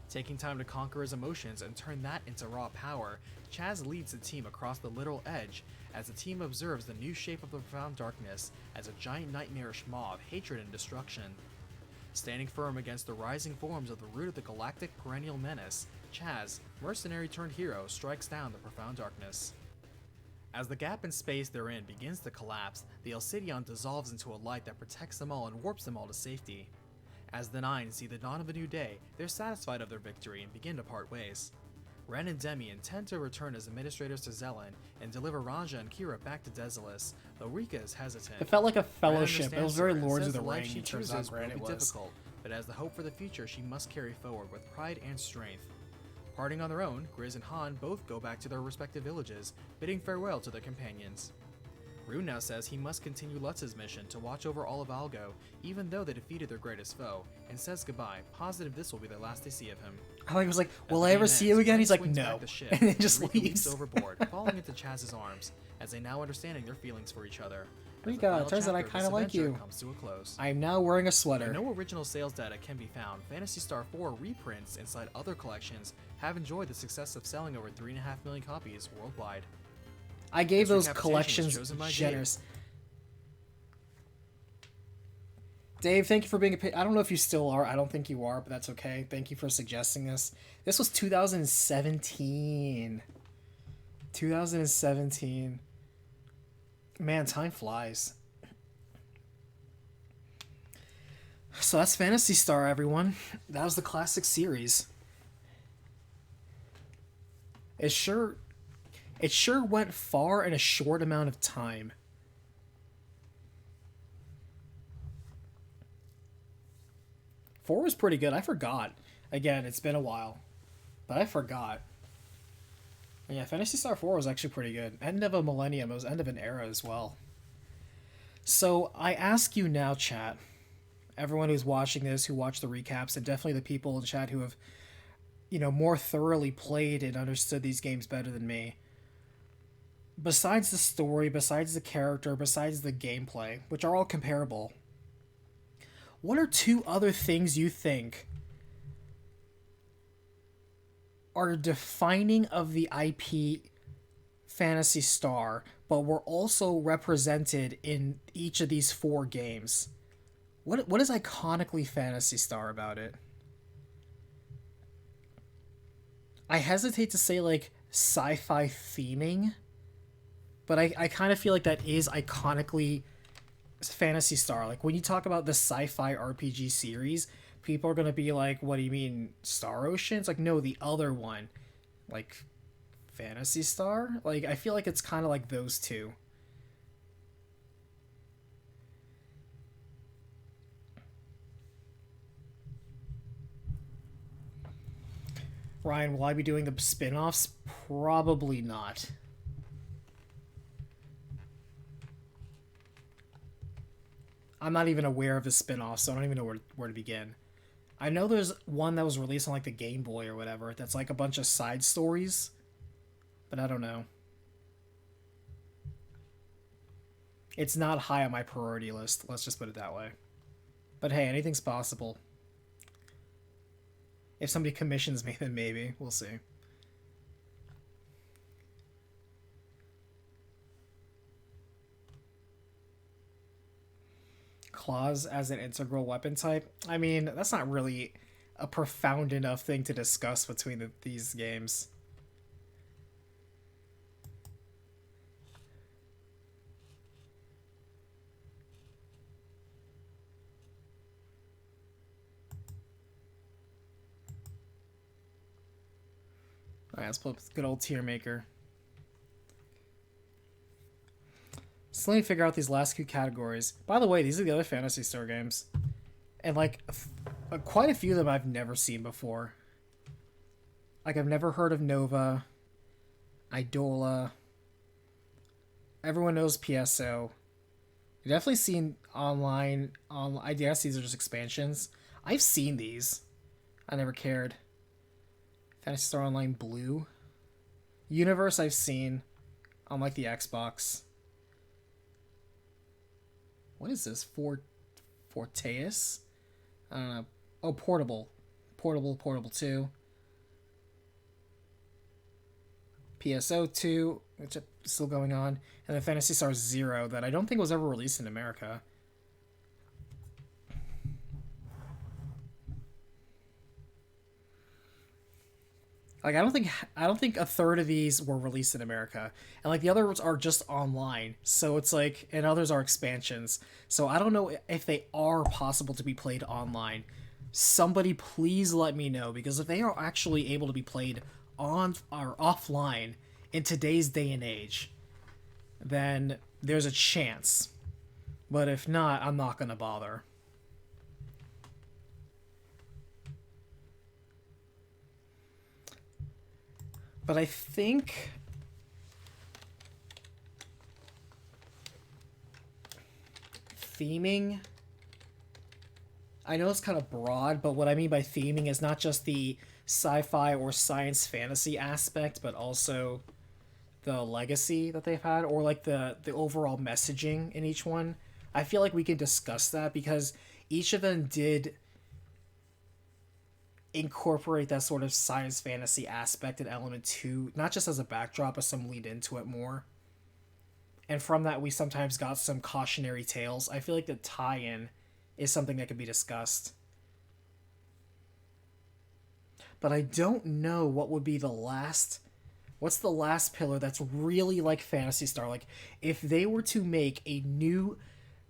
Taking time to conquer his emotions and turn that into raw power, Chaz leads the team across the literal edge as the team observes the new shape of the Profound Darkness as a giant nightmarish maw of hatred and destruction. Standing firm against the rising forms of the root of the galactic perennial menace, Chaz, mercenary turned hero, strikes down the Profound Darkness. As the gap in space they're in begins to collapse, the Alcidion dissolves into a light that protects them all and warps them all to safety. As the Nine see the dawn of a new day, they're satisfied of their victory and begin to part ways. Ren and Demi intend to return as administrators to Zelen and deliver Raja and Kira back to Desolus, though Rika is hesitant. It felt like a Ren fellowship. It was understands very her and Lords says of the the life Ring. she It turns out chooses great will it be was. difficult, but as the hope for the future she must carry forward with pride and strength. Parting on their own, Grizz and Han both go back to their respective villages, bidding farewell to their companions. Rune now says he must continue Lutz's mission to watch over all of Algo, even though they defeated their greatest foe, and says goodbye, positive this will be the last they see of him. I like was like, As will the I ever game see ends, you again? Ren He's like, swings no, back the ship, and then just Rika leaves. leaps overboard, falling into Chaz's arms, as they now understanding their feelings for each other. As the Rika, final it turns out I chapter of kinda this like adventure you. comes to a close. I am now wearing a Though sweater. no original sales data can be found, Phantasy Star 4 reprints inside other collections have enjoyed the success of selling over 3.5 million copies worldwide. I gave This those RECAPitation was collections chosen by Dave. generous. Dave, thank you for being a I don't know if you still are. I don't think you are, but that's okay. Thank you for suggesting this. This was 2017. 2017. Man, time flies. So that's Fantasy Star, everyone. That was the classic series. It sure it sure went far in a short amount of time. Four was pretty good. I forgot. Again, it's been a while, but I forgot. And yeah, Fantasy Star 4 was actually pretty good. End of a millennium. It was end of an era as well. So I ask you now, chat, everyone who's watching this, who watched the recaps, and definitely the people in chat who have, more thoroughly played and understood these games better than me. Besides the story, besides the character, besides the gameplay, which are all comparable, what are two other things you think are defining of the IP Phantasy Star, but were also represented in each of these four games? What is iconically Phantasy Star about it? I hesitate to say like sci-fi theming, but I kind of feel like that is iconically Phantasy Star. Like when you talk about the sci-fi RPG series, people are gonna be like, "What do you mean, Star Ocean?" It's like, no, the other one, like Phantasy Star. Like I feel like it's kind of like those two. Ryan, will I be doing the spin-offs? Probably not. I'm not even aware of the spin-off, so I don't even know where to begin. I know there's one that was released on like the Game Boy or whatever that's like a bunch of side stories, but I don't know. It's not high on my priority list, let's just put it that way. But hey, anything's possible. If somebody commissions me, then maybe. We'll see. Claws as an integral weapon type. I mean, that's not really a profound enough thing to discuss between these games. Alright, let's pull up good old tier maker. So let me figure out these last two categories. By the way, these are the other Phantasy Star games. And like, quite a few of them I've never seen before. Like, I've never heard of Nova, Idola. Everyone knows PSO. I've definitely seen online. I guess these are just expansions. I've seen these. I never cared. Phantasy Star Online Blue. Universe I've seen on like the Xbox. What is this? Forteus? I don't know. Oh, Portable 2. PSO 2, which is still going on. And then Phantasy Star Zero, that I don't think was ever released in America. Like I don't think a third of these were released in America, and like the others are just online. So it's like, and others are expansions. So I don't know if they are possible to be played online. Somebody please let me know, because if they are actually able to be played on or offline in today's day and age, then there's a chance. But if not, I'm not gonna bother. But I think theming, I know it's kind of broad, but what I mean by theming is not just the sci-fi or science fantasy aspect, but also the legacy that they've had, or like the overall messaging in each one. I feel like we can discuss that because each of them did incorporate that sort of science fantasy aspect and element to, not just as a backdrop, but some lead into it more. And from that, we sometimes got some cautionary tales. I feel like the tie-in is something that could be discussed. But I don't know what would be the last... What's the last pillar that's really like Phantasy Star? Like, if they were to make a new...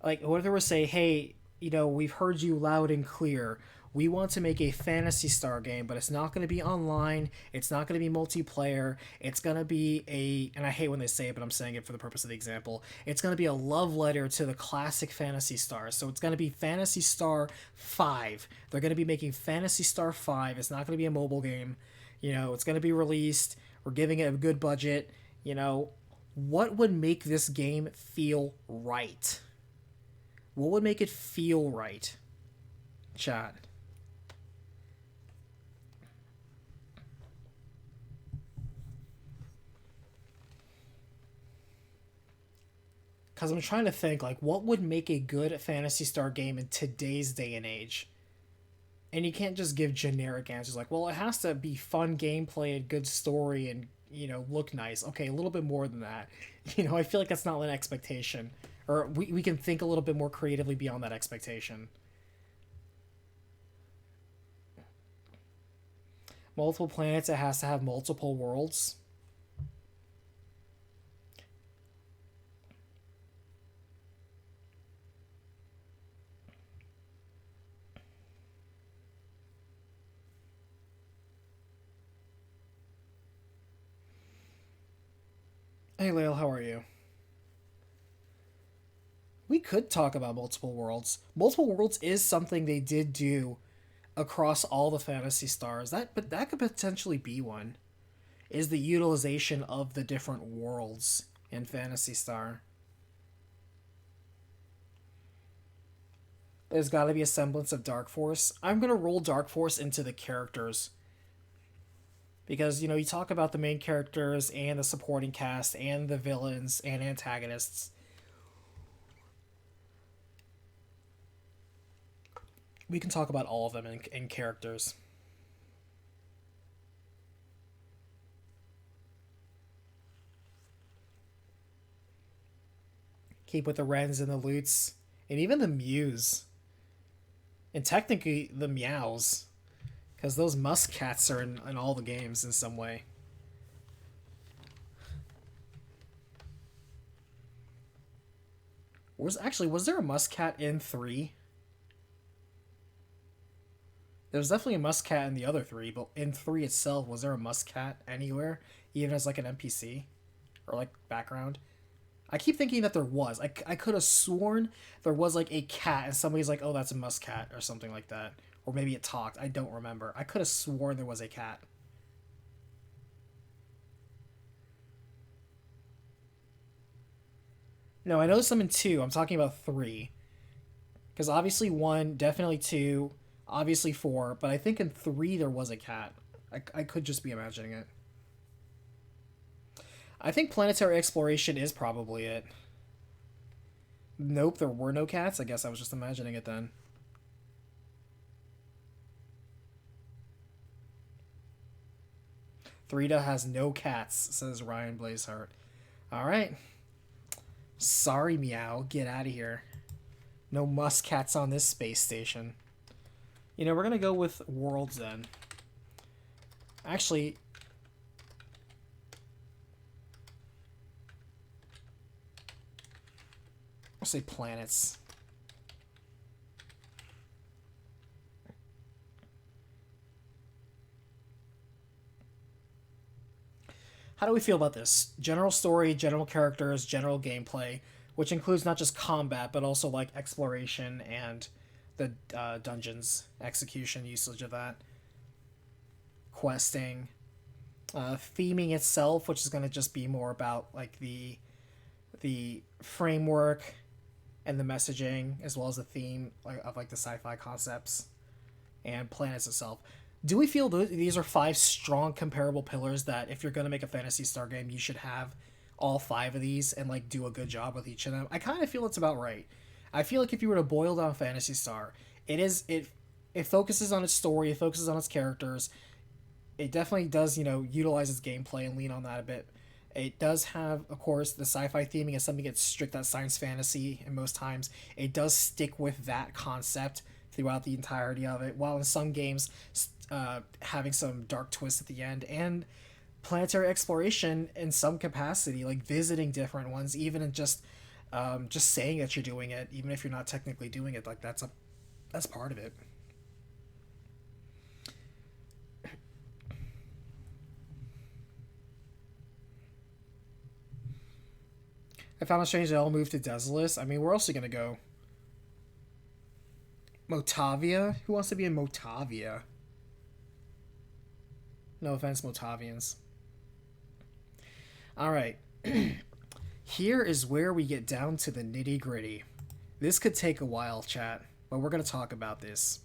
Like, what if they were to say, hey, we've heard you loud and clear. We want to make a Fantasy Star game, but it's not going to be online. It's not going to be multiplayer. It's going to be and I hate when they say it, but I'm saying it for the purpose of the example. It's going to be a love letter to the classic Fantasy Stars. So it's going to be Fantasy Star 5. They're going to be making Fantasy Star 5. It's not going to be a mobile game. It's going to be released. We're giving it a good budget. What would make this game feel right? What would make it feel right? Chat. Because I'm trying to think, like, what would make a good Fantasy Star game in today's day and age? And you can't just give generic answers like, well, it has to be fun gameplay and good story and, look nice. Okay, a little bit more than that. I feel like that's not an expectation. Or we can think a little bit more creatively beyond that expectation. Multiple planets, it has to have multiple worlds. Hey, Lael, how are you? We could talk about multiple worlds. Multiple worlds is something they did do across all the Fantasy Stars. But that could potentially be one. Is the utilization of the different worlds in Fantasy Star. There's got to be a semblance of Dark Force. I'm gonna roll Dark Force into the characters because you talk about the main characters and the supporting cast and the villains and antagonists. We can talk about all of them in characters. Keep with the Wrens and the Lutes and even the Mews and technically the Meows because those Muskats are in all the games in some way. Was there a Muscat in 3? There was definitely a Muscat in the other 3, but in 3 itself, was there a Muscat anywhere, even as like an NPC or like background? I keep thinking that there was. I could have sworn there was like a cat, and somebody's like, "Oh, that's a Muscat" or something like that, or maybe it talked. I don't remember. I could have sworn there was a cat. No, I know some in 2. I'm talking about 3. Because obviously 1, definitely 2, obviously 4, but I think in 3 there was a cat. I could just be imagining it. I think planetary exploration is probably it. Nope, there were no cats. I guess I was just imagining it then. Thrida has no cats, says Ryan Blazeheart. Alright. Sorry, Meow. Get out of here. No muskats on this space station. We're going to go with worlds then. Actually, I'll say planets. How do we feel about this? General story, general characters, general gameplay, which includes not just combat, but also like exploration and the dungeons, execution, usage of that, questing, theming itself, which is going to just be more about like the framework and the messaging, as well as the theme of like the sci-fi concepts and planets itself. Do we feel these are 5 strong comparable pillars that if you're going to make a Fantasy Star game, you should have all 5 of these and like do a good job with each of them? I kind of feel it's about right. I feel like if you were to boil down Fantasy Star, it focuses on its story, it focuses on its characters. It definitely does, utilize its gameplay and lean on that a bit. It does have, of course, the sci-fi theming is something that's strict at science fantasy, and most times it does stick with that concept throughout the entirety of it, while in some games having some dark twists at the end and planetary exploration in some capacity, like visiting different ones, even in just Just saying that you're doing it, even if you're not technically doing it, like that's part of it. I found it strange they all moved to Desolus. I mean, where else are you gonna go? Motavia? Who wants to be in Motavia? No offense, Motavians. Alright. Here is where we get down to the nitty gritty. This could take a while, chat, but we're going to talk about this.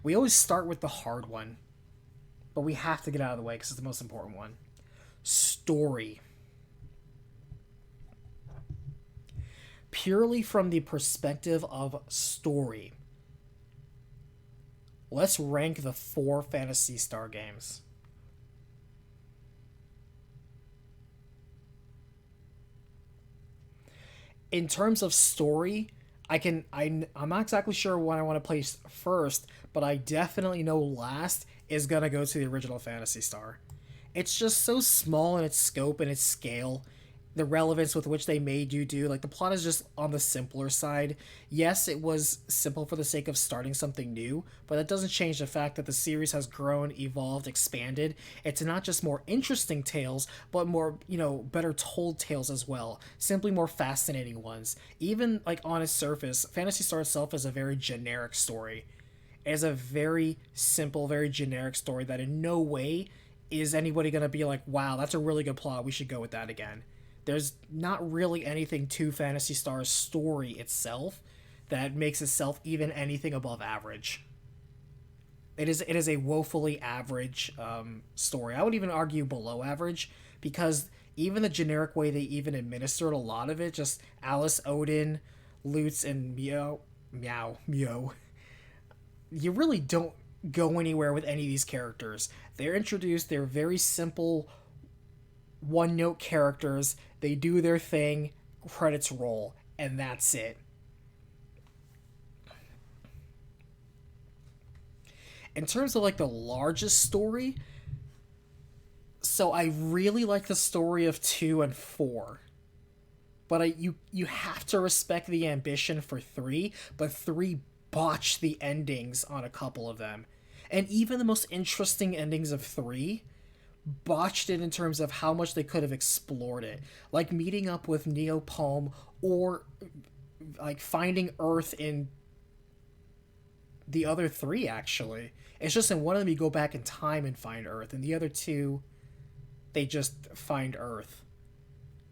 We always start with the hard one, but we have to get out of the way because it's the most important one. Story. Purely from the perspective of story, let's rank the 4 Phantasy Star games. In terms of story, I'm not exactly sure what I want to place first, but I definitely know last is gonna go to the original Phantasy Star. It's just so small in its scope and its scale, the relevance with which they made you do. Like, the plot is just on the simpler side. Yes, it was simple for the sake of starting something new, but that doesn't change the fact that the series has grown, evolved, expanded. It's not just more interesting tales, but more, better told tales as well. Simply more fascinating ones. Even, like, on its surface, Phantasy Star itself is a very generic story. It is a very simple, very generic story that in no way is anybody going to be like, wow, that's a really good plot, we should go with that again. There's not really anything to Phantasy Star's story itself that makes itself even anything above average. It is a woefully average story. I would even argue below average, because even the generic way they even administered a lot of it, just Alice, Odin, Lutz, and Meow, you really don't go anywhere with any of these characters. They're introduced, they're very simple one-note characters. They do their thing, credits roll, and that's it. In terms of, like, the largest story, so I really like the story of 2 and 4. But you have to respect the ambition for 3, but 3 botched the endings on a couple of them. And even the most interesting endings of 3 botched it in terms of how much they could have explored it. Like meeting up with Neopalm, or like finding Earth in the other 3, actually. It's just in one of them you go back in time and find Earth, and the other 2, they just find Earth.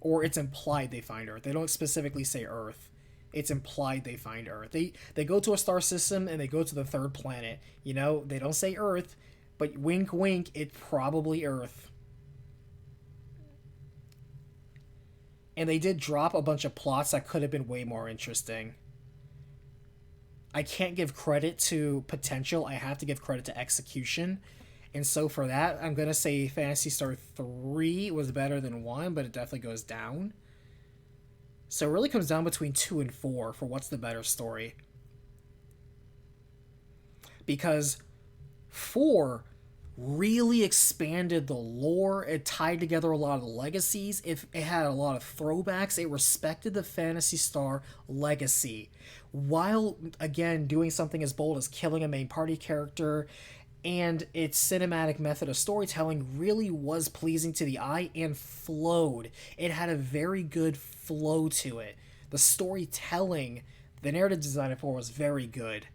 Or it's implied they find Earth. They don't specifically say Earth. It's implied they find Earth. They go to a star system and they go to the 3rd planet. They don't say Earth, but wink wink, it's probably Earth. And they did drop a bunch of plots that could have been way more interesting. I can't give credit to potential, I have to give credit to execution. And so for that, I'm going to say Phantasy Star 3 was better than 1, but it definitely goes down. So it really comes down between 2 and 4 for what's the better story. Because 4 really expanded the lore. It tied together a lot of the legacies. It had a lot of throwbacks. It respected the Phantasy Star legacy, while, again, doing something as bold as killing a main party character. And its cinematic method of storytelling really was pleasing to the eye and flowed. It had a very good flow to it. The storytelling, the narrative design of 4 was very good.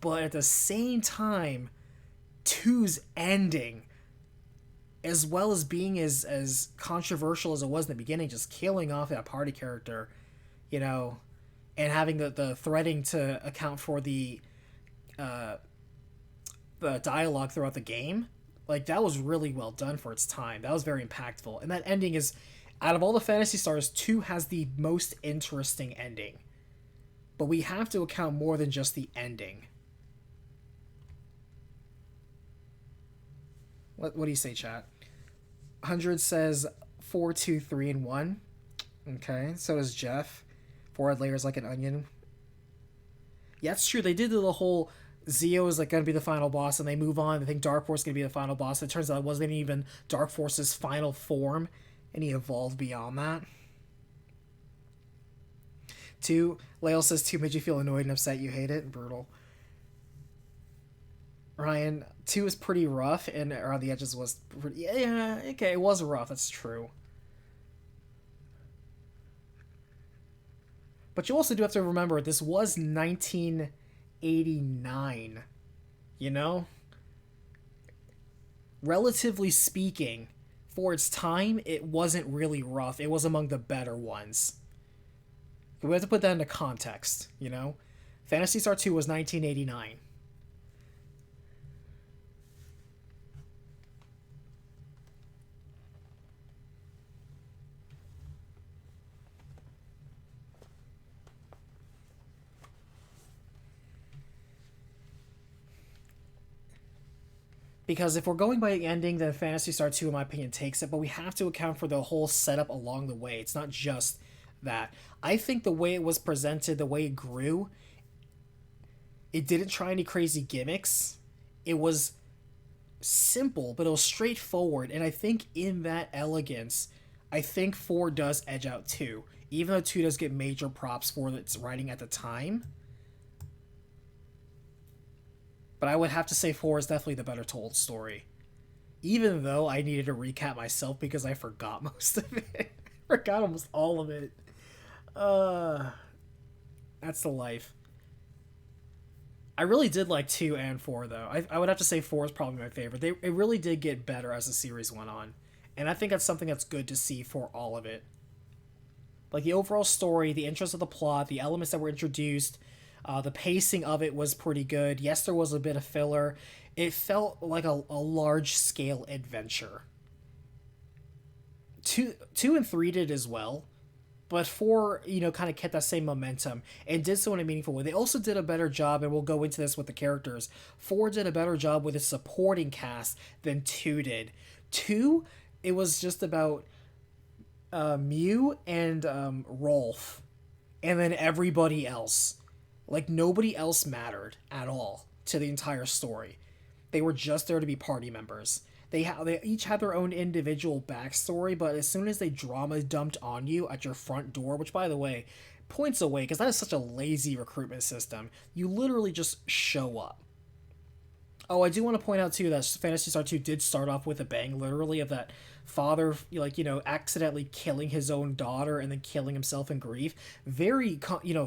But at the same time, 2's ending, as well as being as controversial as it was in the beginning, just killing off that party character, and having the threading to account for the dialogue throughout the game, like, that was really well done for its time. That was very impactful. And that ending is, out of all the Phantasy Stars, 2 has the most interesting ending. But we have to account more than just the ending. What do you say, chat? 100 says 4, 2, 3, and 1. Okay, so does Jeff. 4 had layers like an onion. Yeah, it's true. They did the whole Zeo is, like, going to be the final boss, and they move on. They think Dark Force is going to be the final boss. It turns out it wasn't even Dark Force's final form, and he evolved beyond that. Two, Lael says two made you feel annoyed and upset. You hate it. Brutal. Ryan, two is pretty rough, and around the edges was pretty. Yeah, okay, it was rough. That's true. But you also do have to remember this was 1989. You know, relatively speaking, for its time, it wasn't really rough. It was among the better ones. We have to put that into context, you know? Phantasy Star 2 was 1989. Because if we're going by the ending, then Phantasy Star 2, in my opinion, takes it, but we have to account for the whole setup along the way. It's not just that. I think the way it was presented, the way it grew, it didn't try any crazy gimmicks. It was simple, but it was straightforward, and I think in that elegance, I think 4 does edge out 2. Even though 2 does get major props for its writing at the time. But I would have to say 4 is definitely the better told story. Even though I needed to recap myself because I forgot most of it. I forgot almost all of it. That's the life. I really did like 2 and 4, though. I would have to say 4 is probably my favorite. It really did get better as the series went on. And I think that's something that's good to see for all of it. Like, the overall story, the interest of the plot, the elements that were introduced, the pacing of it was pretty good. Yes, there was a bit of filler. It felt like a large-scale adventure. 2 and 3 did as well. But 4, kind of kept that same momentum and did so in a meaningful way. They also did a better job, and we'll go into this with the characters. 4 did a better job with its supporting cast than 2 did. 2, it was just about Mew and Rolf, and then everybody else. Like, nobody else mattered at all to the entire story. They were just there to be party members. They each had their own individual backstory, but as soon as they drama dumped on you at your front door, which, by the way, points away, because that is such a lazy recruitment system, you literally just show up. Oh, I do want to point out, too, that Phantasy Star 2 did start off with a bang, literally, of that father, accidentally killing his own daughter and then killing himself in grief. Very,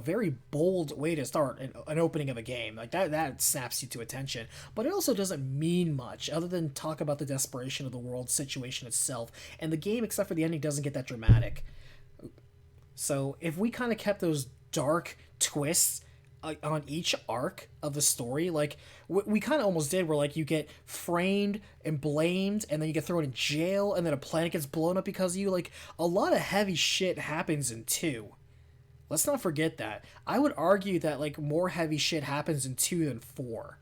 very bold way to start an opening of a game. Like, that snaps you to attention. But it also doesn't mean much, other than talk about the desperation of the world situation itself. And the game, except for the ending, doesn't get that dramatic. So, if we kind of kept those dark twists on each arc of the story, like we kind of almost did, where like you get framed and blamed, and then you get thrown in jail, and then a planet gets blown up because of you. Like, a lot of heavy shit happens in 2. Let's not forget that. I would argue that like more heavy shit happens in 2 than 4.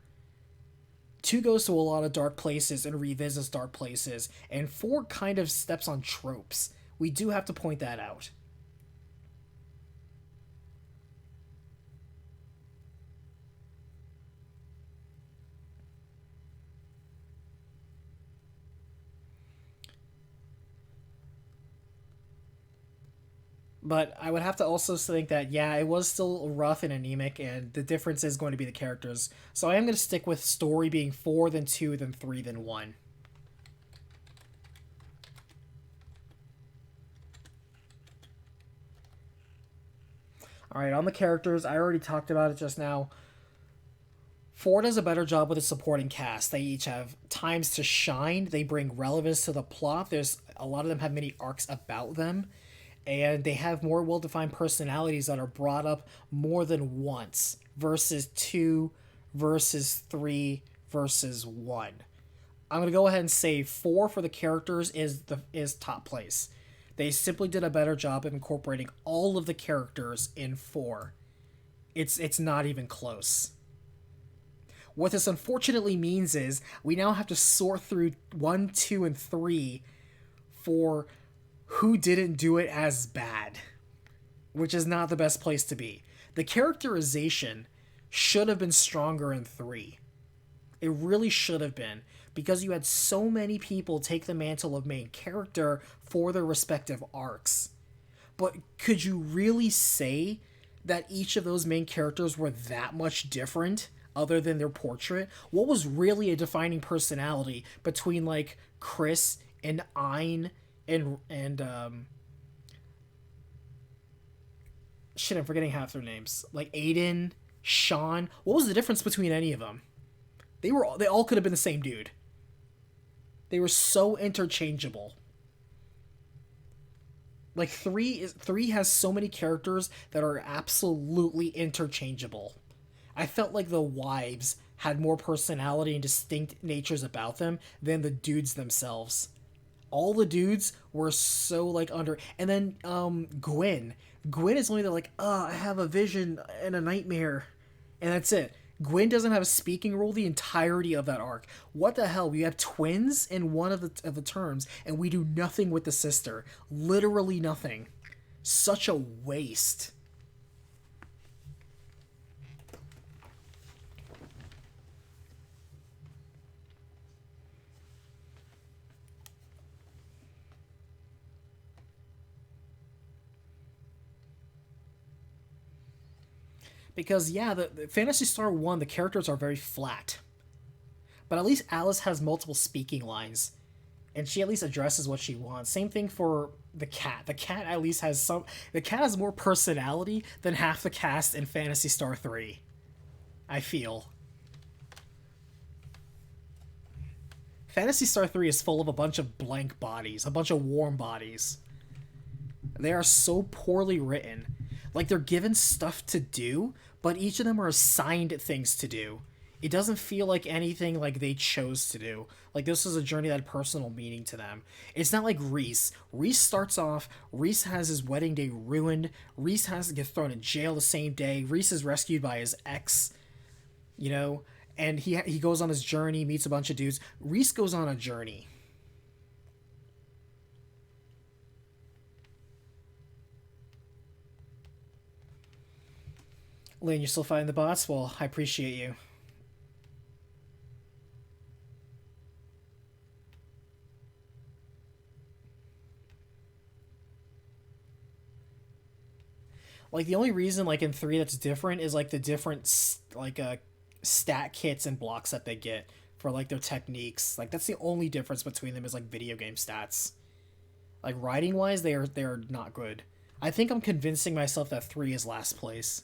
2 goes to a lot of dark places and revisits dark places, and 4 kind of steps on tropes. We do have to point that out. But I would have to also think that, yeah, it was still rough and anemic, and the difference is going to be the characters. So I am going to stick with story being 4, then 2, then 3, then 1. Alright, on the characters, I already talked about it just now. 4 does a better job with the supporting cast. They each have times to shine. They bring relevance to the plot. A lot of them have many arcs about them. And they have more well-defined personalities that are brought up more than once, versus 2, versus 3, versus 1. I'm going to go ahead and say 4 for the characters is top place. They simply did a better job of incorporating all of the characters in 4. It's not even close. What this unfortunately means is we now have to sort through 1, 2, and 3 for who didn't do it as bad, which is not the best place to be. The characterization should have been stronger in 3. It really should have been, because you had so many people take the mantle of main character for their respective arcs. But could you really say that each of those main characters were that much different other than their portrait. What was really a defining personality between like Chris and Ein and shit, I'm forgetting half their names. Like Aiden, Sean. What was the difference between any of them? They all could have been the same dude. They were so interchangeable. Like three has so many characters that are absolutely interchangeable. I felt like the wives had more personality and distinct natures about them than the dudes themselves. All the dudes were so like under, and then Gwen is only the like, I have a vision and a nightmare, and that's it. Gwen doesn't have a speaking role the entirety of that arc. What the hell? We have twins in one of the terms, and we do nothing with the sister. Literally nothing. Such a waste. Because yeah, the Phantasy Star 1, the characters are very flat. But at least Alice has multiple speaking lines. And she at least addresses what she wants. Same thing for the cat. The cat at least has some, the cat has more personality than half the cast in Phantasy Star 3. I feel. Phantasy Star 3 is full of a bunch of blank bodies, a bunch of warm bodies. They are so poorly written. Like, they're given stuff to do, but each of them are assigned things to do. It doesn't feel like anything like they chose to do. Like, this was a journey that had personal meaning to them. It's not like Reese. Reese starts off, Reese has his wedding day ruined, Reese has to get thrown in jail the same day, Reese is rescued by his ex, you know, and he goes on his journey, meets a bunch of dudes. Reese goes on a journey. Lynn, you're still fighting the bots? Well, I appreciate you. Like, the only reason, like, in 3 that's different is, like, the different, like, stat kits and blocks that they get for, like, their techniques. Like, that's the only difference between them is, like, video game stats. Like, writing-wise, they are not good. I think I'm convincing myself that 3 is last place.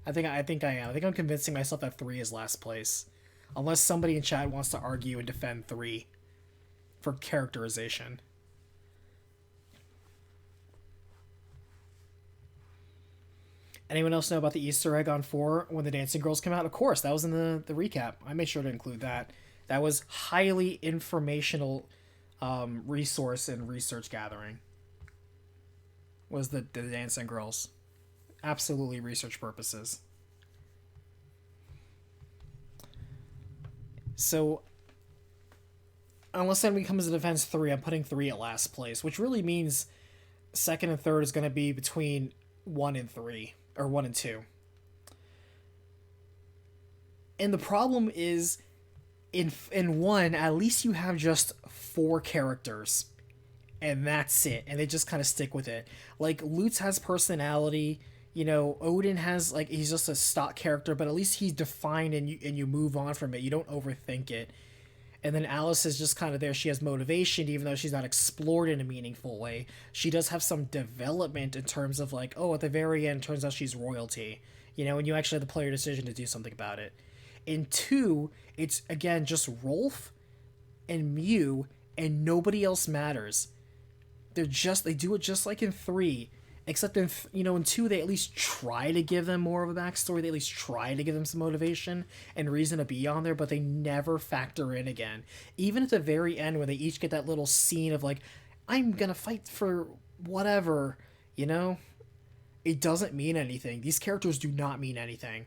I think I am. I think I'm convincing myself that 3 is last place. Unless somebody in chat wants to argue and defend 3 for characterization. Anyone else know about the Easter egg on 4 when the Dancing Girls came out? Of course, that was in the recap. I made sure to include that. That was highly informational resource and research gathering. Was the Dancing Girls. Absolutely research purposes. So, unless enemy comes to defense 3, I'm putting 3 at last place, which really means second and third is going to be between 1 and 3, or 1 and 2. And the problem is, in 1, at least you have just 4 characters, and that's it, and they just kind of stick with it. Like, Lutz has personality. You know, Odin has, like, he's just a stock character, but at least he's defined and you move on from it. You don't overthink it. And then Alice is just kind of there. She has motivation, even though she's not explored in a meaningful way. She does have some development in terms of, like, oh, at the very end, turns out she's royalty. You know, and you actually have the player decision to do something about it. In 2, it's, again, just Rolf and Mew, and nobody else matters. They do it just like in 3. Except in, in 2, they at least try to give them more of a backstory. They at least try to give them some motivation and reason to be on there, but they never factor in again. Even at the very end, when they each get that little scene of, like, I'm gonna fight for whatever, you know? It doesn't mean anything. These characters do not mean anything.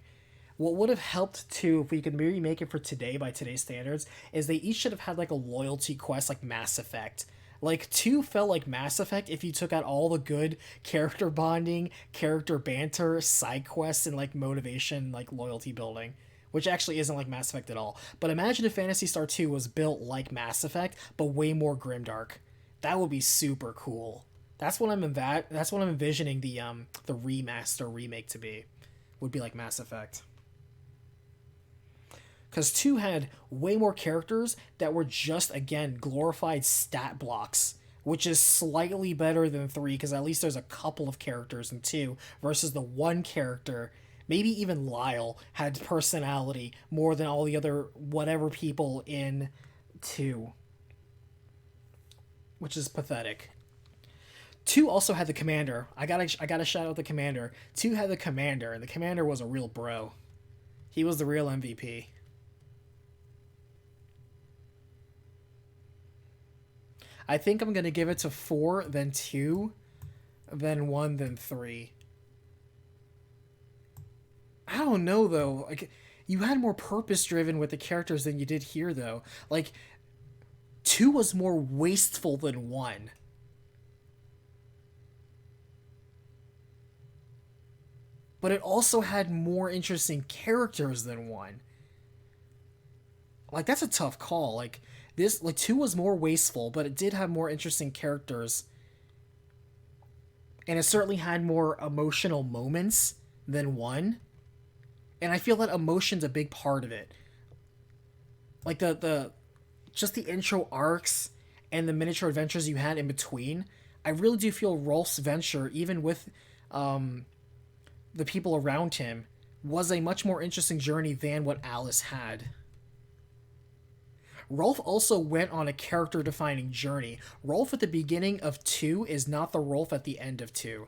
What would have helped, too, if we could maybe make it for today by today's standards, is they each should have had, like, a loyalty quest like Mass Effect. Like, 2 felt like Mass Effect if you took out all the good character bonding, character banter, side quests, and, like, motivation, like, loyalty building. Which actually isn't like Mass Effect at all. But imagine if Phantasy Star 2 was built like Mass Effect, but way more grimdark. That would be super cool. That's what that's what I'm envisioning the remaster remake to be. Would be like Mass Effect. Because 2 had way more characters that were just, again, glorified stat blocks, which is slightly better than 3, because at least there's a couple of characters in 2, versus the one character, maybe even Lyle, had personality more than all the other whatever people in 2, which is pathetic. 2 also had the commander. I gotta shout out the commander. 2 had the commander, and the commander was a real bro. He was the real MVP. I think I'm gonna give it to 4, then 2, then 1, then 3. I don't know though. Like, you had more purpose driven with the characters than you did here though. Like, 2 was more wasteful than 1. But it also had more interesting characters than 1. Like, that's a tough call. Like, 2 was more wasteful, but it did have more interesting characters. And it certainly had more emotional moments than 1. And I feel that emotion's a big part of it. Like, the just the intro arcs and the miniature adventures you had in between. I really do feel Rolf's venture, even with the people around him, was a much more interesting journey than what Alice had. Rolf also went on a character-defining journey. Rolf at the beginning of 2 is not the Rolf at the end of 2.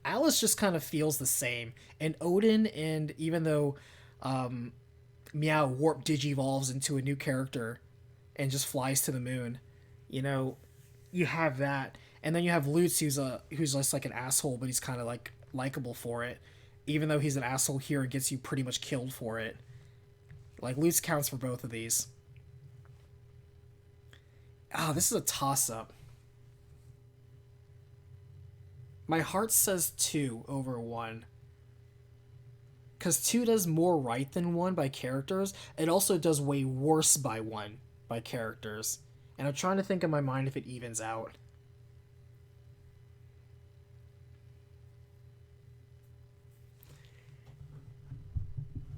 Alice just kind of feels the same. And Odin, and even though Meow warp digivolves into a new character and just flies to the moon, you have that. And then you have Lutz, who's just like an asshole, but he's kind of like likable for it. Even though he's an asshole here and gets you pretty much killed for it. Like, Lutz counts for both of these. This is a toss-up. My heart says 2 over 1. Because 2 does more right than 1 by characters. It also does way worse by 1 by characters. And I'm trying to think in my mind if it evens out.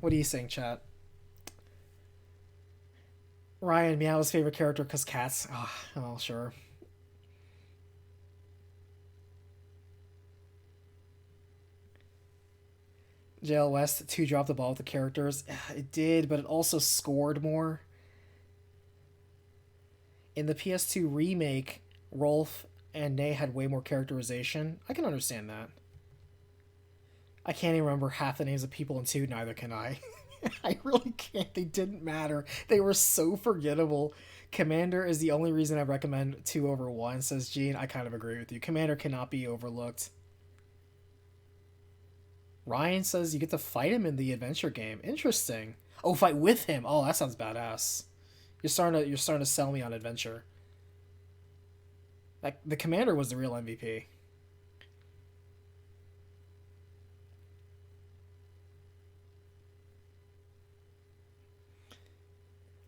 What are you saying, chat? Ryan, Meow's favorite character because cats. Oh, sure. JL West 2 dropped the ball with the characters. It did, but it also scored more. In the PS2 remake, Rolf and Ney had way more characterization. I can understand that. I can't even remember half the names of people in 2, neither can I. I really can't. They didn't matter. They were so forgettable. Commander is the only reason I recommend 2 over 1, says Gene. I kind of agree with you. Commander cannot be overlooked. Ryan says you get to fight him in the adventure game. Interesting. Oh, fight with him. Oh, that sounds badass. You're starting to sell me on adventure. Like, the Commander was the real MVP.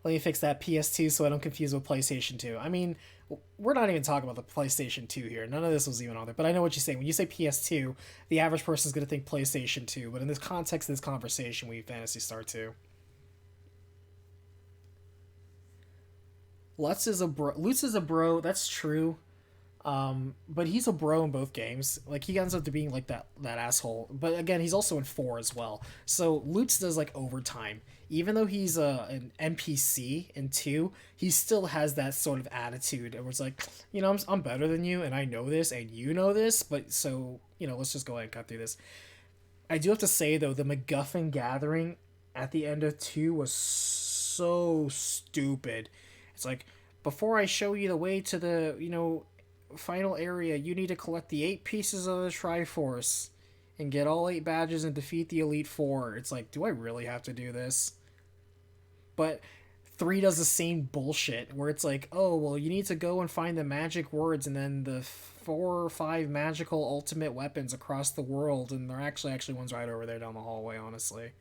Let me fix that PS2 so I don't confuse with PlayStation 2. I mean, we're not even talking about the PlayStation 2 here. None of this was even on there. But I know what you're saying. When you say PS2, the average person is going to think PlayStation 2. But in this context of this conversation, we need Phantasy Star 2. Lutz is a bro. That's true. But he's a bro in both games. Like, he ends up to being like that asshole. But again, he's also in 4 as well. So Lutz does like overtime. Even though he's an NPC in 2, he still has that sort of attitude. And it's like, I'm better than you, and I know this, and you know this. But so, let's just go ahead and cut through this. I do have to say though, the MacGuffin gathering at the end of 2 was so stupid. It's like, before I show you the way to the, final area, you need to collect the 8 pieces of the Triforce and get all 8 badges and defeat the Elite Four. It's like, do I really have to do this? But 3 does the same bullshit where it's like, oh, well, you need to go and find the magic words and then the 4 or 5 magical ultimate weapons across the world, and they're actually one's right over there down the hallway, honestly.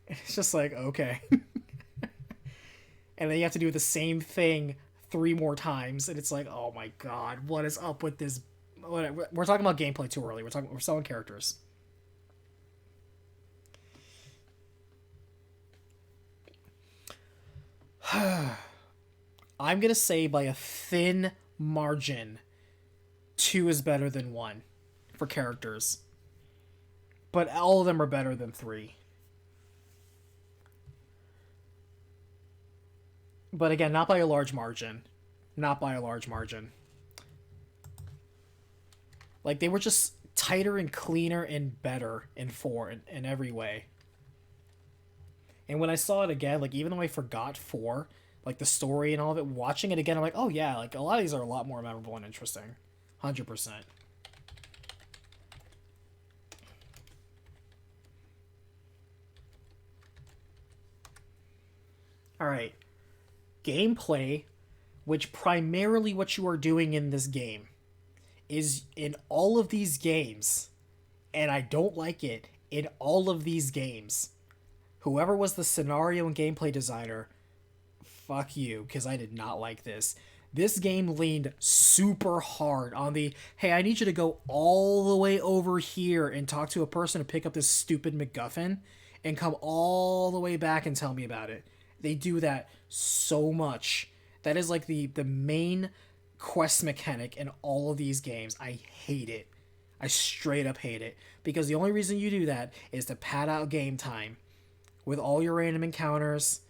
It's just like, okay. And then you have to do the same thing 3 more times, and it's like, oh my god, what is up with this we're talking about gameplay too early. We're selling characters. I'm gonna say by a thin margin, 2 is better than 1 for characters, but all of them are better than 3. But again, not by a large margin. Not by a large margin. Like, they were just tighter and cleaner and better in 4 in every way. And when I saw it again, like, even though I forgot 4, like, the story and all of it, watching it again, I'm like, oh yeah, like, a lot of these are a lot more memorable and interesting. 100%. Alright. Gameplay, which primarily what you are doing in this game, is in all of these games, and I don't like it, in all of these games, whoever was the scenario and gameplay designer, fuck you, because I did not like this. This game leaned super hard on the, hey, I need you to go all the way over here and talk to a person to pick up this stupid MacGuffin and come all the way back and tell me about it. They do that so much. That is like the main quest mechanic in all of these games. I hate it. I straight up hate it. Because the only reason you do that is to pad out game time with all your random encounters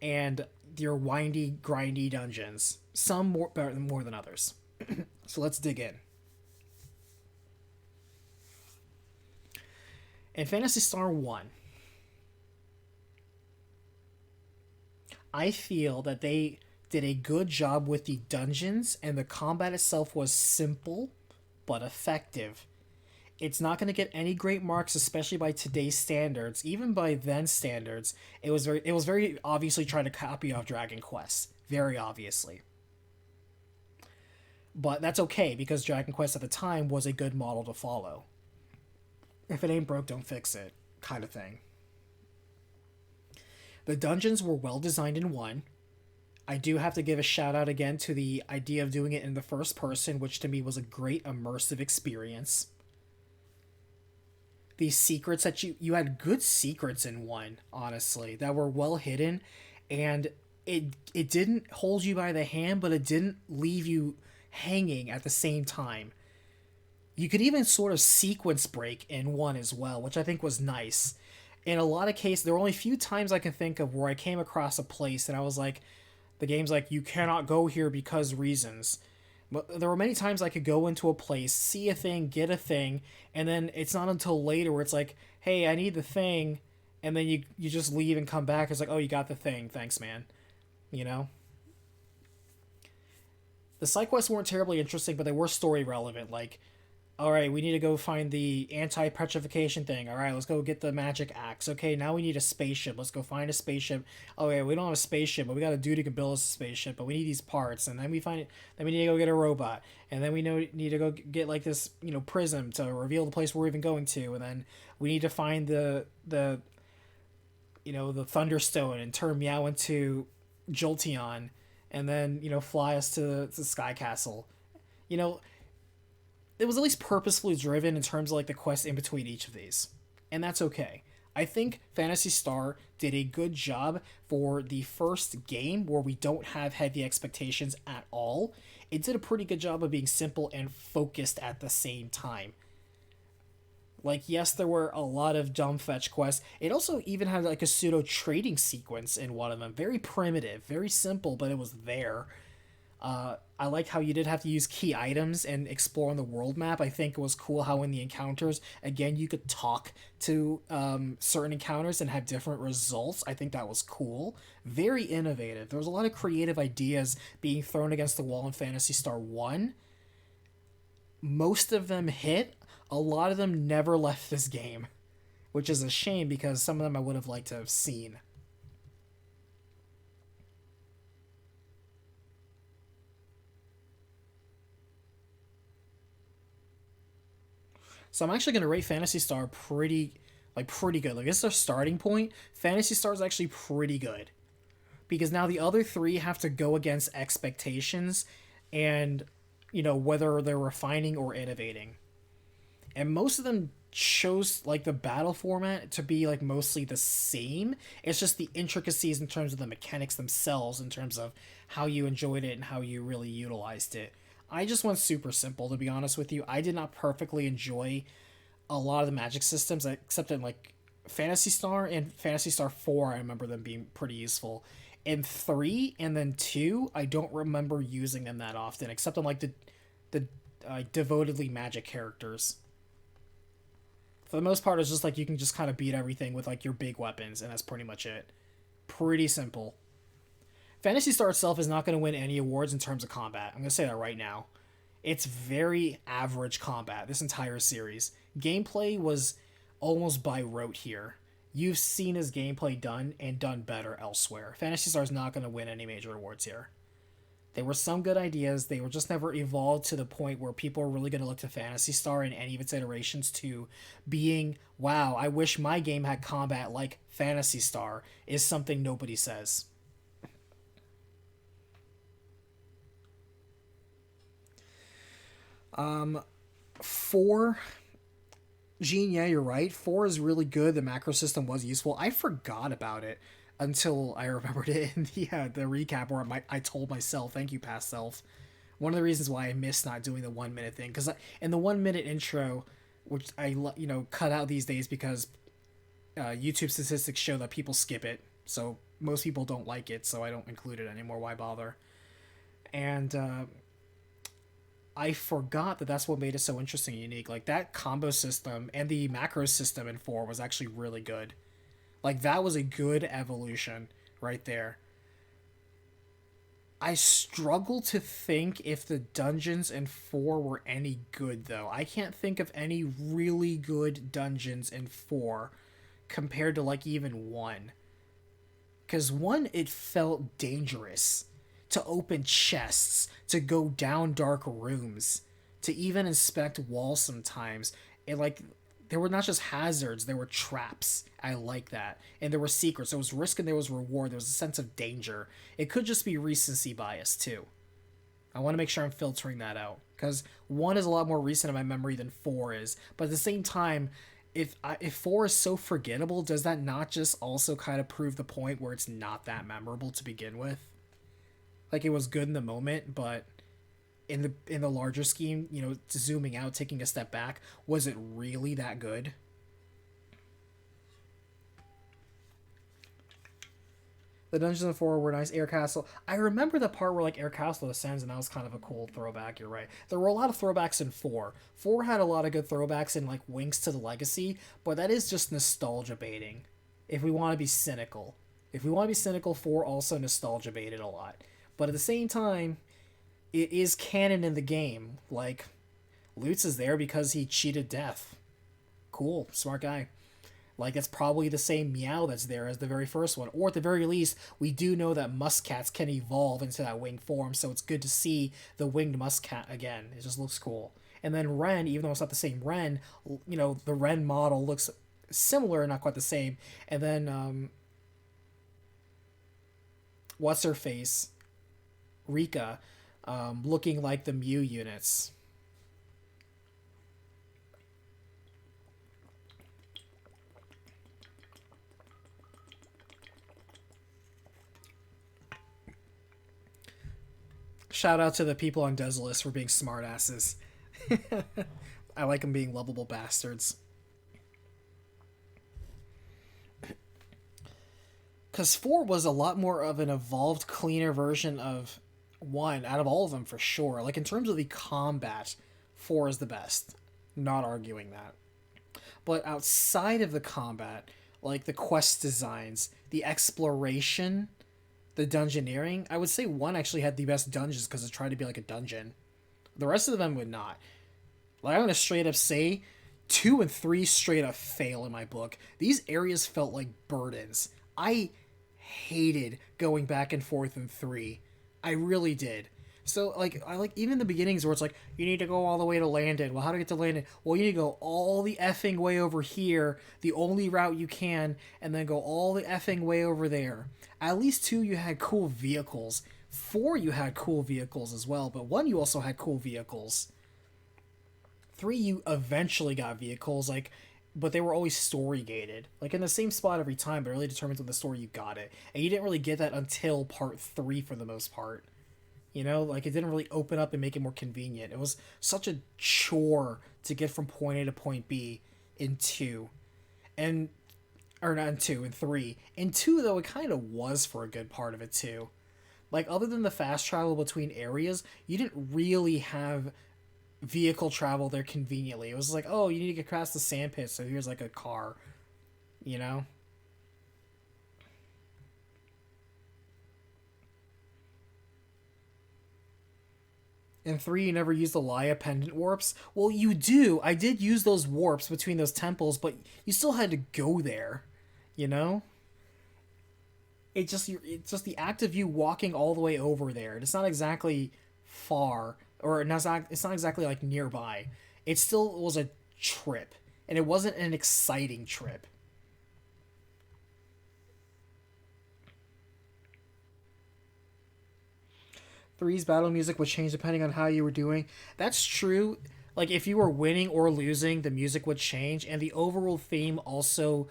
and your windy, grindy dungeons. Some more than others. So let's dig in. In Phantasy Star 1, I feel that they did a good job with the dungeons, and the combat itself was simple but effective. It's not going to get any great marks, especially by today's standards. Even by then standards, it was very obviously trying to copy off Dragon Quest. Very obviously. But that's okay, because Dragon Quest at the time was a good model to follow. If it ain't broke, don't fix it, kind of thing. The dungeons were well designed in 1. I do have to give a shout out again to the idea of doing it in the first person, which to me was a great immersive experience. These secrets that you had good secrets in 1, honestly, that were well hidden, and it didn't hold you by the hand, but it didn't leave you hanging at the same time. You could even sort of sequence break in 1 as well, which I think was nice. In a lot of cases, there were only a few times I can think of where I came across a place and I was like, the game's like, you cannot go here because reasons. But there were many times I could go into a place, see a thing, get a thing, and then it's not until later where it's like, hey, I need the thing, and then you just leave and come back. It's like, oh, you got the thing. Thanks, man. You know? The side quests weren't terribly interesting, but they were story relevant. Like, all right, we need to go find the anti-petrification thing. All right, let's go get the magic axe. Okay, now we need a spaceship. Let's go find a spaceship. Oh yeah, we don't have a spaceship, but we got a dude who can build us a spaceship. But we need these parts, and then we find it. Then we need to go get a robot, and then we need to go get like this, prism to reveal the place we're even going to, and then we need to find the Thunderstone and turn Meow into Jolteon, and then fly us to the Sky Castle. It was at least purposefully driven in terms of like the quest in between each of these, and that's okay. I think Phantasy Star did a good job for the first game where we don't have heavy expectations at all. It did a pretty good job of being simple and focused at the same time. Like, yes, there were a lot of dumb fetch quests. It also even had like a pseudo trading sequence in one of them. Very primitive, very simple, but it was there. I like how you did have to use key items and explore on the world map. I think it was cool how in the encounters, again, you could talk to certain encounters and have different results. I think that was cool. Very innovative. There was a lot of creative ideas being thrown against the wall in Phantasy Star 1. Most of them hit. A lot of them never left this game, which is a shame because some of them I would have liked to have seen. So I'm actually going to rate Phantasy Star pretty good. Like, this is our starting point. Phantasy Star is actually pretty good. Because now the other 3 have to go against expectations, and whether they're refining or innovating. And most of them chose like the battle format to be like mostly the same. It's just the intricacies in terms of the mechanics themselves, in terms of how you enjoyed it and how you really utilized it. I just went super simple, to be honest with you. I did not perfectly enjoy a lot of the magic systems, except in like Fantasy Star and Fantasy Star 4. I remember them being pretty useful. In 3 and then 2, I don't remember using them that often, except on like the devotedly magic characters. For the most part, it's just like you can just kind of beat everything with like your big weapons, and that's pretty much it. Pretty simple. Fantasy Star itself is not going to win any awards in terms of combat. I'm going to say that right now. It's very average combat, this entire series. Gameplay was almost by rote here. You've seen his gameplay done and done better elsewhere. Phantasy Star is not going to win any major awards here. There were some good ideas. They were just never evolved to the point where people are really going to look to Phantasy Star and any of its iterations to being, wow, I wish my game had combat like Phantasy Star, is something nobody says. Four, Gene, yeah, you're right. 4 is really good. The macro system was useful. I forgot about it until I remembered it in the recap where I told myself, thank you, past self. One of the reasons why I missed not doing the 1 minute thing, because in the 1 minute intro, which I cut out these days because YouTube statistics show that people skip it, so most people don't like it, so I don't include it anymore. Why bother? And I forgot that that's what made it so interesting and unique. Like, that combo system and the macro system in 4 was actually really good. Like, that was a good evolution right there. I struggle to think if the dungeons in 4 were any good, though. I can't think of any really good dungeons in 4 compared to, like, even 1. Because 1, it felt dangerous to open chests, to go down dark rooms, to even inspect walls sometimes. And, like, there were not just hazards, there were traps. I like that. And there were secrets. There was risk and there was reward. There was a sense of danger. It could just be recency bias, too. I want to make sure I'm filtering that out. Because 1 is a lot more recent in my memory than 4 is. But at the same time, if 4 is so forgettable, does that not just also kind of prove the point where it's not that memorable to begin with? Like, it was good in the moment, but in the larger scheme, zooming out, taking a step back, was it really that good? The dungeons in 4 were nice. Air Castle. I remember the part where like Air Castle ascends, and that was kind of a cool throwback. You're right. There were a lot of throwbacks in 4. 4 had a lot of good throwbacks in like Winks to the Legacy, but that is just nostalgia baiting. If we want to be cynical, 4 also nostalgia baited a lot. But at the same time, it is canon in the game. Like, Lutz is there because he cheated death. Cool, smart guy. Like, it's probably the same Meow that's there as the very first one. Or at the very least, we do know that Muskats can evolve into that winged form, so it's good to see the winged Muscat again. It just looks cool. And then Ren, even though it's not the same Ren, the Ren model looks similar, not quite the same. And then, what's-her-face? Rika, looking like the Mew units. Shout out to the people on Desolus for being smartasses. I like them being lovable bastards. Because 4 was a lot more of an evolved, cleaner version of 1 out of all of them for sure. Like, in terms of the combat, 4 is the best. Not arguing that. But outside of the combat, like the quest designs, the exploration, the dungeoneering, I would say 1 actually had the best dungeons because it tried to be like a dungeon. The rest of them would not. Like, I'm going to straight up say 2 and 3 straight up fail in my book. These areas felt like burdens. I hated going back and forth in 3. I really did. So, like, I like even the beginnings where it's like, you need to go all the way to Landon. Well, how to get to Landon? Well, you need to go all the effing way over here, the only route you can, and then go all the effing way over there. At least 2, you had cool vehicles. 4 you had cool vehicles as well, but 1 you also had cool vehicles. 3 you eventually got vehicles, like, but they were always story gated, like in the same spot every time, but it really determines when the story you got it, and you didn't really get that until part 3 for the most part. You know, like it didn't really open up and make it more convenient. It was such a chore to get from point A to point B in 2. And or not in 2, in 3. In 2 though, it kind of was for a good part of it too. Like other than the fast travel between areas, you didn't really have vehicle travel there conveniently. It was like, oh, you need to get past the sand pit, so here's like a car, you know? In 3, you never used the Laya pendant warps. Well, you do. I did use those warps between those temples, but you still had to go there, you know? It's just the act of you walking all the way over there. It's not exactly far, or it's not exactly like nearby. It still was a trip, and it wasn't an exciting trip. Three's battle music would change depending on how you were doing. That's true. Like if you were winning or losing, the music would change, and the overall theme also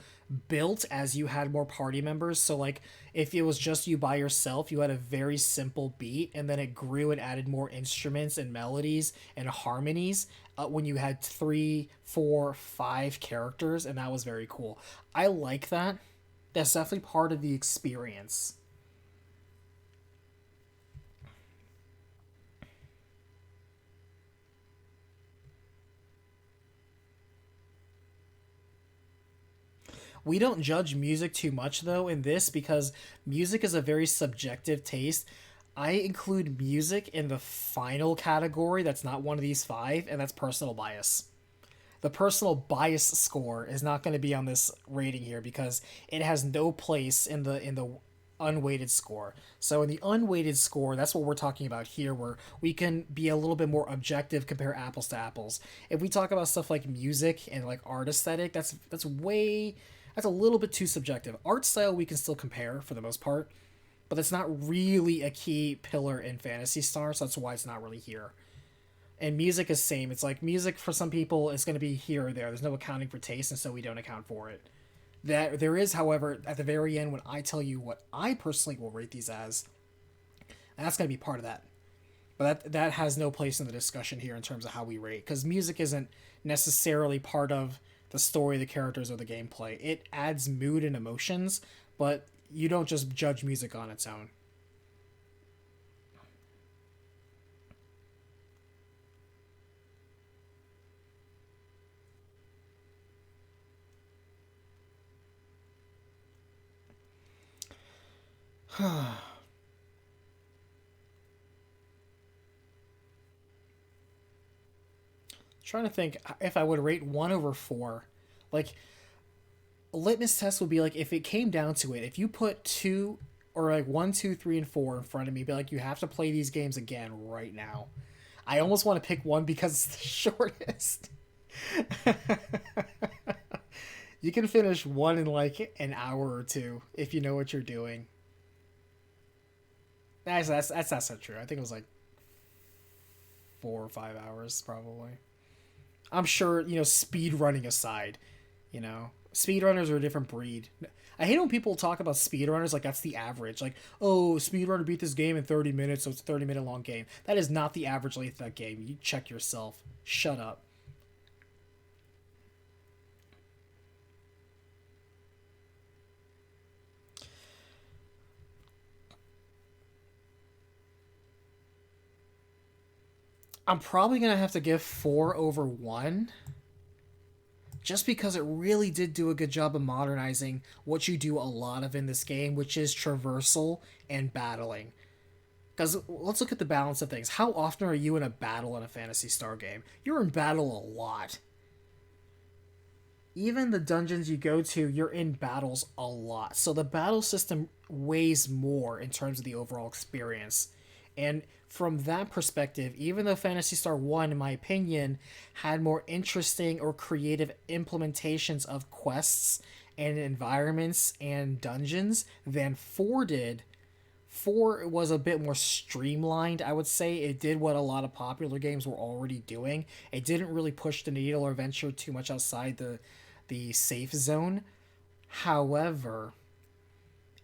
built as you had more party members. So like if it was just you by yourself, you had a very simple beat, and then it grew and added more instruments and melodies and harmonies when you had 3, 4, 5 characters, and that was very cool. I like that. That's definitely part of the experience. We don't judge music too much though in this because music is a very subjective taste. I include music in the final category that's not one of these 5, and that's personal bias. The personal bias score is not going to be on this rating here because it has no place in the unweighted score. So in the unweighted score, that's what we're talking about here, where we can be a little bit more objective, compare apples to apples. If we talk about stuff like music and like art aesthetic, that's a little bit too subjective. Art style we can still compare for the most part, but that's not really a key pillar in Phantasy Star, so that's why it's not really here. And music is same. It's like music for some people is going to be here or there. There's no accounting for taste, and so we don't account for it. That there is, however, at the very end when I tell you what I personally will rate these as, that's going to be part of that. But that has no place in the discussion here in terms of how we rate, because music isn't necessarily part of the story, the characters, or the gameplay. It adds mood and emotions, but you don't just judge music on its own. Trying to think if I would rate 1 over 4. Like, a litmus test would be like if it came down to it, if you put 2 or like 1, 2, 3, and 4 in front of me, be like, you have to play these games again right now. I almost want to pick 1 because it's the shortest. You can finish 1 in like an hour or 2 if you know what you're doing. That's not so true. I think it was like 4 or 5 hours probably. I'm sure, speed running aside, speedrunners are a different breed. I hate when people talk about speedrunners like that's the average. Like, oh, speedrunner beat this game in 30 minutes, so it's a 30-minute long game. That is not the average length of that game. You check yourself. Shut up. I'm probably going to have to give 4 over 1 just because it really did do a good job of modernizing what you do a lot of in this game, which is traversal and battling. Because let's look at the balance of things. How often are you in a battle in a Phantasy Star game? You're in battle a lot. Even the dungeons you go to, you're in battles a lot. So the battle system weighs more in terms of the overall experience. And from that perspective, even though Phantasy Star 1, in my opinion, had more interesting or creative implementations of quests and environments and dungeons than 4 did, 4 was a bit more streamlined, I would say. It did what a lot of popular games were already doing. It didn't really push the needle or venture too much outside the safe zone. However,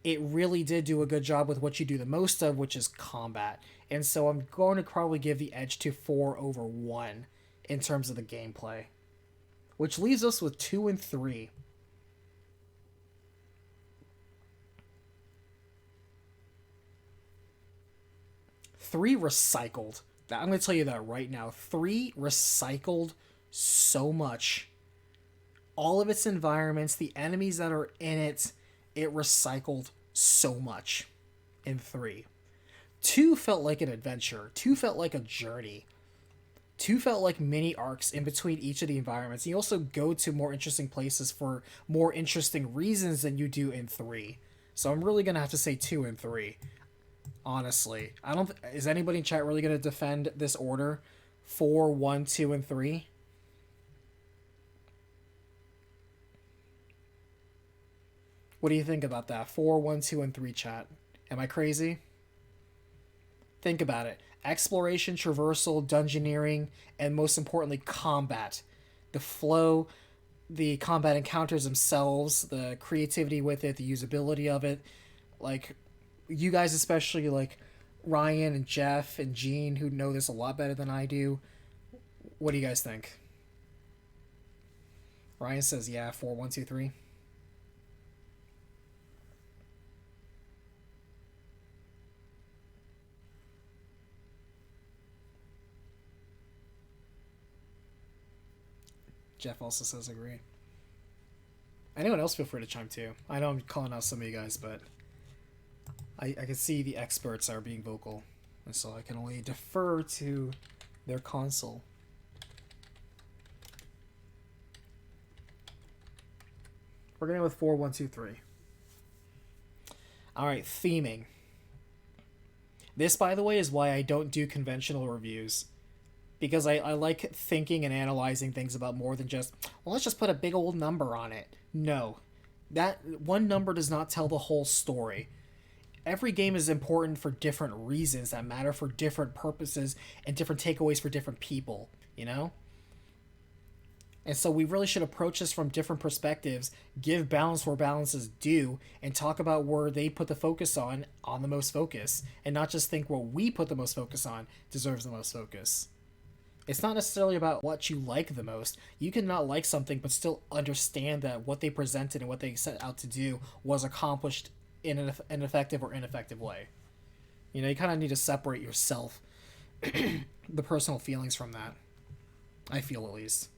it really did do a good job with what you do the most of, which is combat. And so I'm going to probably give the edge to 4 over 1 in terms of the gameplay. Which leaves us with 2 and 3. Three recycled. I'm going to tell you that right now. 3 recycled so much. All of its environments, the enemies that are in it, it recycled so much in 3. 2 felt like an adventure. 2 felt like a journey. 2 felt like mini arcs in between each of the environments. You also go to more interesting places for more interesting reasons than you do in 3. So I'm really going to have to say 2 and 3. Honestly. Is anybody in chat really going to defend this order? 4, 1, 2, and 3? What do you think about that? 4, 1, 2, and 3, chat. Am I crazy? Think about it. Exploration, traversal, dungeoneering, and most importantly, combat. The flow, the combat encounters themselves, the creativity with it, the usability of it. Like, you guys especially, like Ryan and Jeff and Gene, who know this a lot better than I do. What do you guys think? Ryan says, yeah, 4, 1, 2, 3. Jeff also says agree. Anyone else feel free to chime too. I know I'm calling out some of you guys, but I can see the experts are being vocal, and so I can only defer to their console. We're going with 4, 1, 2, 3. Alright, theming. This, by the way, is why I don't do conventional reviews. Because I like thinking and analyzing things about more than just, well, let's just put a big old number on it. No. That one number does not tell the whole story. Every game is important for different reasons that matter for different purposes and different takeaways for different people, you know? And so we really should approach this from different perspectives, give balance where balance is due, and talk about where they put the focus on the most focus, and not just think what we put the most focus on deserves the most focus. It's not necessarily about what you like the most. You can not like something but still understand that what they presented and what they set out to do was accomplished in an effective or ineffective way. You know, you kind of need to separate yourself, the personal feelings from that. I feel at least.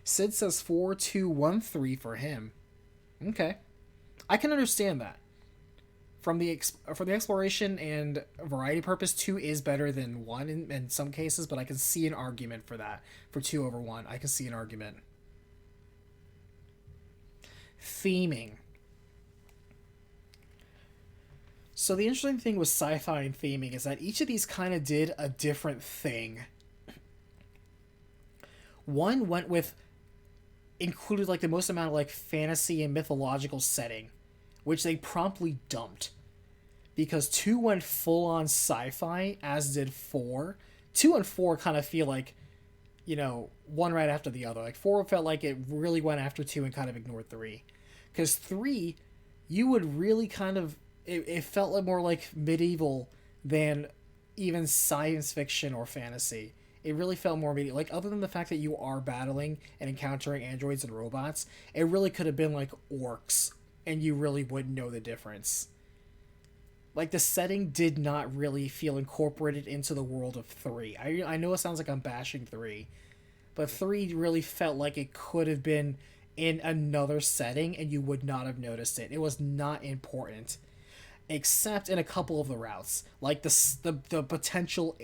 Sid says 4, 2, 1, 3 for him. Okay. I can understand that. For the exploration and variety purpose, 2 is better than 1 in some cases, but I can see an argument for that. For 2 over 1, I can see an argument. Theming. So the interesting thing with sci-fi and theming is that each of these kind of did a different thing. One went with, included like the most amount of like fantasy and mythological setting, which they promptly dumped. Because 2 went full-on sci-fi, as did 4. 2 and 4 kind of feel like, you know, one right after the other. Like, 4 felt like it really went after 2 and kind of ignored 3. Because 3, you would really kind of... It felt like more like medieval than even science fiction or fantasy. It really felt more medieval. Like, other than the fact that you are battling and encountering androids and robots, it really could have been like orcs, and you really wouldn't know the difference. Like, the setting did not really feel incorporated into the world of 3. I know it sounds like I'm bashing 3, but 3 really felt like it could have been in another setting and you would not have noticed it. It was not important, except in a couple of the routes, like the potential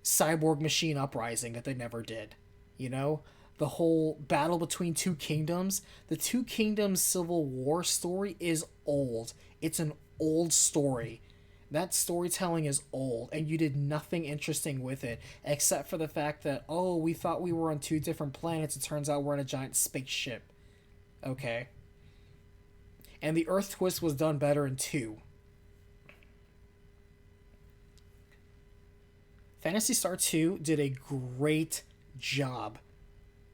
cyborg machine uprising that they never did. You know? The whole battle between 2 kingdoms. The 2 kingdoms civil war story is old. It's an old story. That storytelling is old, and you did nothing interesting with it, except for the fact that, oh, we thought we were on 2 different planets, it turns out we're in a giant spaceship. Okay. And the Earth twist was done better in 2. Phantasy Star 2 did a great job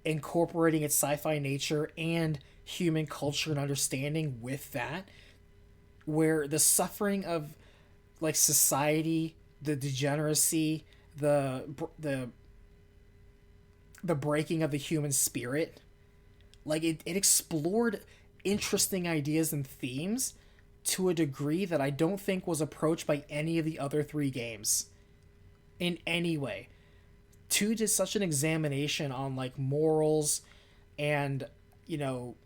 incorporating its sci-fi nature and human culture and understanding with that, where the suffering of like society, the degeneracy, the the breaking of the human spirit, like it explored interesting ideas and themes to a degree that I don't think was approached by any of the other 3 games in any way. 2 did such an examination on like morals and, you know,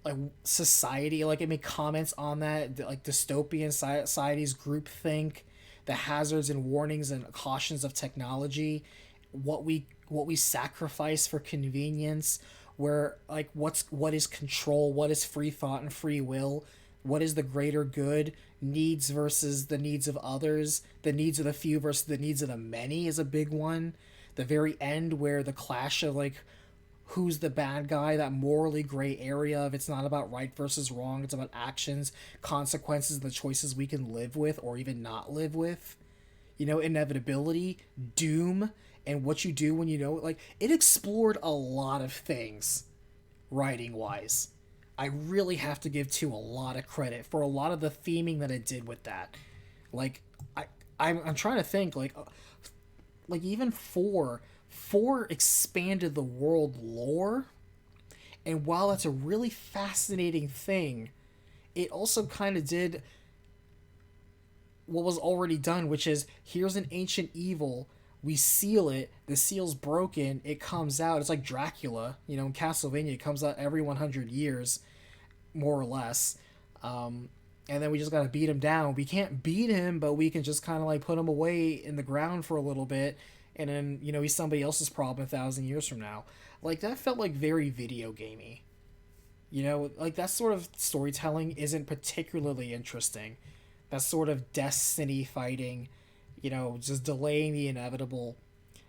like society. Like it made comments on that, like dystopian societies, groupthink, the hazards and warnings and cautions of technology, what we sacrifice for convenience, where like what is control, what is free thought and free will, what is the greater good, needs versus the needs of others, the needs of the few versus the needs of the many is a big one. The very end where the clash of like who's the bad guy, that morally gray area of it's not about right versus wrong, it's about actions, consequences, the choices we can live with or even not live with. You know, inevitability, doom, and what you do when you know it. Like it explored a lot of things writing wise. I really have to give 2 a lot of credit for a lot of the theming that it did with that. Like I'm trying to think like even 4 expanded the world lore, and while that's a really fascinating thing, it also kind of did what was already done, which is here's an ancient evil, we seal it, the seal's broken, it comes out. It's like Dracula, you know, in Castlevania, it comes out every 100 years, more or less. And then we just gotta beat him down. We can't beat him, but we can just kind of like put him away in the ground for a little bit, and then, you know, he's somebody else's problem 1,000 years from now. Like that felt like very video gamey. You know, like that sort of storytelling isn't particularly interesting. That sort of destiny fighting, you know, just delaying the inevitable.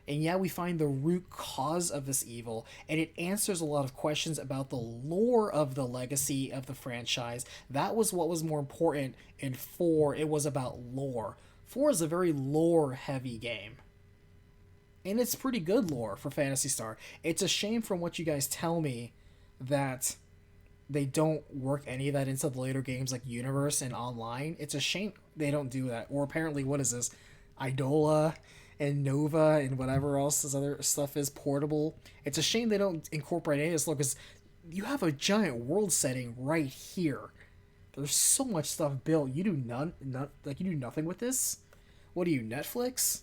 And yeah, we find the root cause of this evil, and it answers a lot of questions about the lore of the legacy of the franchise. That was what was more important in 4. It was about lore. 4 is a very lore-heavy game. And it's pretty good lore for Phantasy Star. It's a shame from what you guys tell me that they don't work any of that into the later games like Universe and Online. It's a shame they don't do that. Or apparently, what is this? Idola and Nova and whatever else this other stuff is, Portable. It's a shame they don't incorporate any of this lore, because you have a giant world setting right here. There's so much stuff built. You do you do nothing with this? What are you, Netflix?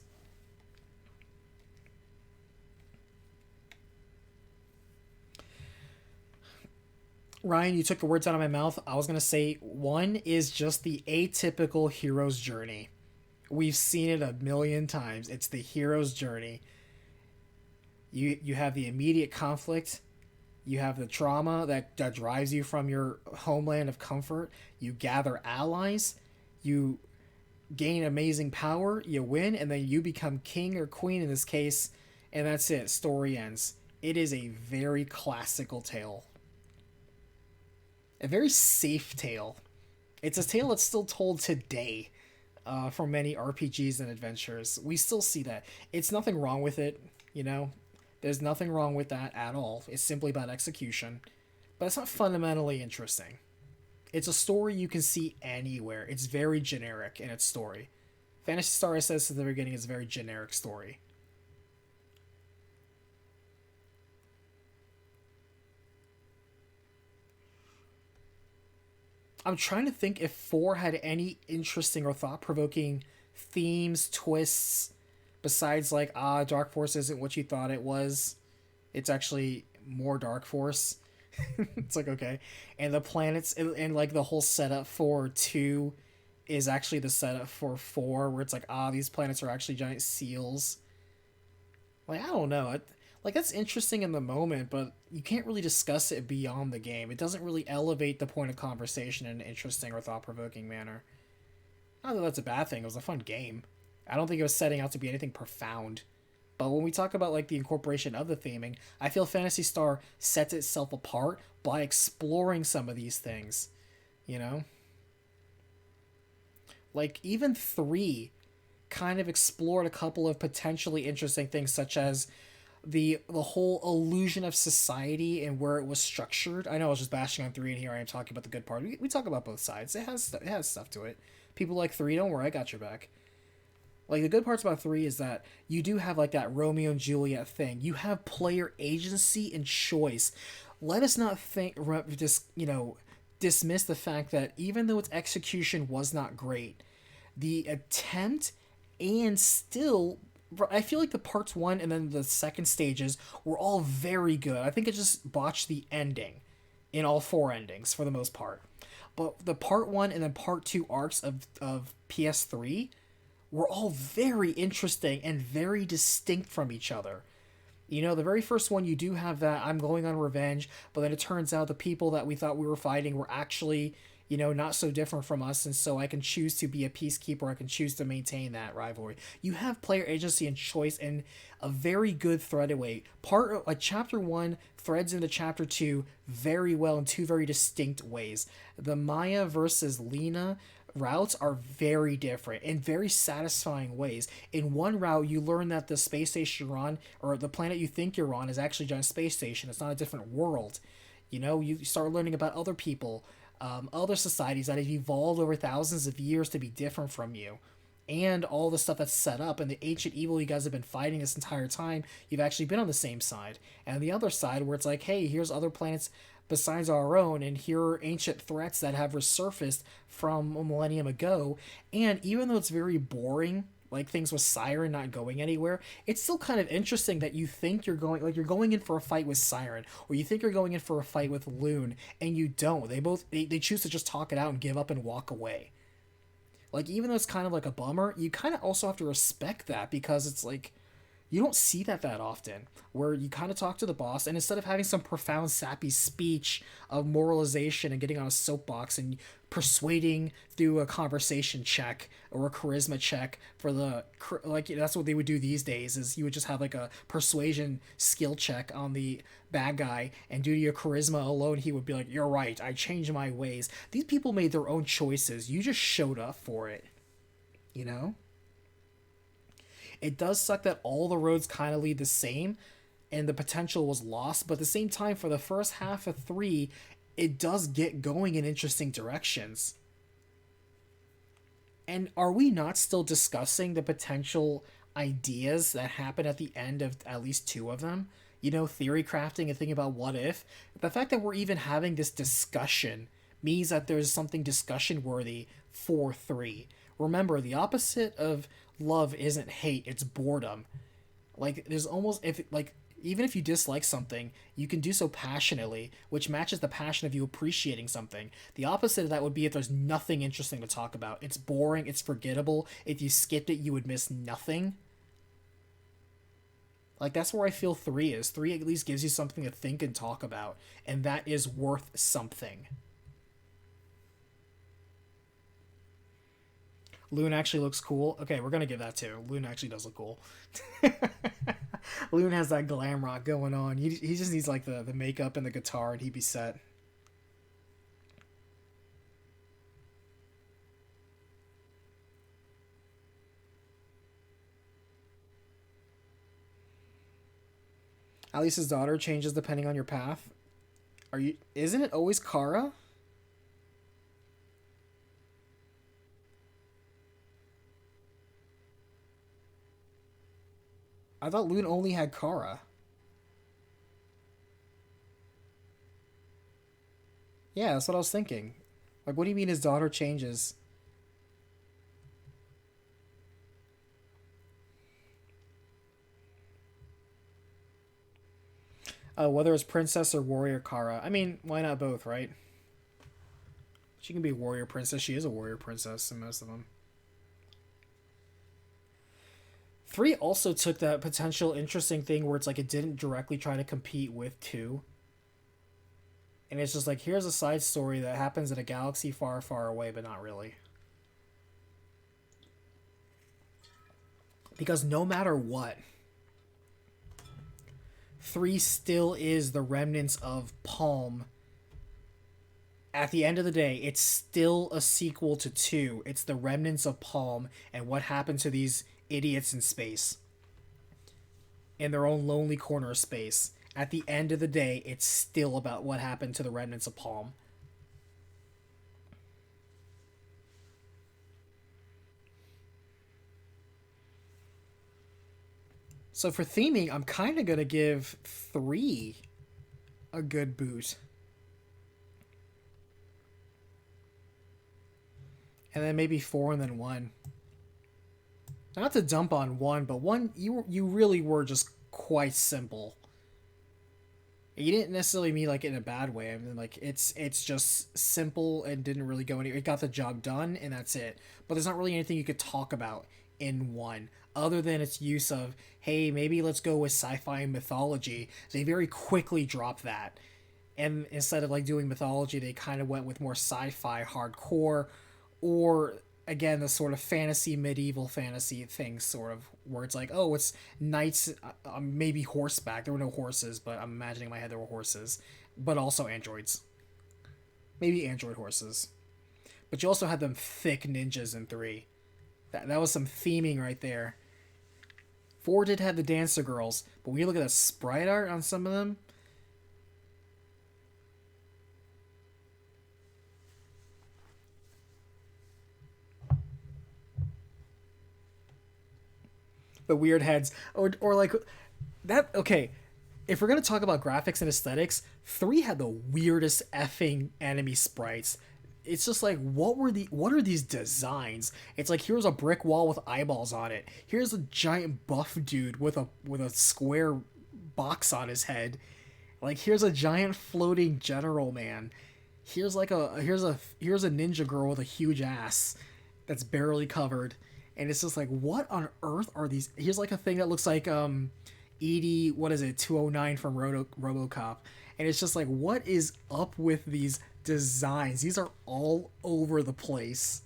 Ryan, you took the words out of my mouth. I was going to say 1 is just the atypical hero's journey. We've seen it a million times. It's the hero's journey. You have the immediate conflict. You have the trauma that drives you from your homeland of comfort. You gather allies. You gain amazing power. You win, and then you become king or queen in this case, and that's it. Story ends. It is a very classical tale. A very safe tale. It's a tale that's still told today from many RPGs and adventures. We still see that. It's nothing wrong with it, you know? There's nothing wrong with that at all. It's simply about execution. But it's not fundamentally interesting. It's a story you can see anywhere. It's very generic in its story. Phantasy Star says at the beginning it's a very generic story. I'm trying to think if 4 had any interesting or thought-provoking themes, twists, besides like, Dark Force isn't what you thought it was. It's actually more Dark Force. It's like, okay. And the planets, and like the whole setup for 2 is actually the setup for 4, where it's like, these planets are actually giant seals. Like, I don't know. Like, that's interesting in the moment, but you can't really discuss it beyond the game. It doesn't really elevate the point of conversation in an interesting or thought-provoking manner. Not that that's a bad thing. It was a fun game. I don't think it was setting out to be anything profound. But when we talk about like the incorporation of the theming, I feel Phantasy Star sets itself apart by exploring some of these things, you know? Like even 3 kind of explored a couple of potentially interesting things such as the whole illusion of society and where it was structured. I know I was just bashing on 3 and here I am talking about the good part. We talk about both sides. It has stuff to it. People like 3, don't worry, I got your back. Like the good parts about 3 is that you do have like that Romeo and Juliet thing. You have player agency and choice. Let us not think just, dismiss the fact that even though its execution was not great, the attempt and still I feel like the parts 1 and then the second stages were all very good. I think it just botched the ending in all 4 endings for the most part. But the part 1 and then part 2 arcs of PS3 were all very interesting and very distinct from each other. The very first one, you do have that I'm going on revenge, but then it turns out the people that we thought we were fighting were actually, not so different from us, and so I can choose to be a peacekeeper, I can choose to maintain that rivalry. You have player agency and choice in a very good thread away. Chapter 1 threads into Chapter 2 very well in 2 very distinct ways. The Maya versus Lena routes are very different in very satisfying ways. In one route, you learn that the space station you're on, or the planet you think you're on, is actually a giant space station. It's not a different world. You start learning about other people, other societies that have evolved over thousands of years to be different from you. And all the stuff that's set up, and the ancient evil you guys have been fighting this entire time, you've actually been on the same side. And the other side, where it's like, hey, here's other planets besides our own, and here are ancient threats that have resurfaced from a millennium ago. And even though it's very boring, like things with Siren not going anywhere, it's still kind of interesting that you think you're going in for a fight with Siren, or you think you're going in for a fight with Loon, and you don't. They choose to just talk it out and give up and walk away. Like, even though it's kind of like a bummer, you kind of also have to respect that, because it's like, you don't see that often, where you kind of talk to the boss, and instead of having some profound sappy speech of moralization and getting on a soapbox and persuading through a conversation check or a charisma check that's what they would do these days, is you would just have like a persuasion skill check on the bad guy, and due to your charisma alone he would be like, you're right, I changed my ways. These people made their own choices, you just showed up for it. It does suck that all the roads kind of lead the same and the potential was lost, but at the same time, for the first half of 3, it does get going in interesting directions. And are we not still discussing the potential ideas that happen at the end of at least 2 of them? Theory crafting and thinking about what if. The fact that we're even having this discussion means that there's something discussion worthy for 3. Remember, the opposite of love isn't hate, it's boredom. Like, there's almost, even if you dislike something, you can do so passionately, which matches the passion of you appreciating something. The opposite of that would be if there's nothing interesting to talk about. It's boring, it's forgettable. If you skipped it, you would miss nothing. Like, that's where I feel 3 is. 3 at least gives you something to think and talk about, and that is worth something. Loon actually looks cool. Okay, we're gonna give that too. Loon actually does look cool. Loon has that glam rock going on. He just needs like the makeup and the guitar, and he'd be set. Alice's daughter changes depending on your path. Isn't it always Kara? I thought Loon only had Kara. Yeah, that's what I was thinking. Like, what do you mean his daughter changes? Whether it's princess or warrior Kara. I mean, why not both, right? She can be warrior princess. She is a warrior princess in most of them. 3 also took that potential interesting thing where it's like it didn't directly try to compete with 2. And it's just like, here's a side story that happens in a galaxy far, far away, but not really. Because no matter what, 3 still is the remnants of Palm. At the end of the day, it's still a sequel to 2. It's the remnants of Palm and what happened to these idiots in space. In their own lonely corner of space. At the end of the day, it's still about what happened to the remnants of Palm. So for theming, I'm kind of going to give 3 a good boot. And then maybe 4 and then 1. Not to dump on 1, but 1, you really were just quite simple. You didn't necessarily mean like in a bad way. I mean, like it's just simple and didn't really go anywhere. It got the job done and that's it. But there's not really anything you could talk about in 1 other than its use of, hey, maybe let's go with sci-fi and mythology. They very quickly dropped that. And instead of like doing mythology, they kind of went with more sci-fi hardcore, or again the sort of fantasy, medieval fantasy thing, sort of where it's like, oh, it's knights, maybe horseback. There were no horses, but I'm imagining in my head there were horses, but also androids, maybe android horses. But you also had them thick ninjas in 3. That was some theming right there. 4 did have the dancer girls, but when you look at the sprite art on some of them, the weird heads, or like that. Okay, if we're gonna talk about graphics and aesthetics, 3 had the weirdest effing enemy sprites. It's just like, what are these designs? It's like, here's a brick wall with eyeballs on it. Here's a giant buff dude with a square box on his head. Like, here's a giant floating general man. Here's like here's a ninja girl with a huge ass that's barely covered. And it's just like, what on earth are these? Here's like a thing that looks like Edie, what is it, 209 from RoboCop. And it's just like, what is up with these designs? These are all over the place.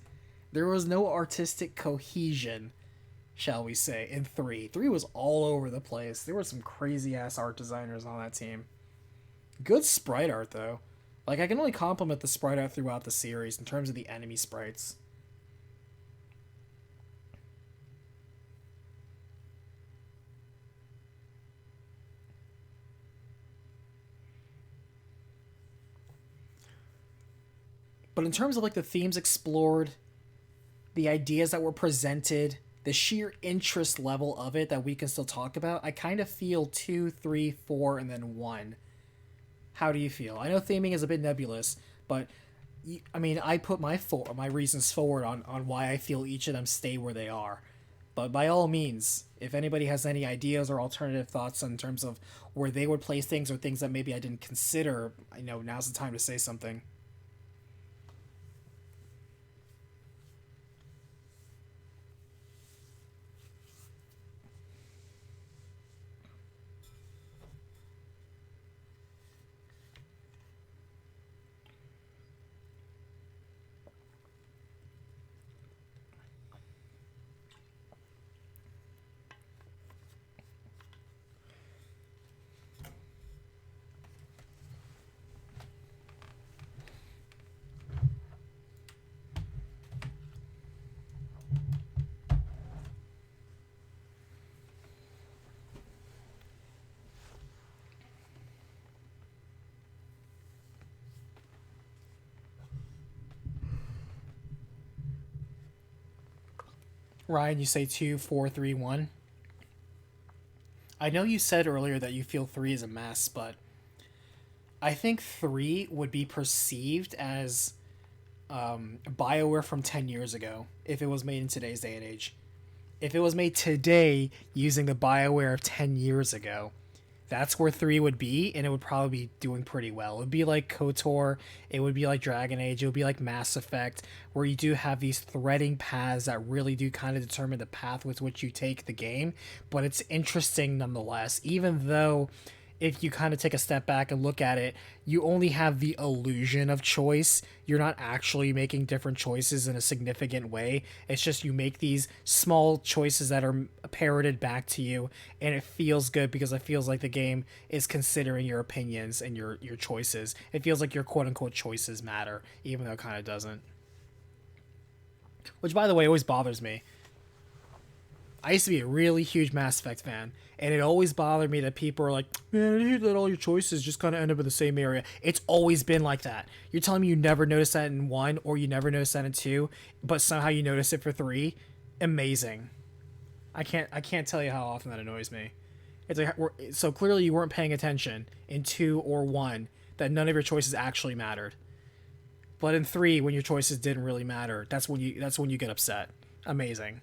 There was no artistic cohesion, shall we say, in 3. 3 was all over the place. There were some crazy ass art designers on that team. Good sprite art though. Like, I can only compliment the sprite art throughout the series in terms of the enemy sprites. But in terms of like the themes explored, the ideas that were presented, the sheer interest level of it that we can still talk about, I kind of feel 2, 3, 4, and then 1. How do you feel? I know theming is a bit nebulous, but I mean, I put my reasons forward on why I feel each of them stay where they are. But by all means, if anybody has any ideas or alternative thoughts in terms of where they would place things or things that maybe I didn't consider, I know now's the time to say something. Ryan, you say 2, 4, 3, 1. I know you said earlier that you feel 3 is a mess, but I think 3 would be perceived as BioWare from 10 years ago if it was made in today's day and age. If it was made today using the BioWare of 10 years ago, that's where 3 would be, and it would probably be doing pretty well. It would be like KOTOR, it would be like Dragon Age, it would be like Mass Effect, where you do have these threading paths that really do kind of determine the path with which you take the game, but it's interesting nonetheless, even though if you kind of take a step back and look at it, you only have the illusion of choice. You're not actually making different choices in a significant way. It's just you make these small choices that are parroted back to you, and it feels good because it feels like the game is considering your opinions and your choices. It feels like your quote unquote choices matter, even though it kind of doesn't. Which, by the way, always bothers me. I used to be a really huge Mass Effect fan, and it always bothered me that people are like, man, I hate that all your choices just kind of end up in the same area. It's always been like that. You're telling me you never noticed that in 1, or you never noticed that in 2, but somehow you notice it for 3? Amazing. I can't tell you how often that annoys me. It's like, so clearly you weren't paying attention in 2 or 1, that none of your choices actually mattered. But in 3, when your choices didn't really matter, that's when you get upset. Amazing.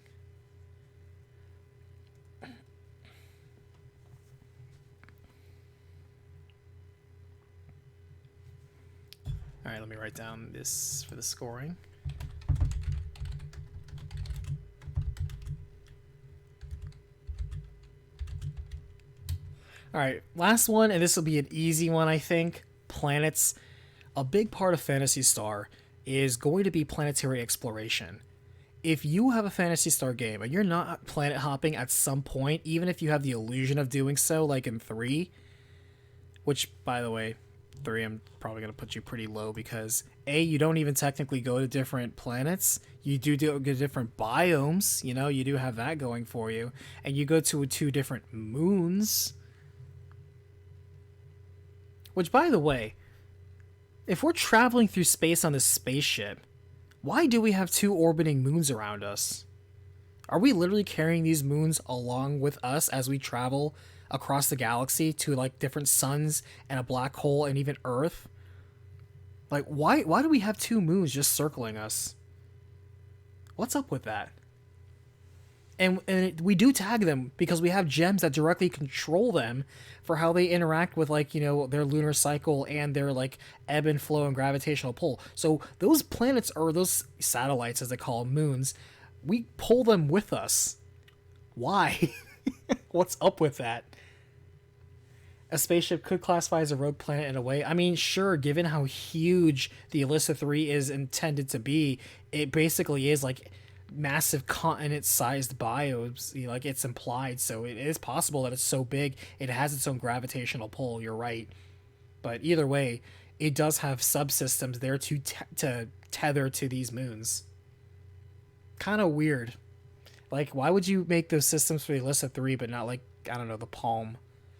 All right, let me write down this for the scoring. All right, last one, and this will be an easy one, I think. Planets. A big part of Phantasy Star is going to be planetary exploration. If you have a Phantasy Star game and you're not planet hopping at some point, even if you have the illusion of doing so, like in 3, which, by the way, 3, I'm probably going to put you pretty low because A, you don't even technically go to different planets. You do go to different biomes, you do have that going for you. And you go to 2 different moons. Which, by the way, if we're traveling through space on this spaceship, why do we have 2 orbiting moons around us? Are we literally carrying these moons along with us as we travel across the galaxy to like different suns and a black hole and even Earth? Like, why do we have 2 moons just circling us? What's up with that? And we do tag them because we have gems that directly control them for how they interact with, like, their lunar cycle and their, like, ebb and flow and gravitational pull. So those planets, or those satellites as they call them, moons, we pull them with us. Why? What's up with that? A spaceship could classify as a rogue planet in a way. I mean, sure, given how huge the Alyssa 3 is intended to be, it basically is like massive continent-sized biomes, like it's implied. So it is possible that it's so big it has its own gravitational pull. You're right, but either way, it does have subsystems there to tether to these moons. Kind of weird. Like, why would you make those systems for the Alyssa 3 but not, like, I don't know, the Palm?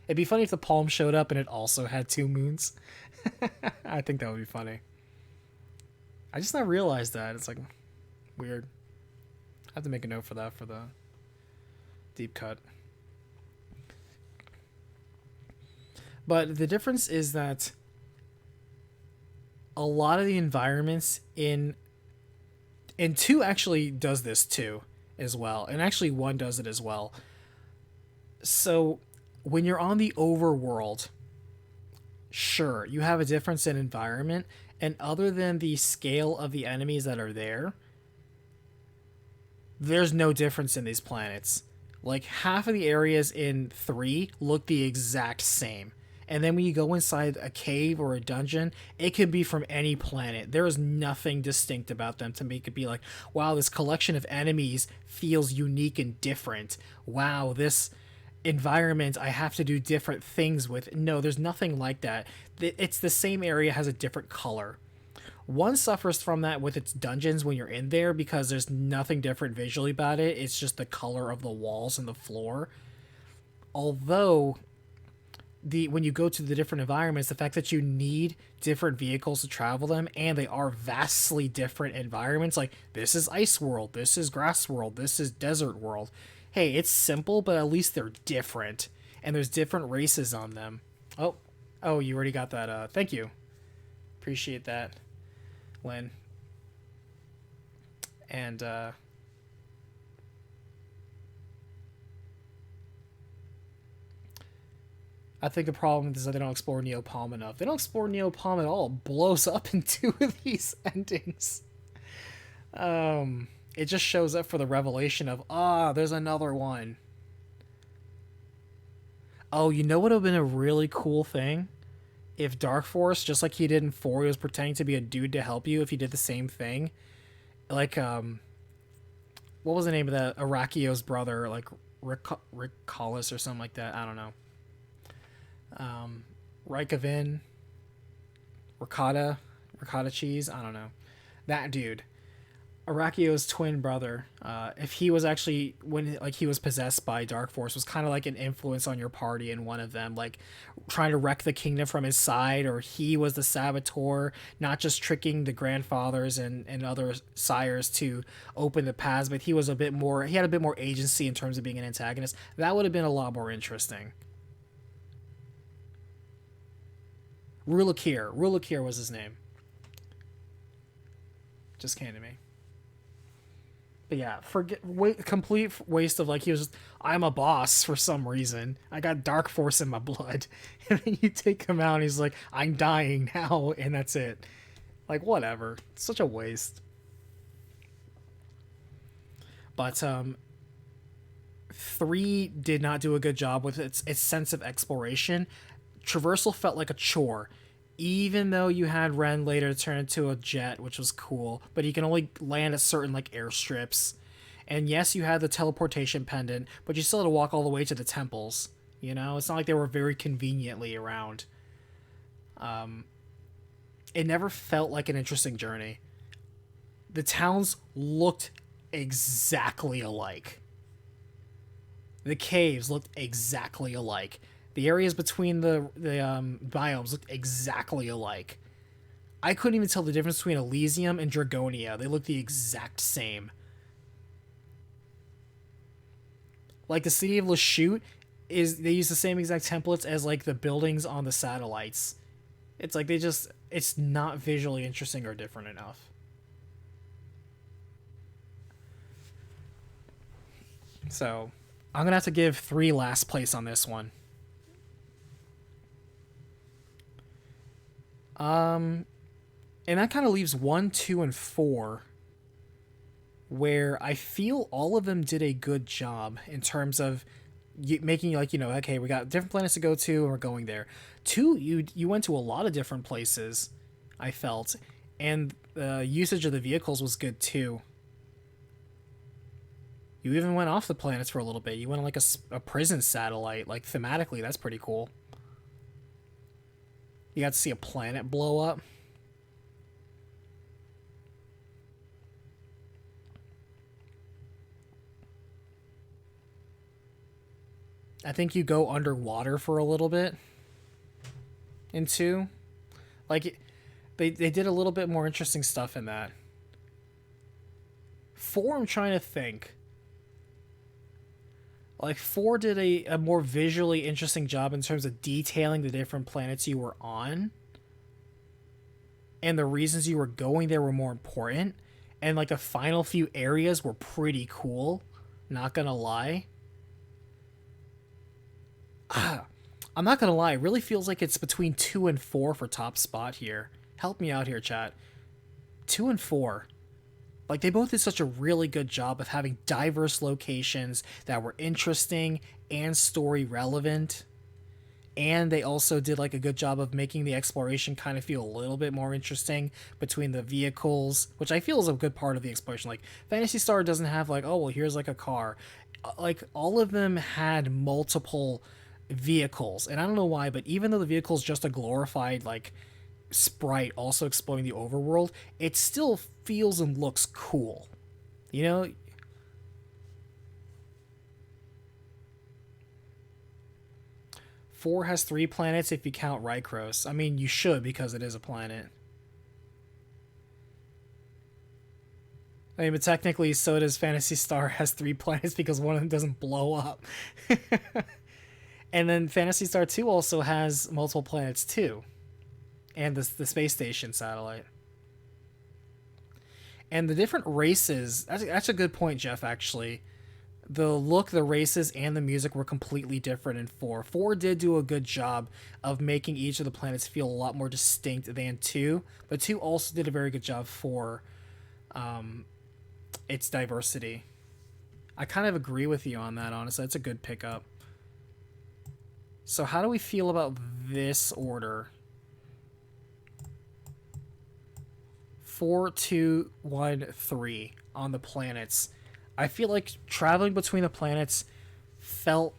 It'd be funny if the Palm showed up and it also had 2 moons. I think that would be funny. I just not realized that. It's like weird. I have to make a note for that for the deep cut. But the difference is that a lot of the environments in 2 actually does this too as well. And actually 1 does it as well. So when you're on the overworld, sure, you have a difference in environment, and other than the scale of the enemies that are there, there's no difference in these planets. Like, half of the areas in 3 look the exact same. And then when you go inside a cave or a dungeon, it can be from any planet. There is nothing distinct about them to make it be like, wow, this collection of enemies feels unique and different. Wow, this environment I have to do different things with. No, there's nothing like that. It's the same area, has a different color. 1 suffers from that with its dungeons when you're in there because there's nothing different visually about it. It's just the color of the walls and the floor. Although when you go to the different environments, the fact that you need different vehicles to travel them, and they are vastly different environments. Like, this is Ice World, this is Grass World, this is Desert World. Hey, it's simple, but at least they're different, and there's different races on them. Oh, you already got that. Thank you. Appreciate that, Lynn. And I think the problem is that they don't explore Neopalm enough. They don't explore Neopalm at all. It blows up in 2 of these endings. It just shows up for the revelation of, there's another one. Oh, you know what would have been a really cool thing? If Dark Force, just like he did in 4, he was pretending to be a dude to help you if he did the same thing. Like, what was the name of that? Arakio's brother, like Ricolis or something like that. I don't know. Reikavin, ricotta cheese. I don't know. That dude. Arakio's twin brother, if he was actually when like he was possessed by Dark Force, was kind of like an influence on your party and one of them, like trying to wreck the kingdom from his side, or he was the saboteur, not just tricking the grandfathers and other sires to open the paths, but he was a bit more. He had a bit more agency in terms of being an antagonist. That would have been a lot more interesting. Rulakir was his name. Just came to me. But yeah, complete waste of like he was just, I'm a boss for some reason. I got Dark Force in my blood. And then you take him out and he's like, I'm dying now, and that's it. Like whatever. It's such a waste. But 3 did not do a good job with its sense of exploration. Traversal felt like a chore. Even though you had Ren later turn into a jet, which was cool, but you can only land at certain like airstrips. And yes, you had the teleportation pendant, but you still had to walk all the way to the temples. You know, it's not like they were very conveniently around. It never felt like an interesting journey. The towns looked exactly alike. The caves looked exactly alike. The areas between the biomes looked exactly alike. I couldn't even tell the difference between Elysium and Dragonia. They looked the exact same. Like the city of Lashute they use the same exact templates as like the buildings on the satellites. It's like it's not visually interesting or different enough. So, I'm going to have to give 3 last place on this one. And that kind of leaves 1, 2, and 4, where I feel all of them did a good job in terms of making like, okay, we got different planets to go to, and we're going there. 2, you went to a lot of different places, I felt, and the usage of the vehicles was good too. You even went off the planets for a little bit. You went on like a prison satellite, like thematically, that's pretty cool. You got to see a planet blow up. I think you go underwater for a little bit in 2. Like, they did a little bit more interesting stuff in that. 4, I'm trying to think. Like, 4 did a more visually interesting job in terms of detailing the different planets you were on. And the reasons you were going there were more important. And, like, the final few areas were pretty cool. Not gonna lie. I'm not gonna lie. It really feels like it's between 2 and 4 for top spot here. Help me out here, chat. 2 and 4. Like, they both did such a really good job of having diverse locations that were interesting and story relevant. And they also did, like, a good job of making the exploration kind of feel a little bit more interesting between the vehicles, which I feel is a good part of the exploration. Like, Phantasy Star doesn't have, like, oh, well, here's, like, a car. Like, all of them had multiple vehicles. And I don't know why, but even though the vehicle's just a glorified, like, sprite also exploring the overworld, it still feels and looks cool. You know? 4 has 3 planets if you count Rykros. I mean, you should because it is a planet. I mean, but technically, so does Phantasy Star has 3 planets because one of them doesn't blow up. And then Phantasy Star 2 also has multiple planets too. And the space station satellite. And the different races, that's a good point, Jeff, actually. The look, the races, and the music were completely different in 4. 4 did do a good job of making each of the planets feel a lot more distinct than 2, but 2 also did a very good job for its diversity. I kind of agree with you on that, honestly. That's a good pickup. So how do we feel about this order? 4, 2, 1, 3 on the planets. I feel like traveling between the planets felt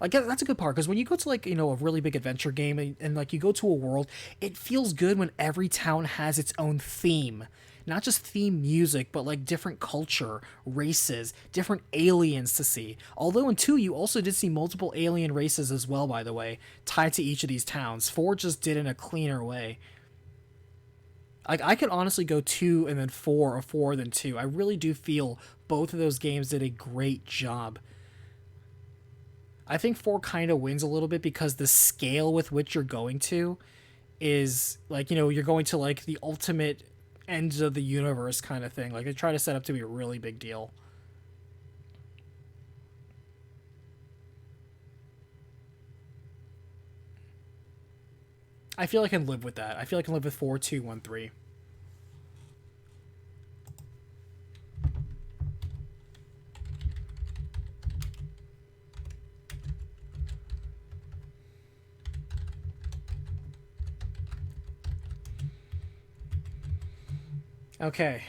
like that's a good part, because when you go to, like, you know, a really big adventure game, and like you go to a world, it feels good when every town has its own theme, not just theme music, but like different culture, races, different aliens to see. Although in 2 you also did see multiple alien races as well, by the way, tied to each of these towns. 4 just did it in a cleaner way. Like, I could honestly go 2 and then 4, or 4 then 2. I really do feel both of those games did a great job. I think 4 kind of wins a little bit because the scale with which you're going to is, like, you know, you're going to, like, the ultimate ends of the universe kind of thing. Like, they try to set up to be a really big deal. I feel I can live with that. I feel I can live with 4, 2, 1, 3. Okay.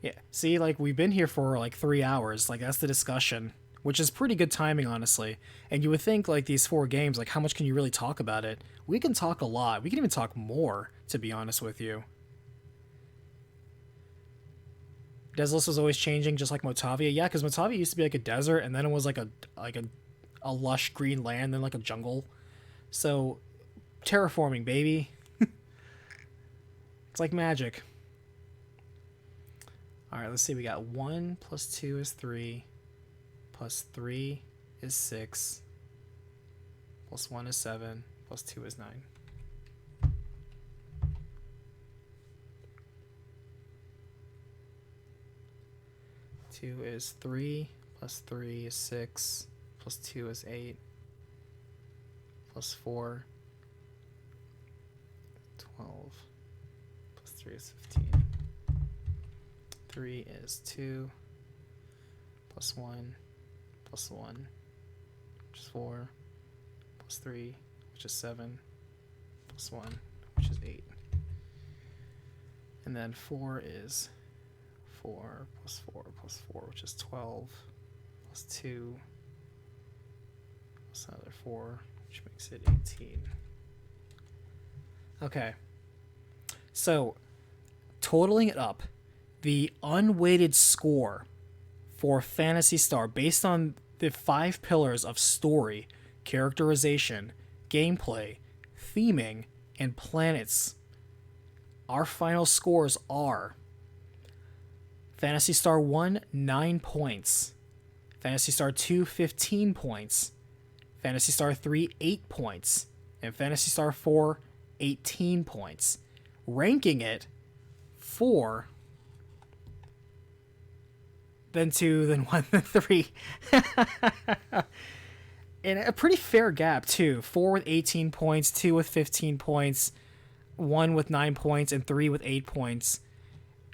Yeah. See, like, we've been here for like 3 hours. Like, that's the discussion, which is pretty good timing, honestly. And you would think, like, these 4 games, like, how much can you really talk about it? We can talk a lot. We can even talk more, to be honest with you. Desolus was always changing, just like Motavia. Yeah, because Motavia used to be like a desert, and then it was like a lush green land, then like a jungle. So, terraforming, baby. It's like magic. Alright, let's see. We got 1 plus 2 is 3. Plus 3 is 6. Plus 1 is 7. Plus 2 is 9. 2 is 3. Plus 3 is 6. Plus 2 is 8. Plus 4. 12. Plus 3 is 15. 3 is 2. Plus 1. Plus 1. Which is 4. Plus 3. Which is 7. Plus 1. Which is 8. And then 4 is 4 plus 4 plus 4, which is 12. Plus 2. Plus another 4, which makes it 18. Okay. So, totaling it up, the unweighted score for Phantasy Star, based on the 5 pillars of story, characterization, gameplay, theming, and planets, our final scores are Phantasy Star 1, 9 points. Phantasy Star 2, 15 points. Phantasy Star 3, 8 points. And Phantasy Star 4, 18 points. Ranking it 4, then 2, then 1, then 3. And a pretty fair gap, too. 4 with 18 points, 2 with 15 points, 1 with 9 points, and 3 with 8 points.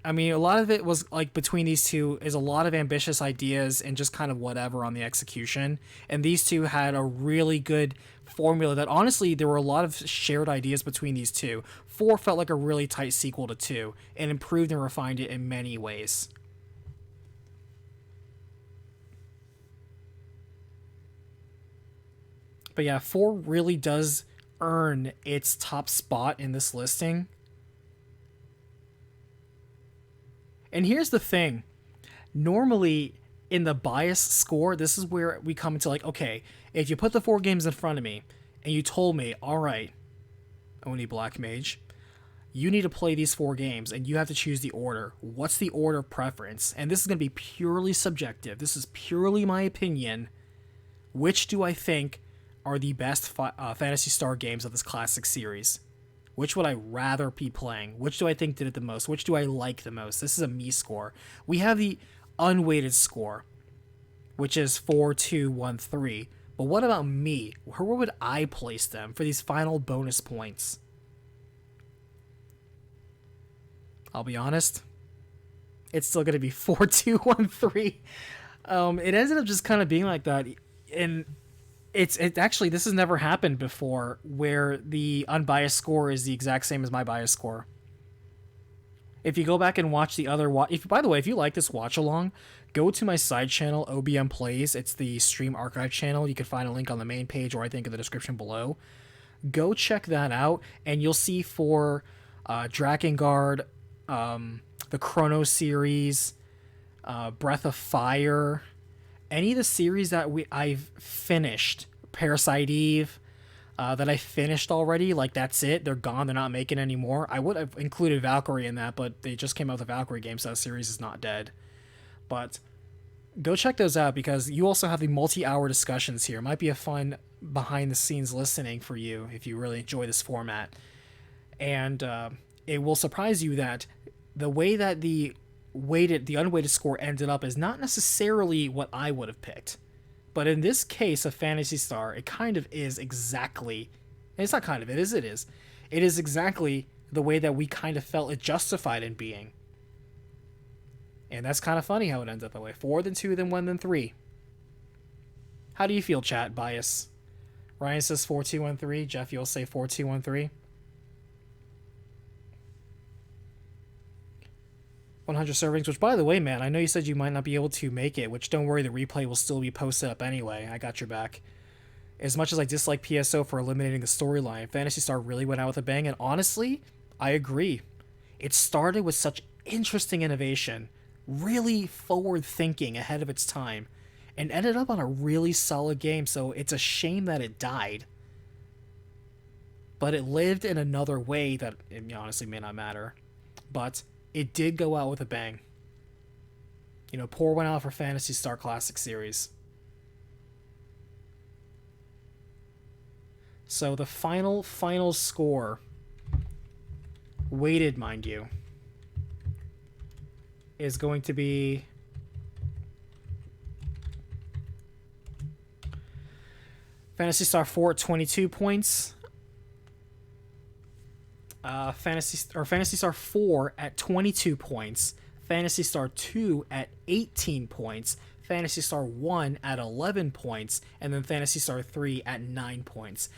I mean, a lot of it was, like, between these two is a lot of ambitious ideas and just kind of whatever on the execution. And these two had a really good formula that, honestly, there were a lot of shared ideas between these two. 4 felt like a really tight sequel to 2 and improved and refined it in many ways. But yeah, 4 really does earn its top spot in this listing. And here's the thing. Normally, in the bias score, this is where we come into, like, okay, if you put the 4 games in front of me, and you told me, all right, Oni Black Mage, you need to play these 4 games, and you have to choose the order. What's the order of preference? And this is going to be purely subjective. This is purely my opinion. Which do I think are the best Phantasy Star games of this classic series? Which would I rather be playing? Which do I think did it the most? Which do I like the most? This is a me score. We have the unweighted score, which is 4, 2, 1, 3. But what about me? Where would I place them for these final bonus points? I'll be honest. It's still going to be 4, 2, 1, 3. It ended up just kind of being like that, and it actually, this has never happened before where the unbiased score is the exact same as my biased score. If you go back and watch the other if by the way, if you like this watch along, go to my side channel OBM Plays. It's the stream archive channel. You can find a link on the main page or I think in the description below. Go check that out, and you'll see for Drakengard, the Chrono series, Breath of Fire, any of the series that I've finished, Parasite Eve, that I finished already, like that's it. They're gone. They're not making any more. I would have included Valkyrie in that, but they just came out with a Valkyrie game, so that series is not dead. But go check those out because you also have the multi-hour discussions here. It might be a fun behind-the-scenes listening for you if you really enjoy this format. And it will surprise you that the way that the unweighted score ended up is not necessarily what I would have picked. But in this case of Phantasy Star, it kind of is exactly, and it's not kind of, it is exactly the way that we kind of felt it justified in being. And that's kind of funny how it ends up that way. 4 then 2 then 1 then 3. How do you feel, chat? Bias. Ryan says 4-2-1-3. Jeff, you'll say 4-2-1-3. 100 servings, which, by the way, man, I know you said you might not be able to make it, which don't worry, the replay will still be posted up anyway. I got your back. As much as I dislike PSO for eliminating the storyline, Phantasy Star really went out with a bang, and honestly, I agree. It started with such interesting innovation, really forward-thinking ahead of its time, and ended up on a really solid game, so it's a shame that it died. But it lived in another way that it honestly may not matter. But it did go out with a bang. You know, pour one out for Phantasy Star Classic Series. So the final score, weighted, mind you, is going to be Phantasy Star 4 at 22 points. Phantasy Star 4 at 22 points, Phantasy Star 2 at 18 points, Phantasy Star 1 at 11 points, and then Phantasy Star 3 at 9 points.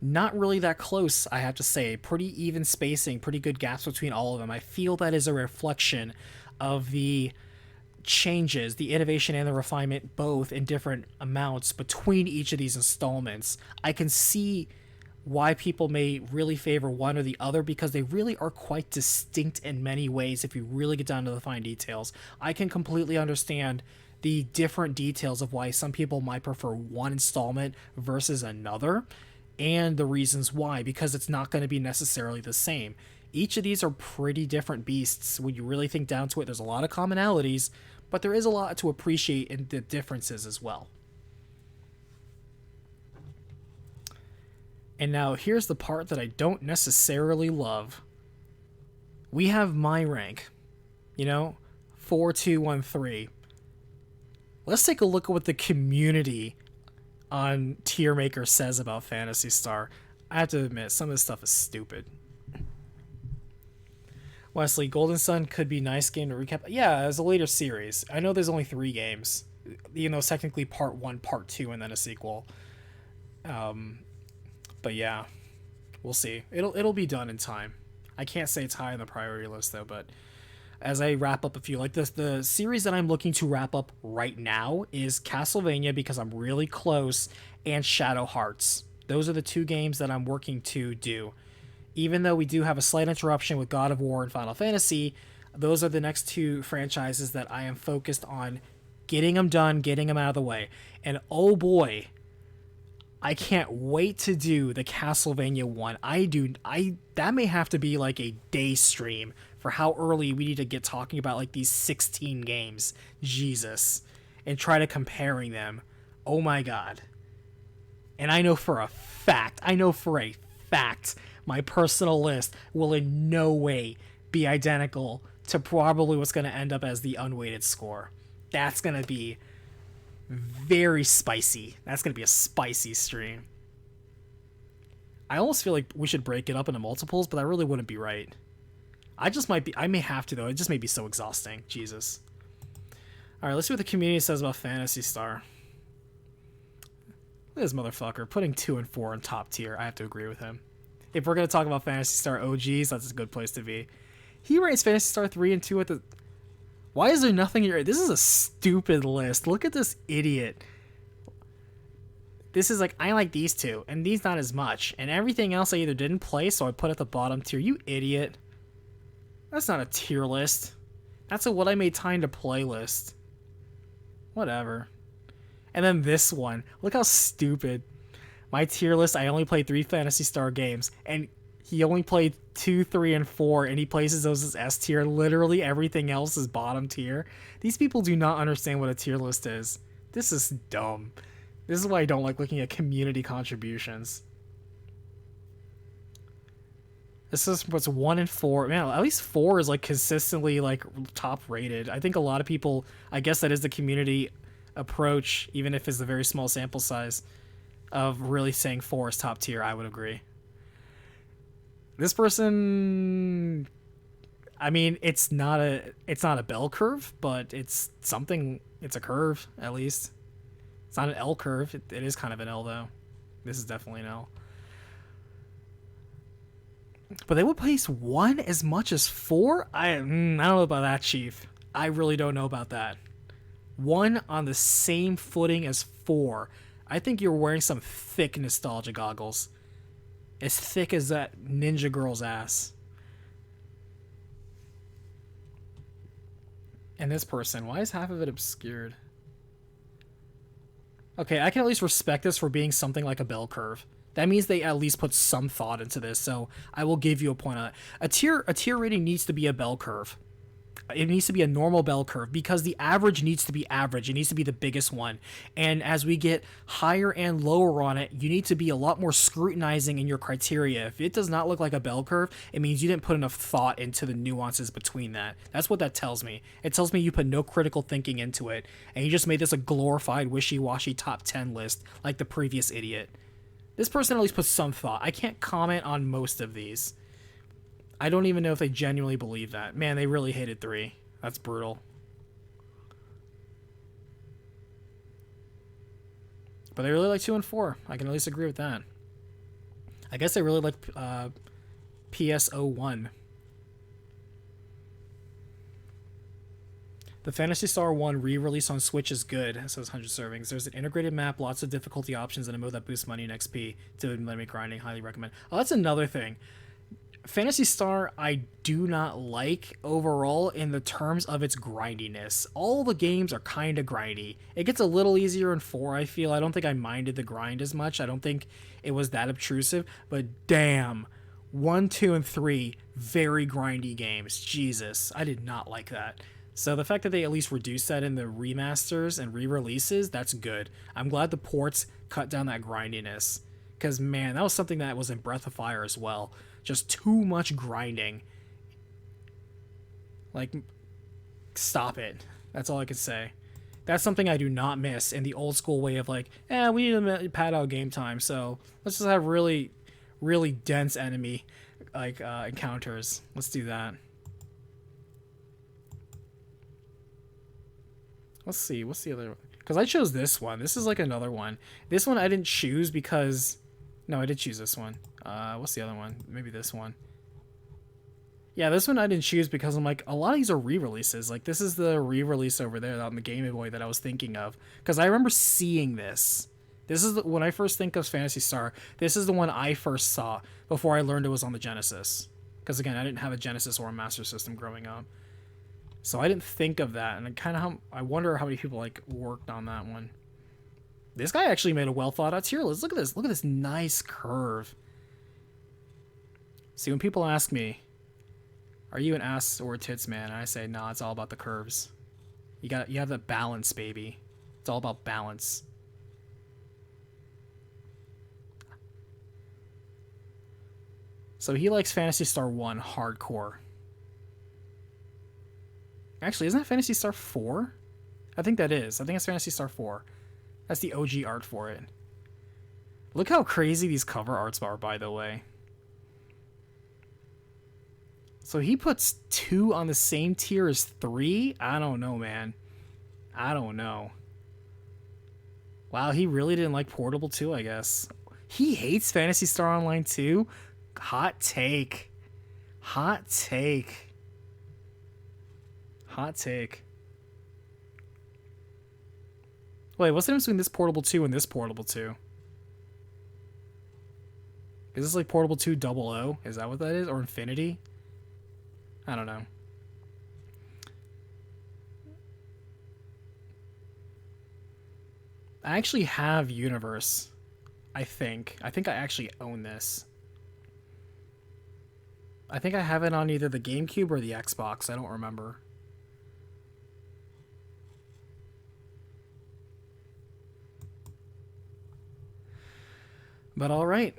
Not really that close, I have to say. Pretty even spacing, pretty good gaps between all of them. I feel that is a reflection of the changes, the innovation and the refinement, both in different amounts between each of these installments. I can see why people may really favor one or the other because they really are quite distinct in many ways if you really get down to the fine details. I can completely understand the different details of why some people might prefer one installment versus another and the reasons why, because it's not going to be necessarily the same. Each of these are pretty different beasts. When you really think down to it, there's a lot of commonalities, but there is a lot to appreciate in the differences as well. And now here's the part that I don't necessarily love. We have my rank, 4-2-1-3. Let's take a look at what the community on Tier Maker says about Phantasy Star. I have to admit, some of this stuff is stupid. Wesley, Golden Sun could be nice game to recap. Yeah, as a later series. I know there's only 3 games. It's technically part 1, part 2, and then a sequel. But yeah, we'll see. It'll be done in time. I can't say it's high on the priority list though, but as I wrap up a few, like this, the series that I'm looking to wrap up right now is Castlevania because I'm really close, and Shadow Hearts. Those are the 2 games that I'm working to do. Even though we do have a slight interruption with God of War and Final Fantasy, those are the next 2 franchises that I am focused on getting them done, getting them out of the way. And oh boy, I can't wait to do the Castlevania one. That may have to be like a day stream for how early we need to get talking about like these 16 games. Jesus. And try to comparing them. Oh my god. And I know for a fact, my personal list will in no way be identical to probably what's going to end up as the unweighted score. That's going to be very spicy. That's going to be a spicy stream. I almost feel like we should break it up into multiples, but that really wouldn't be right. I may have to though. It just may be so exhausting. Jesus. All right, let's see what the community says about Phantasy Star. Look at this motherfucker putting 2 and 4 in top tier. I have to agree with him. If we're gonna talk about Phantasy Star OGs, that's a good place to be. He rates Phantasy Star 3 and 2 at the. Why is there nothing here? This is a stupid list. Look at this idiot. This is like, I like these two, and these not as much. And everything else I either didn't play, so I put at the bottom tier. You idiot. That's not a tier list. That's a what I made time to play list. Whatever. And then this one. Look how stupid. My tier list, I only played 3 Phantasy Star games, and he only played 2, 3, and 4, and he places those as S tier. Literally everything else is bottom tier. These people do not understand what a tier list is. This is dumb. This is why I don't like looking at community contributions. This is what's 1 and 4. Man, at least 4 is like consistently like top rated. I think a lot of people, I guess that is the community approach, even if it's a very small sample size, of really saying 4 is top tier. I would agree. This person, I mean, it's not a bell curve, but it's something. It's a curve at least. It's not an L curve. It is kind of an L though. This is definitely an L. But they would place 1 as much as 4? I don't know about that, Chief. I really don't know about that. 1 on the same footing as 4. I think you're wearing some thick nostalgia goggles. As thick as that ninja girl's ass. And this person, why is half of it obscured? Okay, I can at least respect this for being something like a bell curve. That means they at least put some thought into this, so I will give you a point on it. A tier rating needs to be a bell curve. It needs to be a normal bell curve because the average needs to be average. It needs to be the biggest one. And as we get higher and lower on it, you need to be a lot more scrutinizing in your criteria. If it does not look like a bell curve, it means you didn't put enough thought into the nuances between that. That's what that tells me. It tells me you put no critical thinking into it, and you just made this a glorified wishy-washy top 10 list like the previous idiot. This person at least put some thought. I can't comment on most of these. I don't even know if they genuinely believe that. Man, they really hated 3. That's brutal. But they really like 2 and 4. I can at least agree with that. I guess they really like PSO1. The Phantasy Star 1 re-release on Switch is good, says 100 servings. There's an integrated map, lots of difficulty options, and a mode that boosts money and XP to limit grinding. Highly recommend. Oh, that's another thing. Phantasy Star I do not like overall in the terms of its grindiness. All the games are kind of grindy. It gets a little easier in 4, I feel. I don't think I minded the grind as much. I don't think it was that obtrusive. But damn, 1, 2, and 3, very grindy games. Jesus, I did not like that. So the fact that they at least reduced that in the remasters and re-releases, that's good. I'm glad the ports cut down that grindiness. Because, man, that was something that was in Breath of Fire as well. Just too much grinding. Like, stop it. That's all I can say. That's something I do not miss in the old school way of like, we need to pad out game time, so let's just have really, really dense enemy like encounters. Let's do that. Let's see, what's the other one? Because I chose this one. This is like another one. This one I didn't choose because... No, I did choose this one. What's the other one? Maybe this one. Yeah, this one I didn't choose because I'm like, a lot of these are re-releases. Like, this is the re-release over there on the Game Boy that I was thinking of. Because I remember seeing this. This is when I first think of Phantasy Star, this is the one I first saw before I learned it was on the Genesis. Because, again, I didn't have a Genesis or a Master System growing up. So I didn't think of that. And I wonder how many people, like, worked on that one. This guy actually made a well-thought-out tier list. Look at this. Look at this nice curve. See, when people ask me, are you an ass or a tits man? And I say, nah, it's all about the curves. You have the balance, baby. It's all about balance. So he likes Phantasy Star 1 hardcore. Actually, isn't that Phantasy Star 4? I think that is. I think it's Phantasy Star 4. That's the OG art for it. Look how crazy these cover arts are, by the way. So he puts 2 on the same tier as 3? I don't know, man. I don't know. Wow, he really didn't like Portable 2, I guess. He hates Phantasy Star Online 2? Hot take. Hot take. Hot take. Wait, what's the difference between this Portable 2 and this Portable 2? Is this like Portable 2 Double O? Is that what that is? Or Infinity? I don't know. I actually have Universe. I think. I think I actually own this. I think I have it on either the GameCube or the Xbox. I don't remember. But all right.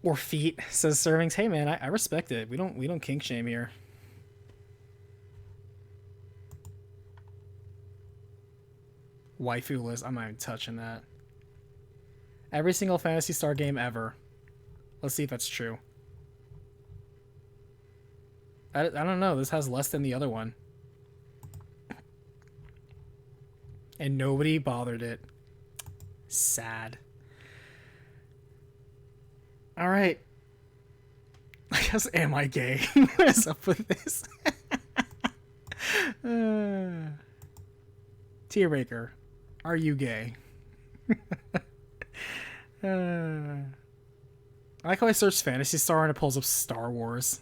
Or Feet says Servings. Hey man, I respect it. We don't kink shame here. Waifu list. I'm not even touching that. Every single Phantasy Star game ever. Let's see if that's true. I don't know. This has less than the other one. And nobody bothered it. Sad. All right. I guess, am I gay? What is up with this? Tearbreaker, are you gay? I like how I search Phantasy Star and it pulls up Star Wars.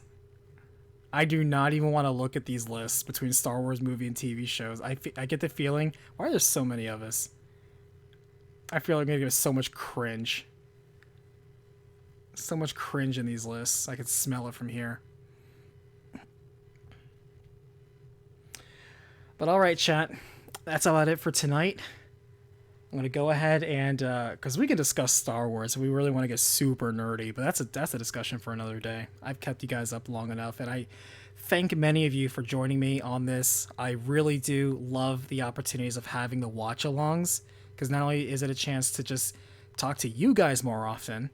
I do not even want to look at these lists between Star Wars movie and TV shows. I get the feeling, why are there so many of us? I feel like I'm going to get so much cringe. So much cringe in these lists. I can smell it from here. But all right, chat. That's about it for tonight. I'm going to go ahead and, because we can discuss Star Wars if we really want to get super nerdy, but that's a discussion for another day. I've kept you guys up long enough, and I thank many of you for joining me on this. I really do love the opportunities of having the watch-alongs, because not only is it a chance to just talk to you guys more often,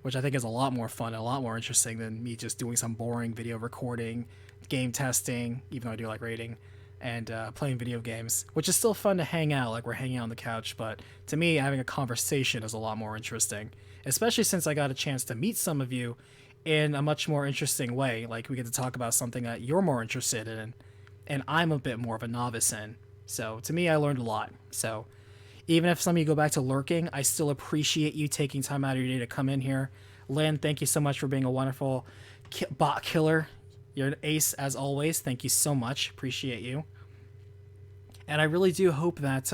which I think is a lot more fun and a lot more interesting than me just doing some boring video recording, game testing, even though I do like rating, and playing video games, which is still fun to hang out, like we're hanging out on the couch, but to me, having a conversation is a lot more interesting, especially since I got a chance to meet some of you in a much more interesting way. Like, we get to talk about something that you're more interested in, and I'm a bit more of a novice in. So, to me, I learned a lot. So, even if some of you go back to lurking, I still appreciate you taking time out of your day to come in here. Lynn, thank you so much for being a wonderful bot killer. You're an ace as always. Thank you so much. Appreciate you. And I really do hope that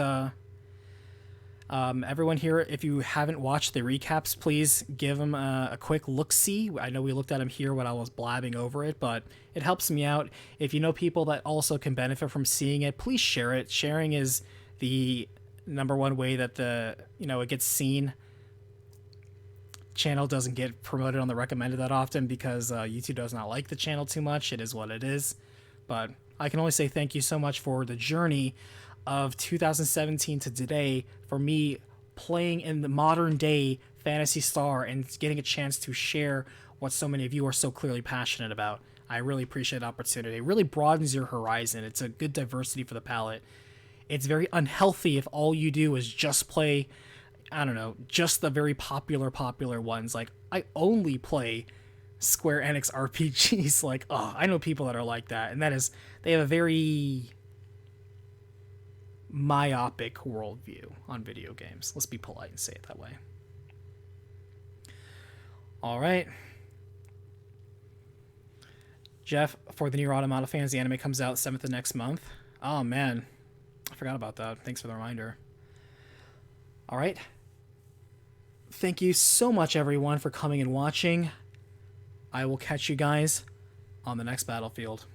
everyone here, if you haven't watched the recaps, please give them a quick look-see. I know we looked at them here when I was blabbing over it, but it helps me out. If you know people that also can benefit from seeing it, please share it. Sharing is the number one way that it gets seen. Channel doesn't get promoted on the recommended that often because YouTube does not like the channel too much. It is what it is. But I can only say thank you so much for the journey of 2017 to today, for me playing in the modern day Phantasy Star and getting a chance to share what so many of you are so clearly passionate about. I really appreciate the opportunity. It really broadens your horizon. It's a good diversity for the palette. It's very unhealthy if all you do is just play, I don't know, just the very popular ones. Like, I only play Square Enix RPGs. Like, oh, I know people that are like that, and that is, they have a very myopic worldview on video games. Let's be polite and say it that way. All right. Jeff, for the Nier Automata fans, the anime comes out 7th of next month. Oh, man. I forgot about that. Thanks for the reminder. All right. Thank you so much, everyone, for coming and watching. I will catch you guys on the next battlefield.